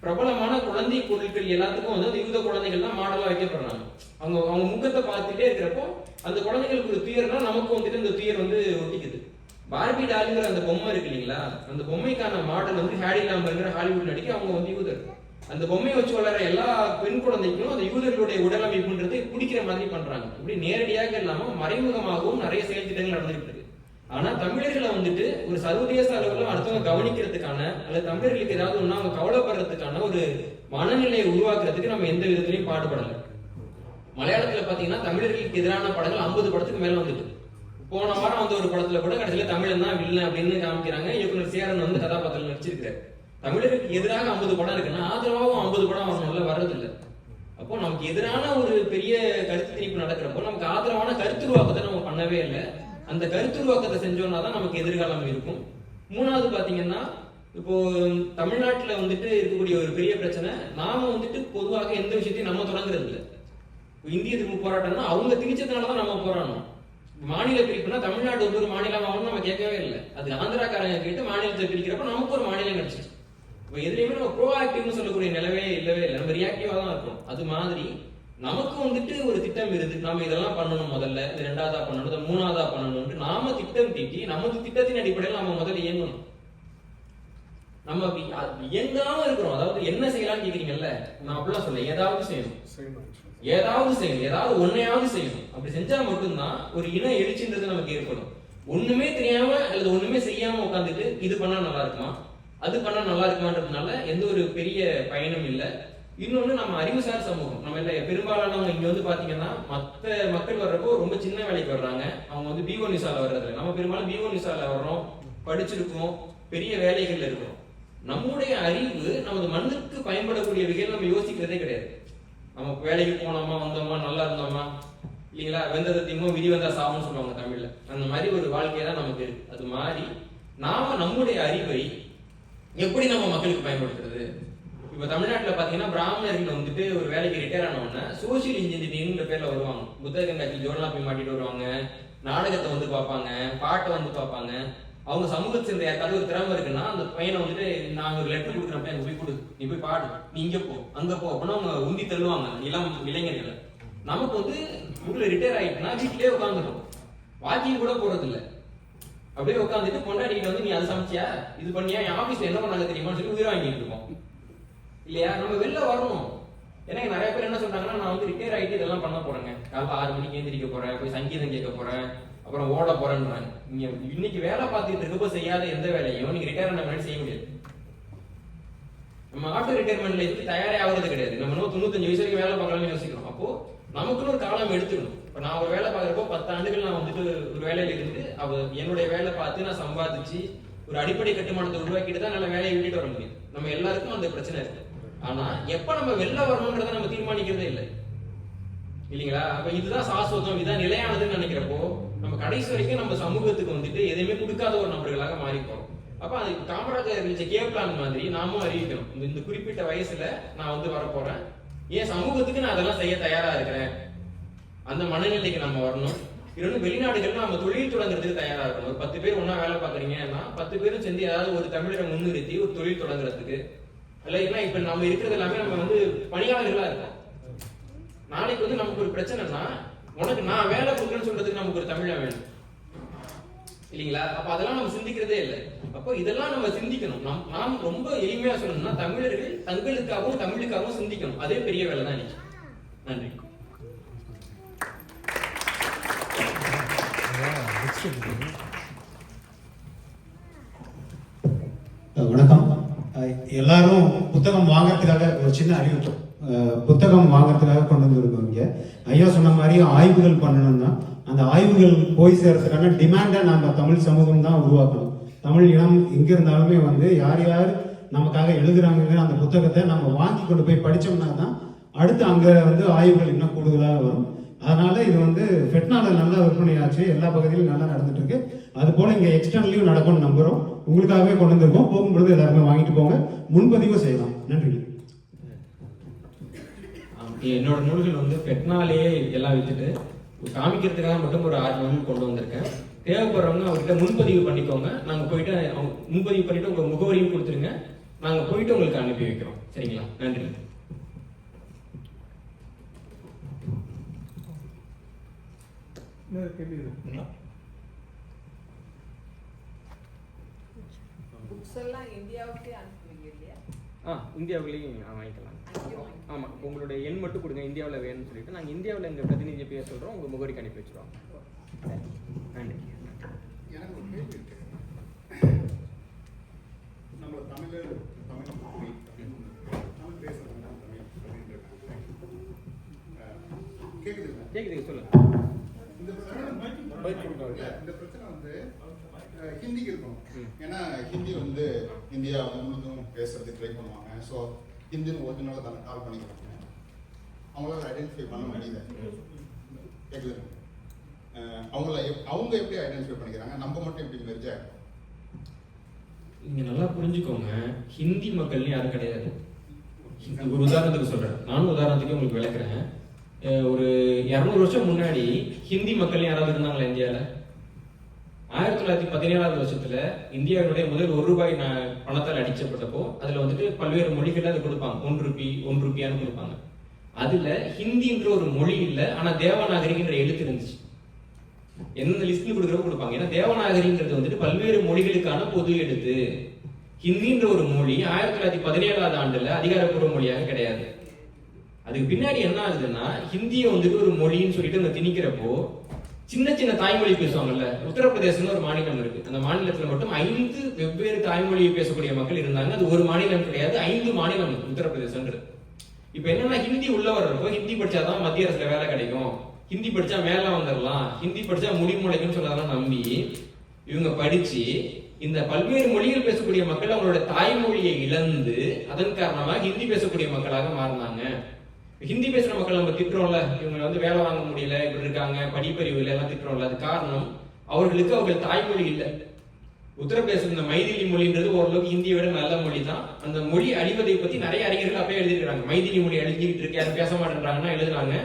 பிரபலமான குழந்தை பொருட்கள் எல்லாத்துக்கும் வந்து அந்த யூத குழந்தைகள் தான் மாடலா வைக்கப்படுறாங்க. அவங்க முகத்தை பார்த்துட்டே இருக்கிறப்போ அந்த குழந்தைகளுக்கு ஒரு துயர்னா நமக்கு வந்துட்டு அந்த துயர் வந்து ஒட்டிக்குது. பார்பி டால்ங்கிற அந்த பொம்மை இருக்கு இல்லைங்களா, அந்த பொம்மைக்கான மாடல் வந்து ஹேடி லாம்பர்ங்கிற ஹாலிவுட் நடிக்க அவங்க வந்து யூதர். அந்த பொம்மையை வச்சு வளர எல்லா பெண் குழந்தைக்கும் அந்த யூதர்களுடைய உடலமைப்புன்றது பிடிக்கிற மாதிரி பண்றாங்க. இப்படி நேரடியாக இல்லாம மறைமுகமாகவும் நிறைய செயல் திட்டங்கள் நடந்துகிட்டு இருக்கு. ஆனா தமிழர்களை வந்துட்டு ஒரு சர்வதேச அளவில் அடுத்தவங்க கவனிக்கிறதுக்கான அல்லது தமிழர்களுக்கு ஏதாவது ஒண்ணு அவங்க கவலைப்படுறதுக்கான ஒரு மனநிலையை உருவாக்குறதுக்கு நம்ம எந்த விதத்திலையும் பாடுபடலை. மலையாளத்துல பாத்தீங்கன்னா தமிழர்களுக்கு எதிரான படங்கள் 50 படத்துக்கு மேல வந்துட்டு, போன வாரம் வந்து ஒரு படத்துல கூட கடைசியில தமிழன் தான் வில்லன் அப்படின்னு காமிக்கிறாங்க. இயக்குனர் சேரன் வந்து கதாபாத்திரம் நடிச்சிருக்காரு. தமிழருக்கு எதிராக 50 படம் இருக்குன்னா ஆதரவாகவும் 50 படம் வரணும்ல, வர்றதில்லை. அப்போ நமக்கு எதிரான ஒரு பெரிய கருத்து திணிப்பு நடக்கிறப்போ நமக்கு ஆதரவான கருத்துருவாக்கத்தை நம்ம பண்ணவே இல்லை. அந்த கருத்துருவாக்கத்தை செஞ்சோம்னா தான் நமக்கு எதிர்காலம் இருக்கும். மூணாவது பாத்தீங்கன்னா, இப்போ தமிழ்நாட்டுல வந்துட்டு இருக்கக்கூடிய ஒரு பெரிய பிரச்சனை, நாம வந்துட்டு பொதுவாக எந்த விஷயத்தையும் நம்ம தொடங்குறது இல்லை. இந்திய திரும்ப போராட்டம்னா அவங்க திணிச்சதுனாலதான் நம்ம போராடணும். மாநில பிரிப்புனா தமிழ்நாடு ஒரு மாநிலம் ஆகணும்னு நம்ம கேட்கவே இல்லை. அது ஆந்திராக்காரங்க கேட்டு மாநிலத்தை பிரிக்கிறப்ப நமக்கு ஒரு மாநிலம் கிடைச்சிச்சு. இப்போ எதுலையுமே நம்ம ப்ரோஆக்டிவ்னு சொல்லக்கூடிய நிலவே இல்லவே இல்லை, நம்ம ரியாக்டிவா தான் இருக்கும். அது மாதிரி நமக்கு வந்துட்டு ஒரு திட்டம் இருக்கு, நம்ம இதெல்லாம் பண்ணணும், முதல்ல இது 2வதா பண்ணணும், இது 3வதா பண்ணணும்னு நாம திட்டம் தீட்டி நமது திட்டத்தின் அடிப்படையில் நம்ம முதல்ல இயங்கணும். நம்ம இயங்காம இருக்கிறோம். அதாவது என்ன செய்யலாம்னு கேக்குறீங்கல்ல, நான் அப்படிலாம் சொல்ல, ஏதாவது செய்யணும், ஏதாவது ஒன்னையாவது செய்யணும். அப்படி செஞ்சா மட்டும்தான் ஒரு இன எழுச்சின்றது நமக்கு ஏற்படும். ஒண்ணுமே தெரியாம அல்லது ஒண்ணுமே செய்யாம உட்காந்துட்டு இது பண்ணா நல்லா இருக்குமா, அது பண்ணா நல்லா இருக்குமான்றதுனால எந்த ஒரு பெரிய பயனும் இல்லை. இன்னொன்னு, நம்ம அறிவுசார் சமூகம், நம்ம இல்ல பெரும்பாலானவங்க இங்க வந்து பாத்தீங்கன்னா மற்ற மக்கள் வர்றப்போ ரொம்ப சின்ன வேலைக்கு வர்றாங்க. அவங்க வந்து B1 விசால வர்றது. நம்ம பெரும்பாலும் B1 விசால வர்றோம், படிச்சிருக்கோம், பெரிய வேலைகள் இருக்கிறோம். நம்முடைய அறிவு நமது மண்ணுக்கு பயன்படக்கூடிய வகையில் நம்ம யோசிக்கிறதே கிடையாது. நம்ம வேலைக்கு போனோமா, வந்தோமா, நல்லா இருந்தோமா, இல்லைங்களா, வெந்ததை திம்மோ விதி வந்தா சாவுன்னு சொல்லுவாங்க தமிழ்ல. அந்த மாதிரி ஒரு வாழ்க்கை தான் நமக்கு இருக்கு. அது மாதிரி நாம நம்முடைய அறிவை எப்படி நம்ம மக்களுக்கு பயன்படுத்துறது? இப்ப தமிழ்நாட்டுல பாத்தீங்கன்னா பிராமணர்கள் வந்துட்டு ஒரு வேலைக்கு ரிட்டையர் ஆன உடனே சோசியல் இன்ஜினியரிங்ன்ற பேர்ல வருவாங்க. புத்தகங்காட்சி ஜோர்னா போய் மாட்டிட்டு வருவாங்க, நாடகத்தை வந்து பார்ப்பாங்க, பாட்டை வந்து பார்ப்பாங்க. அவங்க சமூகத்தை சேர்ந்த யாருக்காவது ஒரு திறமை இருக்குன்னா அந்த பையனை வந்துட்டு நான் ஒரு லெட்டர் கொடுக்குறப்ப எனக்கு போய் கொடு, நீ போய் பாடு, நீ இங்க போ அங்க போ அப்படின்னா அவங்க உந்தி தள்ளுவாங்க இளம் இளைஞர்களை. நமக்கு வந்து ஊர்ல ரிட்டையர் ஆயிட்டுனா வீட்டிலேயே உட்காந்துடும், வாக்கிங் கூட போறது இல்லை. அப்படியே உட்காந்துட்டு கொண்டாடிட்டு வந்து நீ அதை சமைச்சியா, இது பண்ணியா, என் ஆபீஸ்ல என்ன பண்ணாங்க தெரியுமான்னு சொல்லி உயிரை வாங்கிட்டு இருக்கோம் இல்லையா? நம்ம வெளில வரணும். எனக்கு நிறைய பேர் என்ன சொல்றாங்கன்னா, நான் வந்து ரிட்டையர் ஆகிட்டு இதெல்லாம் பண்ண போறேங்க, காலைல 6 மணிக்கு எழுந்திரிக்க போறேன், போய் சங்கீதம் கேட்க போறேன், அப்புறம் ஓட போறேன்றாங்க. நீங்க இன்னைக்கு வேலை பார்த்துட்டு இருக்கப்போ செய்யாத எந்த வேலையும் நீங்க ரிட்டையர் ஆன முன்னாடி செய்ய முடியாது. நம்ம ஆஃப்டர் ரிட்டையர்மெண்ட்ல இருந்து தயாரே ஆகுறது கிடையாது. நம்ம 95 வயசு வரைக்கும் வேலை பார்க்கலாம்னு யோசிக்கிறோம். அப்போ நமக்குன்னு ஒரு காலம் எடுத்துக்கணும். இப்ப நான் ஒரு வேலை பார்க்கறப்போ 10 ஆண்டுகள் நான் வந்துட்டு ஒரு வேலையில இருந்து என்னுடைய வேலை பார்த்து நான் சம்பாதிச்சு ஒரு அடிப்படை கட்டுமானத்தை உருவாக்கிட்டு தான் நல்ல வேலையை விட்டுட்டு வர முடியும். நம்ம எல்லாருக்கும் அந்த பிரச்சனை இருக்கு. ஆனா எப்ப நம்ம வெளில வரணும்ன்றத நம்ம தீர்மானிக்கிறதே இல்லை இல்லைங்களா? அப்ப இதுதான் சாஸ்வதம், இதுதான் நிலையானதுன்னு நினைக்கிறப்போ நம்ம கடைசி வரைக்கும் நம்ம சமூகத்துக்கு வந்துட்டு எதையுமே கொடுக்காத ஒரு நபர்களாக மாறி போறோம். அப்ப அது காமராஜர் கேவ் பிளான் மாதிரி நாமும் அறிவிக்கணும், இந்த குறிப்பிட்ட வயசுல நான் வந்து வரப்போறேன், ஏன் சமூகத்துக்கு நான் அதெல்லாம் செய்ய தயாரா இருக்கிறேன், அந்த மனநிலைக்கு நம்ம வரணும். இன்னொன்று, வெளிநாடுகள்ல நம்ம தொழில் தொடங்குறதுக்கு தயாரா இருக்கணும். ஒரு 10 பேர் ஒன்னா வேலை பாக்குறீங்கன்னா 10 பேரும் சேர்ந்து ஏதாவது ஒரு தமிழரை முன்னிறுத்தி ஒரு தொழில் தொடங்குறதுக்கு, இல்லைன்னா இப்ப நம்ம இருக்கிறது எல்லாமே நம்ம வந்து பணியாளர்களா இருக்கோம். நாளைக்கு வந்து நமக்கு ஒரு பிரச்சனைனா உனக்கு நான் வேலை கொடுக்குறேன்னு சொல்றதுக்கு நமக்கு ஒரு தமிழா வேணும் இல்லைங்களா? அப்ப அதெல்லாம் நம்ம சிந்திக்கிறதே இல்லை. அப்போ இதெல்லாம் நம்ம சிந்திக்கணும். நாம் ரொம்ப எளிமையா சொல்லணும்னா தமிழர்கள் தங்களுக்காகவும் தமிழுக்காகவும் சிந்திக்கணும். அதே பெரிய வேலை தான் இன்னைக்கு. நன்றி. வணக்கம். எல்லாரும் புத்தகம் வாங்கறதுக்காக ஒரு சின்ன அறிவிப்பு, புத்தகம் வாங்கறதுக்காக கொண்டு வந்துருக்கோங்க. ஐயா சொன்ன மாதிரி ஆய்வுகள் பண்ணணும்னா அந்த ஆய்வுகள் போய் சேர்றதுக்கான டிமாண்டை நம்ம தமிழ் சமூகம் தான் உருவாக்கணும். தமிழ் இனம் எங்கே இருந்தாலுமே வந்து யார் யார் நமக்காக எழுதுறாங்க அந்த புத்தகத்தை நம்ம வாங்கி கொண்டு போய் படித்தோம்னா தான் அடுத்து அங்கே வந்து ஆய்வுகள் இன்னும் கூடுதலாக வரும். அதனால இது வந்து ஃபெட்னால நல்லா விற்பனையாச்சு, எல்லா பகுதியிலும் நல்லா நடந்துட்டு இருக்கு. அது போல இங்கே எக்ஸ்டர்னலையும் நடக்கும்னு நம்புகிறோம். உங்களுக்காகவே கொண்டு வந்திருக்கோம். போகும்பொழுது எல்லாருமே வாங்கிட்டு போங்க, முன்பதிவு செய்யலாம். நன்றி. என்னோட நூல்கள் வந்து ஃபெட்னாலே எல்லாம் வித்துட்டு காமிக்கிறதுக்காக மட்டும் ஒரு 6 நூல் கொண்டு வந்திருக்கேன். தேவைப்படுறவங்க அவர்கிட்ட முன்பதிவு பண்ணிக்கோங்க. நாங்கள் போயிட்டு முன்பதிவு பண்ணிட்டு உங்க முகவரியும் கொடுத்துருங்க. நாங்கள் போயிட்டு உங்களுக்கு அனுப்பி வைக்கிறோம். சரிங்களா? நன்றி. இந்தியாவிலையும் வாங்கிக்கலாம். ஆமாம், உங்களுடைய எண் மட்டும் கொடுங்க, இந்தியாவில் வேணும்னு சொல்லிட்டு நாங்கள் இந்தியாவில் எங்கள் பிரதிநிதியை பேச சொல்கிறோம், உங்கள் முகவரிக்கு அனுப்பி வச்சுருவோம். நன்றி. எனக்கு ஒரு கேள்வி இருக்கு. நம்ம தமிழ் பேசுகிறோம், கேக்குது சொல்லுங்க. இந்த பிரச்சனை வந்து ஹிந்திக்கு இருக்கும். ஏன்னா ஹிந்தி வந்து இந்தியா முழுதும் பேசுறது ட்ரை பண்ணுவாங்க. ஸோ ஹிந்தின்னு ஒரிஜினலாக தானே கால் பண்ணிக்கிறாங்க. அவங்களால ஐடென்டிஃபை பண்ண முடியல. கேட்குது. அவங்க எப்படி ஐடென்டிஃபை பண்ணிக்கிறாங்க, நம்ம மட்டும் எப்படி மெர்ஜ் ஆகும்? நீங்க நல்லா புரிஞ்சுக்கோங்க, ஹிந்தி மக்கள்னு யாரும் கிடையாது. ஒரு உதாரணத்துக்கு சொல்றேன், நானும் உதாரணத்துக்கு உங்களுக்கு விளக்குறேன். ஒரு 200 வருஷம் முன்னாடி ஹிந்தி மக்கள் யாராவது இருந்தாங்களா இந்தியாவில்? 1917 வருஷத்துல இந்தியாவுடைய முதல் ₹1 பணத்தால் அடிக்கப்பட்டப்போ அதுல வந்துட்டு பல்வேறு மொழிகள் அது கொடுப்பாங்க. 1 ரூபியான்னு கொடுப்பாங்க. அதுல ஹிந்தின்ற ஒரு மொழி இல்லை, ஆனா தேவநாகரின்ற எழுத்து இருந்துச்சு. எந்த லிஸ்ட்ல கொடுப்பாங்க. ஏன்னா தேவநாகரிங்கிறது வந்துட்டு பல்வேறு மொழிகளுக்கான பொது எழுத்து. ஹிந்தின்ற ஒரு மொழி 1917 ஆண்டுல அதிகாரப்பூர்வ மொழியாக கிடையாது. அதுக்கு பின்னாடி என்ன ஆகுதுன்னா, ஹிந்தியை வந்துட்டு ஒரு மொழின்னு சொல்லிட்டு அந்த திணிக்கிறப்போ சின்ன சின்ன தாய்மொழி பேசுவாங்கல்ல. உத்தரப்பிரதேசம்னு ஒரு மாநிலம் இருக்கு. அந்த மாநிலத்துல மட்டும் 5 வெவ்வேறு தாய்மொழியை பேசக்கூடிய மக்கள் இருந்தாங்க. அது ஒரு மாநிலம் கிடையாது, 5 மாநிலம் உத்தரப்பிரதேசன்றது. இப்ப என்னன்னா, ஹிந்தி உள்ள வர்றப்போ ஹிந்தி படிச்சாதான் மத்திய அரசுல வேலை கிடைக்கும், ஹிந்தி படிச்சா மேல வந்துடலாம், ஹிந்தி படிச்சா முடிமுளைக்குன்னு சொல்லலாம் நம்பி இவங்க படிச்சு இந்த பல்வேறு மொழிகள் பேசக்கூடிய மக்கள் அவங்களோட தாய்மொழியை இழந்து அதன் காரணமாக ஹிந்தி பேசக்கூடிய மக்களாக மாறினாங்க. ஹிந்தி பேசுற மக்கள் நம்ம திட்டுறோம்ல, இவங்க வந்து வேலை வாங்க முடியல, இப்படி இருக்காங்க, படிப்பறிவு இல்லை எல்லாம் திட்டுறோம்ல. அது காரணம் அவர்களுக்கு அவர்கள் தாய்மொழி இல்லை. உத்தரப்பிரதேசம் இந்த மைதிலி மொழின்றது ஓரளவுக்கு ஹிந்தியை விட நல்ல மொழி தான். அந்த மொழி அழிவதை பத்தி நிறைய அறிஞர்கள் அப்பயே எழுதிருக்காங்க. மைதிலி மொழி அழிஞ்சிக்கிட்டு இருக்கு, யாரும் பேச மாட்டேன்றாங்கன்னா எழுதுறாங்க.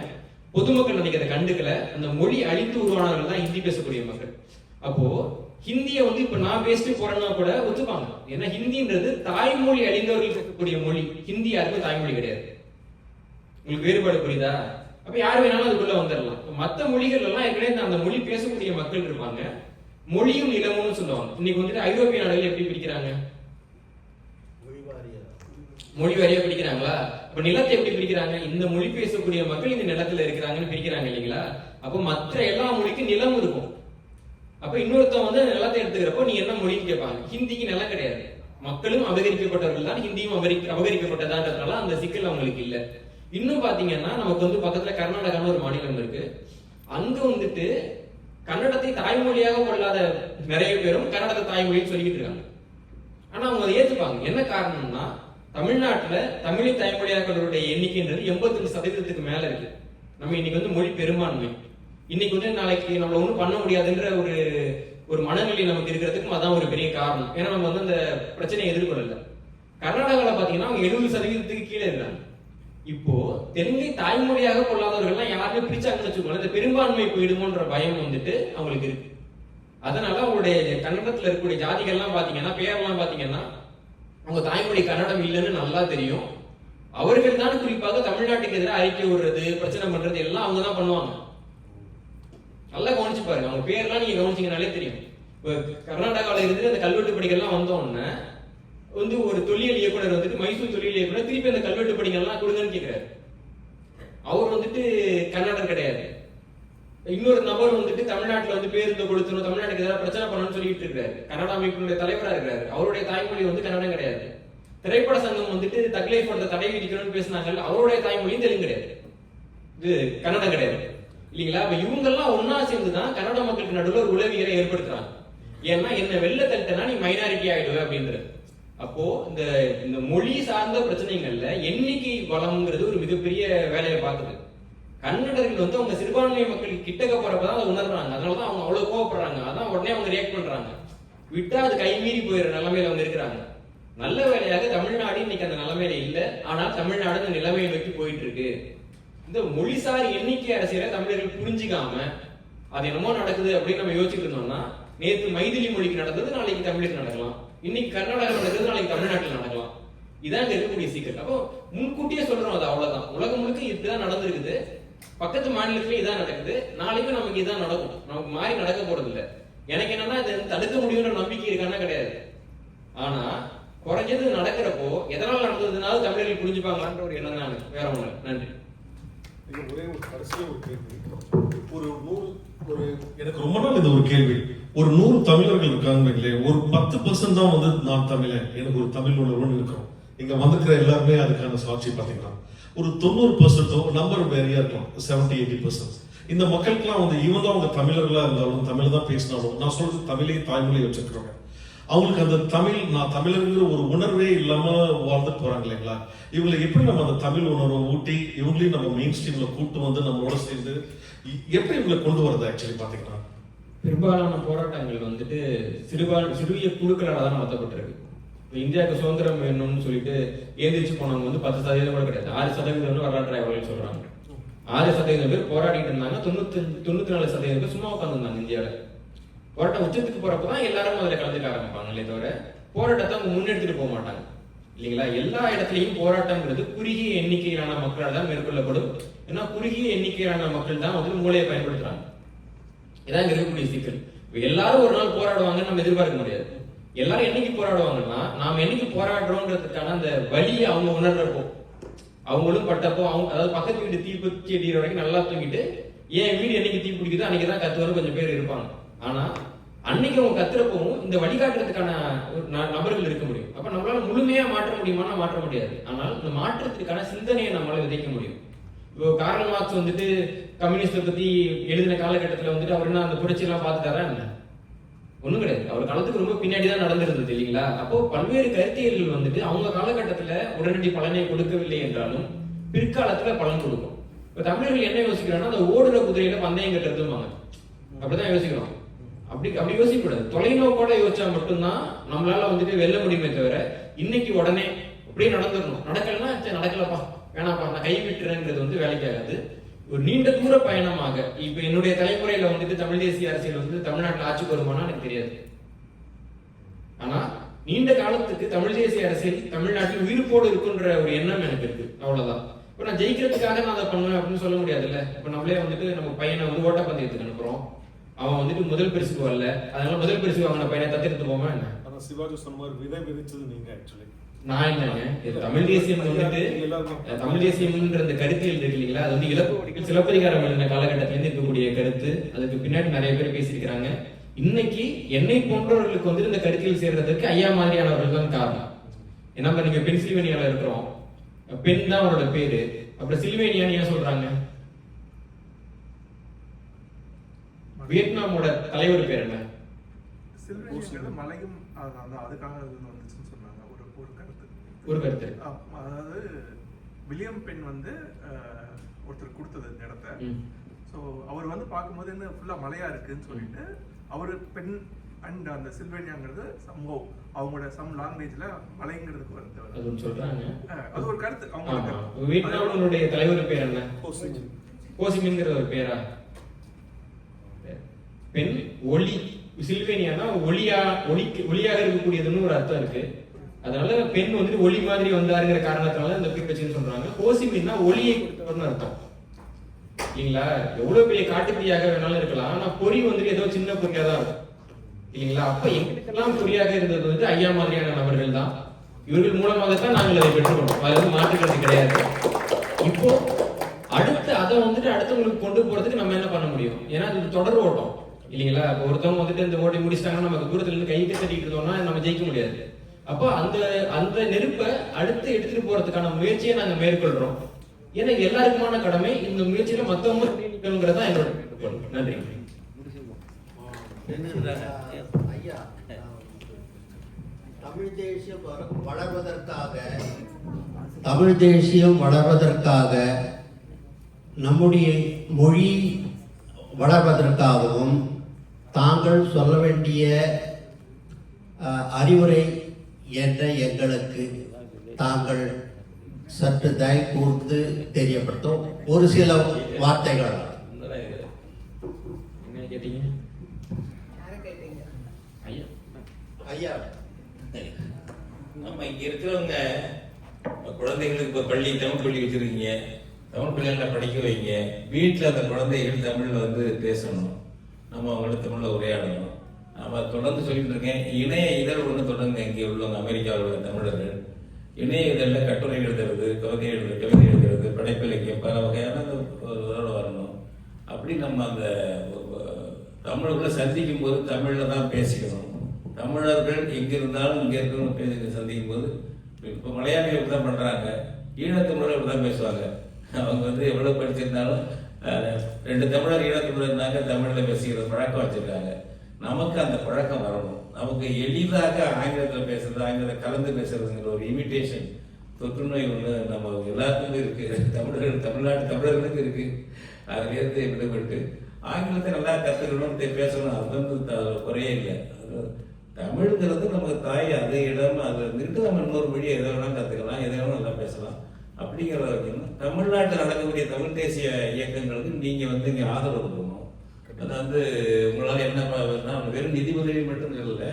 பொதுமக்கள் நினைக்கிறத கண்டுக்கல. அந்த மொழி அழித்து உருவானவர்கள் தான் ஹிந்தி பேசக்கூடிய மக்கள். அப்போ ஹிந்தியை வந்து இப்ப நான் பேசிட்டு போறேன்னா கூட ஒத்துப்பாங்க. ஏன்னா ஹிந்தின்றது தாய்மொழி அழிந்தவர்கள் பேசக்கூடிய மொழி. ஹிந்தி யாருக்கும் தாய்மொழி கிடையாது. உங்களுக்கு வேறுபாடு புரியுதா? அப்ப யார் வேணாலும் அதுக்குள்ள வந்துடலாம். மற்ற மொழிகள் எல்லாம் ஏற்கனவே அந்த மொழி பேசக்கூடிய மக்கள் இருப்பாங்க. மொழியும் நிலமும் சொல்லுவாங்க. இன்னைக்கு வந்துட்டு ஐரோப்பிய நாடுகள் எப்படி பிரிக்கிறாங்க? மொழி வாரியா பிரிக்கிறாங்களா? அப்ப நிலத்தை எப்படி பிரிக்கிறாங்க? இந்த மொழி பேசக்கூடிய மக்கள் இந்த நிலத்துல இருக்கிறாங்கன்னு பிரிக்கிறாங்க இல்லைங்களா? அப்போ மற்ற எல்லா மொழிக்கும் நிலம் இருக்கும். அப்ப இன்னொருத்தவங்க வந்து நிலத்தை எடுத்துக்கிறப்போ நீ என்ன மொழின்னு கேட்பாங்க. ஹிந்திக்கு நிலம் கிடையாது. மக்களும் அபகரிக்கப்பட்டவர்கள் தான், ஹிந்தியும் அபகரிக்கப்பட்டதான்றதுனால அந்த சிக்கல் அவங்களுக்கு இல்லை. இன்னும் பாத்தீங்கன்னா, நமக்கு வந்து பக்கத்துல கர்நாடகான்னு ஒரு மாநிலம் இருக்கு. அங்க வந்துட்டு கன்னடத்தை தாய்மொழியாக கொள்ளாத நிறைய பேரும் கன்னடத்தை தாய்மொழின்னு சொல்லிட்டு இருக்காங்க. ஆனா அவங்க அதை ஏத்துப்பாங்க. என்ன காரணம்னா, தமிழ்நாட்டுல தமிழை தாய்மொழியாக கொண்டவருடைய எண்ணிக்கைன்றது 85% மேல இருக்கு. நம்ம இன்னைக்கு வந்து மொழி பெரும்பான்மை. இன்னைக்கு வந்து நாளைக்கு நம்மள ஒண்ணும் பண்ண முடியாதுன்ற ஒரு மனநிலை நமக்கு இருக்கிறதுக்கும் அதான் ஒரு பெரிய காரணம். ஏன்னா நம்ம வந்து அந்த பிரச்சனையை எதிர்கொள்ளல. கர்நாடகாவில் பாத்தீங்கன்னா அவங்க 70% கீழே இருக்காங்க. இப்போ தெலுங்கை தாய்மொழியாக கொள்ளாதவர்கள்லாம் யாருமே பிரிச்சாங்கன்னு வச்சுக்கோங்க, இந்த பெரும்பான்மை போயிடுமோன்ற பயம் வந்துட்டு அவங்களுக்கு இருக்கு. அதனால அவங்களுடைய கன்னடத்துல இருக்கக்கூடிய ஜாதிகள்லாம் பாத்தீங்கன்னா, பேரெல்லாம் பாத்தீங்கன்னா அவங்க தாய்மொழி கன்னடம் இல்லைன்னு நல்லா தெரியும். அவர்கள் தான் குறிப்பாக தமிழ்நாட்டுக்கு எதிராக அறிக்கை விடுறது, பிரச்சனை பண்றது எல்லாம் அவங்க தான் பண்ணுவாங்க. நல்லா கவனிச்சு பாருங்க, அவங்க பேர்லாம் நீங்க கவனிச்சீங்கனாலே தெரியும். கர்நாடகாவில இருந்து அந்த கல்வெட்டு படிகள்லாம் வந்தோடனே வந்து ஒரு தொல்லியல் இயக்குனர் வந்துட்டு, மைசூர் தொல்லியல் இயக்குனர் திருப்பி அந்த கல்வெட்டு படிகள்லாம் கொடுங்கன்னு கேட்கிறாரு. அவர் வந்துட்டு கன்னடம் கிடையாது. இன்னொரு நபர் வந்துட்டு தமிழ்நாட்டுல வந்து பேருந்து கொடுத்துரும், தமிழ்நாட்டுக்கு ஏதாவது பிரச்சனை பண்ணணும்னு சொல்லிட்டு இருக்காரு. கன்னட அமைப்பினுடைய தலைவராக இருக்காரு. அவருடைய தாய்மொழி வந்து கன்னடம் கிடையாது. திரைப்பட சங்கம் வந்துட்டு தக்லைஃப் பண்ற தடை விதிக்கணும்னு பேசினாங்க, அவருடைய தாய்மொழியும் தெலுங்கு கிடையாது, இது கன்னடம் கிடையாது இல்லைங்களா? அப்ப இவங்க எல்லாம் ஒன்னா சேர்ந்துதான் கன்னட மக்களுக்கு நடுவில் ஒரு உளவியலை ஏற்படுத்துறாங்க. ஏன்னா என்ன வெளில தள்ளிட்டனா நீ மைனாரிட்டி ஆயிடுவ அப்படின்ற. அப்போ இந்த மொழி சார்ந்த பிரச்சனைகள்ல எண்ணிக்கை வளம்ங்கிறது ஒரு மிகப்பெரிய வேலையை பார்க்குது. கன்னடர்கள் வந்து அவங்க சிறுபான்மை மக்களுக்கு கிட்டக்க போறப்பதான் அதை உணர்றாங்க. அதனாலதான் அவங்க அவ்வளவு கோவப்படுறாங்க. அதான் உடனே அவங்க ரியாக்ட் பண்றாங்க. விட்டா அது கைமீறி போயிடுற நிலைமையில அவங்க இருக்கிறாங்க. நல்ல வேலையாக தமிழ்நாடு இன்னைக்கு அந்த நிலைமையில இல்ல. ஆனால் தமிழ்நாடு அந்த நிலைமையை நோக்கி போயிட்டு இருக்கு. இந்த மொழிசார் எண்ணிக்கை அரசியலை தமிழர்கள் புரிஞ்சுக்காம அது என்னமோ நடக்குது அப்படின்னு நம்ம யோசிச்சுட்டு இருந்தோம்னா, நேற்று மைதிலி மொழிக்கு நடந்தது நாளைக்கு தமிழுக்கு நடக்கலாம், இன்னைக்கு கர்நாடகா நடக்குது நாளைக்கு தமிழ்நாட்டில் நடக்கலாம். இதான் இருக்கக்கூடிய சீக்கிரம். அப்போ முன்கூட்டியே சொல்றோம், அது அவ்வளவுதான். உலகம் முழுக்க இதுதான் நடந்திருக்குது, பக்கத்து மாநிலத்துல இதான் நடக்குது, நாளைக்கும் நமக்கு இதான் நடக்கும். நமக்கு மாறி நடக்க போறது இல்லை. எனக்கு என்னன்னா இதை தடுக்க முடியும்ன்ற நம்பிக்கை இருக்கானா கிடையாது. ஆனா குறைஞ்சது நடக்கிறப்போ எதனால் நடந்ததுனால தமிழர்கள் புரிஞ்சுப்பாங்களான்ற ஒரு எண்ணம் தான் எனக்கு. வேற ஒண்ணு. நன்றி. ஒரே ஒரு கடைசியா ஒரு கேள்வி. எனக்கு ரொம்ப நாள் இந்த ஒரு கேள்வி. ஒரு 100 தமிழர்கள் இருக்காங்க, ஒரு 10% தான் வந்து நான் தமிழன், எனக்கு ஒரு தமிழ் உணர்வுன்னு இருக்கிறோம். இங்க வந்திருக்கிற எல்லாருமே அதுக்கான சாட்சி பாத்தீங்கன்னா ஒரு 90% நம்பர் வேறையா இருக்கலாம், 70-80%. இந்த மக்களுக்கெல்லாம் வந்து இவங்க அவங்க தமிழர்களா இருந்தாலும் தமிழ் தான் பேசினாலும், நான் சொல்றது தமிழே தாய்மொழி வச்சிருக்கிறவங்க, அவங்களுக்கு அந்த தமிழ் நான் தமிழருங்கிற ஒரு உணர்வே இல்லாம வாழ்ந்துட்டு போறாங்க இல்லைங்களா? இவங்களை எப்படி நம்ம அந்த தமிழ் உணர்வை ஊட்டி இவங்களையும் நம்ம மெயின் ஸ்ட்ரீம்ல கூட்டு வந்து நம்மளோட சேர்ந்து எப்படி இவங்களை கொண்டு வரது ஆக்சுவலி பாத்தீங்கன்னா? பெரும்பாலான போராட்டங்கள் வந்துட்டு சிறிய குழுக்களால் தான் நடத்தப்பட்டிருக்கு. இந்தியாவுக்கு சுதந்திரம் வேணும்னு சொல்லிட்டு ஏந்திரிச்சு போனவங்க வந்து 10% கூட கிடையாது. 6% வரலாற்று ஆய்வாளர்கள் சொல்றாங்க. 6% பேர் போராடிட்டு இருந்தாங்க. 94% பேர் சும்மா உட்காந்துருந்தாங்க. இந்தியாவில் போராட்டம் உச்சத்துக்கு போறப்பதான் எல்லாரும் அதில் கலந்துக்க ஆரம்பிப்பாங்களே தவிர போராட்டத்தை அவங்க முன்னெடுத்துட்டு போக மாட்டாங்க இல்லைங்களா? எல்லா இடத்துலையும் போராட்டம்ங்கிறது குறுகிய எண்ணிக்கையிலான மக்களால் தான் மேற்கொள்ளப்படும். ஏன்னா குறுகிய எண்ணிக்கையிலான மக்கள் தான் வந்து மூளையை பயன்படுத்துறாங்க. இதான் இருக்கக்கூடிய சிக்கல். எல்லாரும் ஒரு நாள் போராடுவாங்கன்னு நம்ம எதிர்பார்க்க முடியாது. எல்லாரும் என்னைக்கு போராடுவாங்கன்னா நாம என்னைக்கு போராடுறோம்ன்றதுக்கான அந்த வலியை அவங்க உணர்றப்போ, அவங்களும் பட்டப்போ, அவங்க அதாவது பக்கத்து வீட்டு தீப்பற்றி எடிக்கிற வரைக்கும் நல்லா தூங்கிட்டு என் வீடு என்னைக்கு தீ பிடிக்குதோ அன்னைக்குதான் கத்துவரும் கொஞ்சம் பேர் இருப்பாங்க. ஆனா அன்னைக்கு அவங்க கத்துறப்பவும் இந்த வழிகாட்டுறதுக்கான நபர்கள் இருக்க முடியும். அப்ப நம்மளால முழுமையா மாற்ற முடியுமானா மாற்ற முடியாது. ஆனால் இந்த மாற்றத்துக்கான சிந்தனையை நம்மளால விதைக்க முடியும். இப்போ கார்ல் மார்க்ஸ் வந்துட்டு கம்யூனிஸ்ட பத்தி எழுதின காலகட்டத்தில் வந்துட்டு அவர் என்ன அந்த புரட்சி எல்லாம் பார்த்துட்டாரா என்ன? ஒண்ணும் கிடையாது. அவர் காலத்துக்கு ரொம்ப பின்னாடிதான் நடந்திருந்தது இல்லைங்களா? அப்போ பல்வேறு கருத்தியல்கள் வந்துட்டு அவங்க காலகட்டத்துல உடனடி பலனை கொடுக்கவில்லை என்றாலும் பிற்காலத்துல பலன் கொடுக்கும். இப்ப தமிழர்கள் என்ன யோசிக்கிறாங்கன்னா அந்த ஓடுற குதிரையில பந்தயம் கட்டுறதுமாங்க, அப்படிதான் யோசிக்கிறோம். அப்படி யோசிக்க கூடாது. தொலைநோக்கோட யோசிச்சா மட்டும்தான் நம்மளால வந்துட்டு வெல்ல முடியுமே தவிர இன்னைக்கு உடனே அப்படியே நடந்துடணும். நடக்கலன்னா நடக்கலப்பா வேணாப்பா நான் கை விட்டுறேங்கிறது வந்து வேலைக்கு ஆகாது. ஒரு நீண்ட தூர பயணமாக இப்ப என்னுடைய தலைமுறையில வந்துட்டு தமிழ் தேசிய அரசியல் வந்து தமிழ்நாட்டில் ஆட்சிக்கு வருமானா எனக்கு தெரியாது. ஆனா நீண்ட காலத்துக்கு தமிழ் தேசிய அரசியல் தமிழ்நாட்டில் உயிர்ப்போடு இருக்குன்ற ஒரு எண்ணம் எனக்கு இருக்கு. அவ்வளவுதான். இப்ப நான் ஜெயிக்கிறதுக்காக நான் அதை பண்ணுவேன் அப்படின்னு சொல்ல முடியாதுல்ல. இப்ப நம்மளே வந்துட்டு நம்ம பையனை வந்து ஓட்டப்பந்தயத்துக்கு அனுப்புறோம், அவன் வந்துட்டு முதல் பரிசுக்கு வரல, அதனால முதல் பரிசு வாங்கின பையனை தத்தெடுத்து போமா என்ன? சிவாஜி சொன்ன மாதிரி விதை விதைச்சது நீங்க ஆக்சுவலி. நான் என்னங்க தமிழ் தேசியம் வந்துட்டு தமிழ் தேசியம்ன்ற அந்த கருத்தியல் இருக்கு இல்லைங்களா? அது வந்து இலக்கு சிலப்பதிகாரம் எழுதின காலகட்டத்தில இருந்து இருக்கக்கூடிய கருத்து. அதுக்கு பின்னாடி நிறைய பேர் பேசியிருக்கிறாங்க. இன்னைக்கு என்னை போன்றவர்களுக்கு வந்துட்டு இந்த கருத்தியல் சேர்றதுக்கு ஐயா மாதிரியானவர்கள் தான் காரணம். ஏன்னா நீங்க பென்சில்வேனியால இருக்கிறோம், பெண் தான் அவரோட பேரு, அப்புறம் சில்வேனியான்னு ஏன் சொல்றாங்க? வியட்நாமோட தலைவர் பேர் என்ன? மலையும் அதுக்காக வந்துச்சுன்னு சொன்னாங்க. ஒரு கருத்து அதாவது வில்லியம் பென் வந்து ஒருத்தர் கொடுத்தது இந்த இடத்த. ஸோ அவர் வந்து பார்க்கும்போது என்ன ஃபுல்லா மலையா இருக்குன்னு சொல்லிட்டு அவர் பென் அண்ட் அந்த சில்வேனியாங்கிறது சம்போ அவங்களோட சம் லாங்குவேஜ்ல மலைங்கிறதுக்கு வருது சொல்றாங்க. அது ஒரு கருத்து. அவங்க வியட்நாமுடைய தலைவர் பேர் என்ன? ஹோசிமின்ங்கிற ஒரு பேரா? பெண் ஒளி, சில்வேனியானா ஒளியாக இருக்கக்கூடியதுன்னு ஒரு அர்த்தம் இருக்கு. அதனால பெண் வந்து ஒளி மாதிரி வந்தாருங்கிற காரணத்தினால இந்த பேர் வச்சுன்னு சொல்றாங்க. ஹோசிமின்னா ஒளியை கொடுத்தவர்னு அர்த்தம் இல்லைங்களா? எவ்வளவு பெரிய காட்டுத்தீயாக வேணாலும் இருக்கலாம், ஆனா பொறி வந்துட்டு ஏதோ சின்ன பொறியா தான் இருக்கும் இல்லைங்களா? அப்ப எங்களுக்கெல்லாம் பொறியாக இருந்தது வந்து ஐயா மாதிரியான நபர்கள் தான். இவர்கள் மூலமாகத்தான் நாங்கள் அதை பெற்றுக்கொண்டோம். அது வந்து மாற்றுக்கிறது கிடையாது. இப்போ அதை வந்துட்டு அடுத்தவங்களுக்கு கொண்டு போறதுக்கு நம்ம என்ன பண்ண முடியும்? ஏன்னா அது தொடர் ஓட்டம் இல்லைங்களா? இப்போ ஒருத்தவங்க வந்துட்டு இந்த ஓட்டி முடிச்சிட்டாங்கன்னா நமக்கு தூரத்துல இருந்து கைக்கு தட்டிட்டு இருந்தோம்னா நம்ம ஜெயிக்க முடியாது. அப்போ அந்த நெருப்பை அடுத்து எடுத்துட்டு போறதுக்கான முயற்சியை நாங்க மேற்கொள்றோம். ஏன்னா எல்லாருக்குமான கடமை இந்த முயற்சியில மத்தவங்க என்னோட நன்றி. ஐயா தமிழ் தேசியம் வளர்வதற்காக நம்முடைய மொழி வளர்வதற்காகவும் தாங்கள் சொல்ல வேண்டிய அறிவுரை என்ற எங்களுக்கு தாங்கள் சற்று தயவு கூர்ந்து தெரியப்படுத்தும் ஒரு சில வார்த்தைகள். என்ன கேட்டீங்க ஐயா? நம்ம இங்க இருக்கிறவங்க குழந்தைங்களுக்கு இப்போ பள்ளி தமிழ் பள்ளி வச்சிருக்கீங்க, தமிழ் பள்ளிகளை படிக்க வைங்க. வீட்டில் அந்த குழந்தைகள் தமிழ்ல வந்து பேசணும், நம்ம அவங்கள தமிழ்ல உரையாடணும். நம்ம தொடர்ந்து சொல்லிட்டு இருக்கேன், இணைய இதழ் ஒன்று தொடங்க. இங்கே உள்ளவங்க அமெரிக்காவில் உள்ள தமிழர்கள் இணைய இதழில் கட்டுரை எழுதுறது, கவிதை எழுதுறது, படைப்பிலக்கியம் பல வகையான இதோட வரணும். அப்படி நம்ம அந்த தமிழர்களை சந்திக்கும் போது தமிழில் தான் பேசிக்கணும். தமிழர்கள் எங்கே இருந்தாலும் இங்கே இருக்கணும் பேசி சந்திக்கும் போது. இப்போ மலையாளிகள் இப்படி தான் பண்ணுறாங்க, ஈழத்தமிழர்கள் இப்படி தான் பேசுவாங்க. அவங்க வந்து எவ்வளோ படிச்சிருந்தாலும் 2 தமிழர் ஈழத்தமிழர் இருந்தாங்க, தமிழில் பேசிக்கிற பழக்கம் வச்சுருக்காங்க. நமக்கு அந்த பழக்கம் வரணும். நமக்கு எளிதாக ஆங்கிலத்தில் பேசுறது, ஆங்கிலத்தை கலந்து பேசுறதுங்கிற ஒரு இமிட்டேஷன் தொற்றுநோய் ஒன்று நம்ம எல்லாத்துக்கும் இருக்குது. தமிழ்நாட்டு தமிழர்களுக்கு இருக்குது. அதுலேருந்து விடுபட்டு ஆங்கிலத்தை நல்லா கற்றுக்கணும், பேசணும். அது வந்து குறையே இல்லை. அது தமிழ்ங்கிறது நமக்கு தாய், அது இடம். அது இருந்துட்டு நம்ம இன்னொரு மொழி எதை வேணாலும் கற்றுக்கலாம், எதை வேணாலும் நல்லா பேசலாம். அப்படிங்கிற வரைக்கும் தமிழ்நாட்டில் நடக்கக்கூடிய தமிழ் தேசிய இயக்கங்களுக்கு நீங்கள் வந்து இங்கே ஆதரவு கொடுக்கணும். அது வந்து உங்களால் என்ன வெறும் நிதி உதவி மட்டும் இல்லை,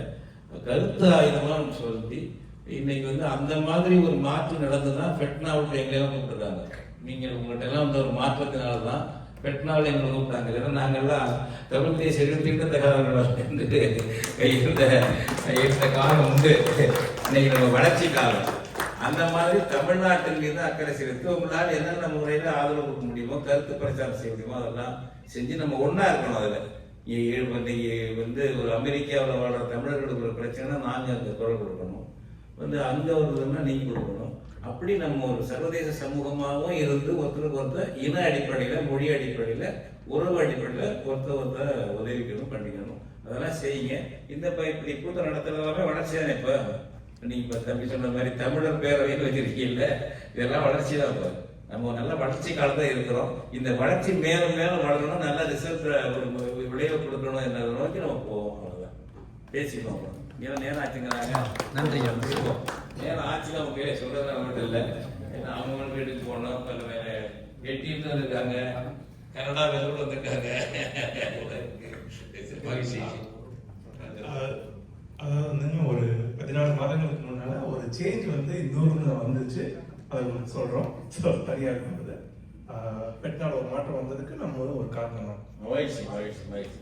கருத்து ஆயுதமாக சொல்லி இன்னைக்கு வந்து அந்த மாதிரி ஒரு மாற்றம் நடந்துதான் ஃபெட்னாவுக்கு எங்களையெல்லாம் கூப்பிட்டுருக்காங்க. நீங்கள் உங்கள்கிட்ட எல்லாம் வந்து ஒரு மாற்றத்தினால தான் ஃபெட்னாவில் எங்களை கூப்பிட்டாங்க. ஏன்னா நாங்கள்லாம் தமிழ் தேசியர்கள் திட்டத்தகாரர்கள் இருந்த காலம் உண்டு. இன்னைக்கு நம்ம வளர்ச்சி காலம். அந்த மாதிரி தமிழ்நாட்டின் மீது அக்கறை செலுத்தி உங்களால் என்னென்ன முறையில் ஆதரவு கொடுக்க முடியுமோ, கருத்து பிரச்சாரம் செய்ய முடியுமோ அதெல்லாம் செஞ்சு நம்ம ஒன்றா இருக்கணும். அதில் வந்து ஒரு அமெரிக்காவில் வாழ்கிற தமிழர்களுக்கு ஒரு பிரச்சனைனா நாங்கள் அந்த குரல் கொடுக்கணும், வந்து அங்கே ஒரு இதுனா நீங்கள் கொடுக்கணும். அப்படி நம்ம ஒரு சர்வதேச சமூகமாகவும் இருந்து ஒருத்தருக்கு ஒருத்தர் இன அடிப்படையில், மொழி அடிப்படையில், உறவு அடிப்படையில் ஒருத்தர் உதவிக்கணும், பண்ணிக்கணும். அதெல்லாம் செய்யுங்க. இந்த இப்படி கூட்டம் நடத்துறதுலாமே வளர்ச்சி தானே. இப்போ நீங்கள் இப்போ தம்பி சொன்ன மாதிரி தமிழர் பேரவைன்னு வச்சிருக்கீங்கல்ல, இதெல்லாம் வளர்ச்சி தான். இப்போ நம்ம நல்ல வளர்ச்சி காலத்தில் இருக்கிறோம். இந்த வளர்ச்சி மேலும் மேலும் வளரணும், நல்ல ரிசல்ட் ஒரு விளைவு கொடுக்கணும் என்ற நோக்கி நம்ம போவோம். அவ்வளோதான் பேசிக்கணும். ஏன்னா நேரம் ஆச்சுங்கிறாங்க. நன்றி. நேரம் ஆச்சு நம்ம பேர சொல்றதுனால மட்டும் இல்லை. ஏன்னா அவங்க வீட்டுக்கு போனோம், பல வெட்டிட்டு இருக்காங்க, கனடா வெளியூர் வந்திருக்காங்க. அதாவது வந்துங்க ஒரு 14 மாதங்களுக்கு முன்னால ஒரு சேஞ்ச் வந்து இன்னொரு வந்துச்சு. அதை உங்களுக்கு சொல்றோம். சரியா இருக்கிறது பெட்னால ஒரு மாற்றம் வந்ததுக்கு நம்ம ஒரு காரணம் தான். மகிழ்ச்சி மகிழ்ச்சி மகிழ்ச்சி.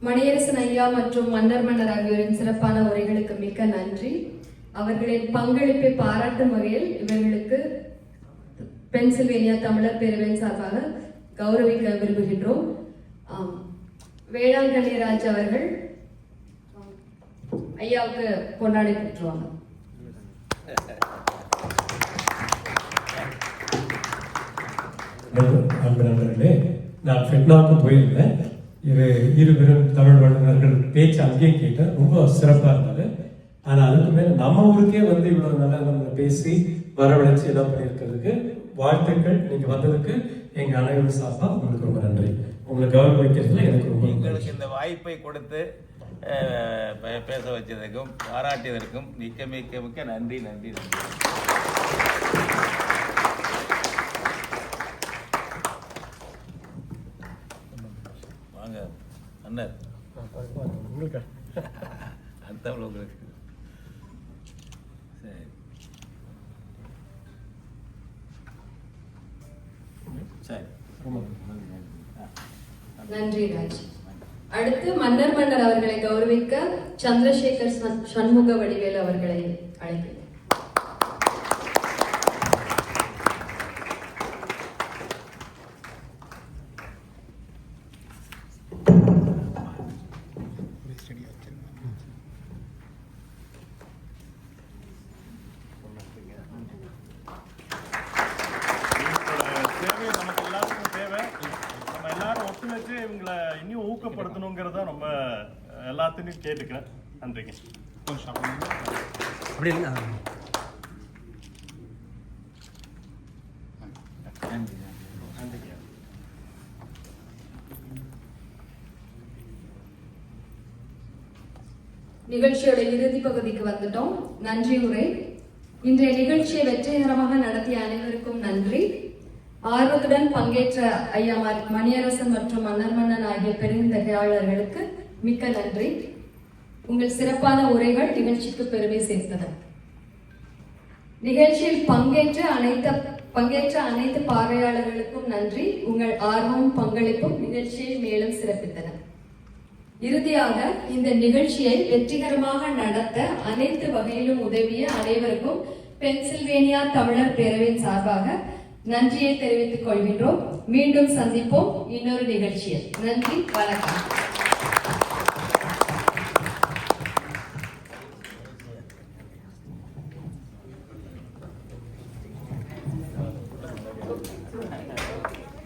மணியரசன் ஐயா மற்றும் மன்னர் ஆகியோரின் சிறப்பான உரைகளுக்கு மிக்க நன்றி. அவர்களின் பங்களிப்பை பாராட்டும் வகையில் இவர்களுக்கு பென்சில்வேனியா தமிழர் பேரவையின் சார்பாக கௌரவிக்க விரும்புகின்றோம். வேளாங்கண்ணி ராஜ் அவர்கள் ஐயாவுக்கு பொன்னாடை பெற்றுவாங்க. அன்பு நண்பர்களே, நான் ஃபெட்னாவுக்கு போயிருந்தேன். இருபெரும் தமிழ் வல்லுநர்கள் பேச்சு அங்கேயே கேட்டேன், ரொம்ப சிறப்பாக இருந்தது. ஆனால் அதுக்கு மேலே நம்ம ஊருக்கே வந்து இவ்வளோ நல்லா நம்ம பேசி வரவழைச்சி எல்லாம் பண்ணியிருக்கிறதுக்கு வாழ்த்துக்கள். நீங்கள் வந்ததுக்கு எங்கள் அனைவரும் சார்பாக உங்களுக்கு ரொம்ப நன்றி. உங்களை கௌரவிக்கிறதுல எனக்கு ரொம்ப எங்களுக்கு இந்த வாய்ப்பை கொடுத்து பேச வச்சதுக்கும் பாராட்டியதற்கும் மிக்க மிக்க மிக்க நன்றி நன்றி நன்றி. வாங்க அண்ணர், உங்களுக்கு அடுத்த உங்களுக்கு சரி. நன்றி ராஜ். அடுத்து மன்னர் அவர்களை கௌரவிக்க சந்திரசேகர் சண்முக வடிவேல் அவர்களை அழைக்கிறேன். ரொம்ப எல்லாத்தையும் கேட்டுக்கிறேன். நன்றிங்க. அப்படி இல்லைங்க. நன்றிங்க. நிகழ்ச்சியோட இறுதி பகுதிக்கு வந்துட்டோம். நன்றி உரை. இன்றைய நிகழ்ச்சியை வெற்றிகரமாக நடத்திய அனைவருக்கும் நன்றி. ஆர்வத்துடன் பங்கேற்ற ஐயா மணியரசன் மற்றும் மன்னர்மன்னன் ஆகிய பெருந்தகையாளர்களுக்கு மிக்க நன்றி. உங்கள் சிறப்பான உரைகள் நிகழ்ச்சிக்கு பெருமை சேர்த்தன. நிகழ்ச்சியில் பங்கேற்ற அனைத்து பார்வையாளர்களுக்கும் நன்றி. உங்கள் ஆர்வமும் பங்களிப்பும் நிகழ்ச்சியை மேலும் சிறப்பித்தன. இறுதியாக இந்த நிகழ்ச்சியை வெற்றிகரமாக நடத்த அனைத்து வகையிலும் உதவிய அனைவருக்கும் பென்சில்வேனியா தமிழர் பேரவையின் சார்பாக நன்றியை தெரிவித்துக் கொள்கின்றோம். மீண்டும் சந்திப்போம் இன்னொரு நிகழ்ச்சியில். நன்றி, வணக்கம்.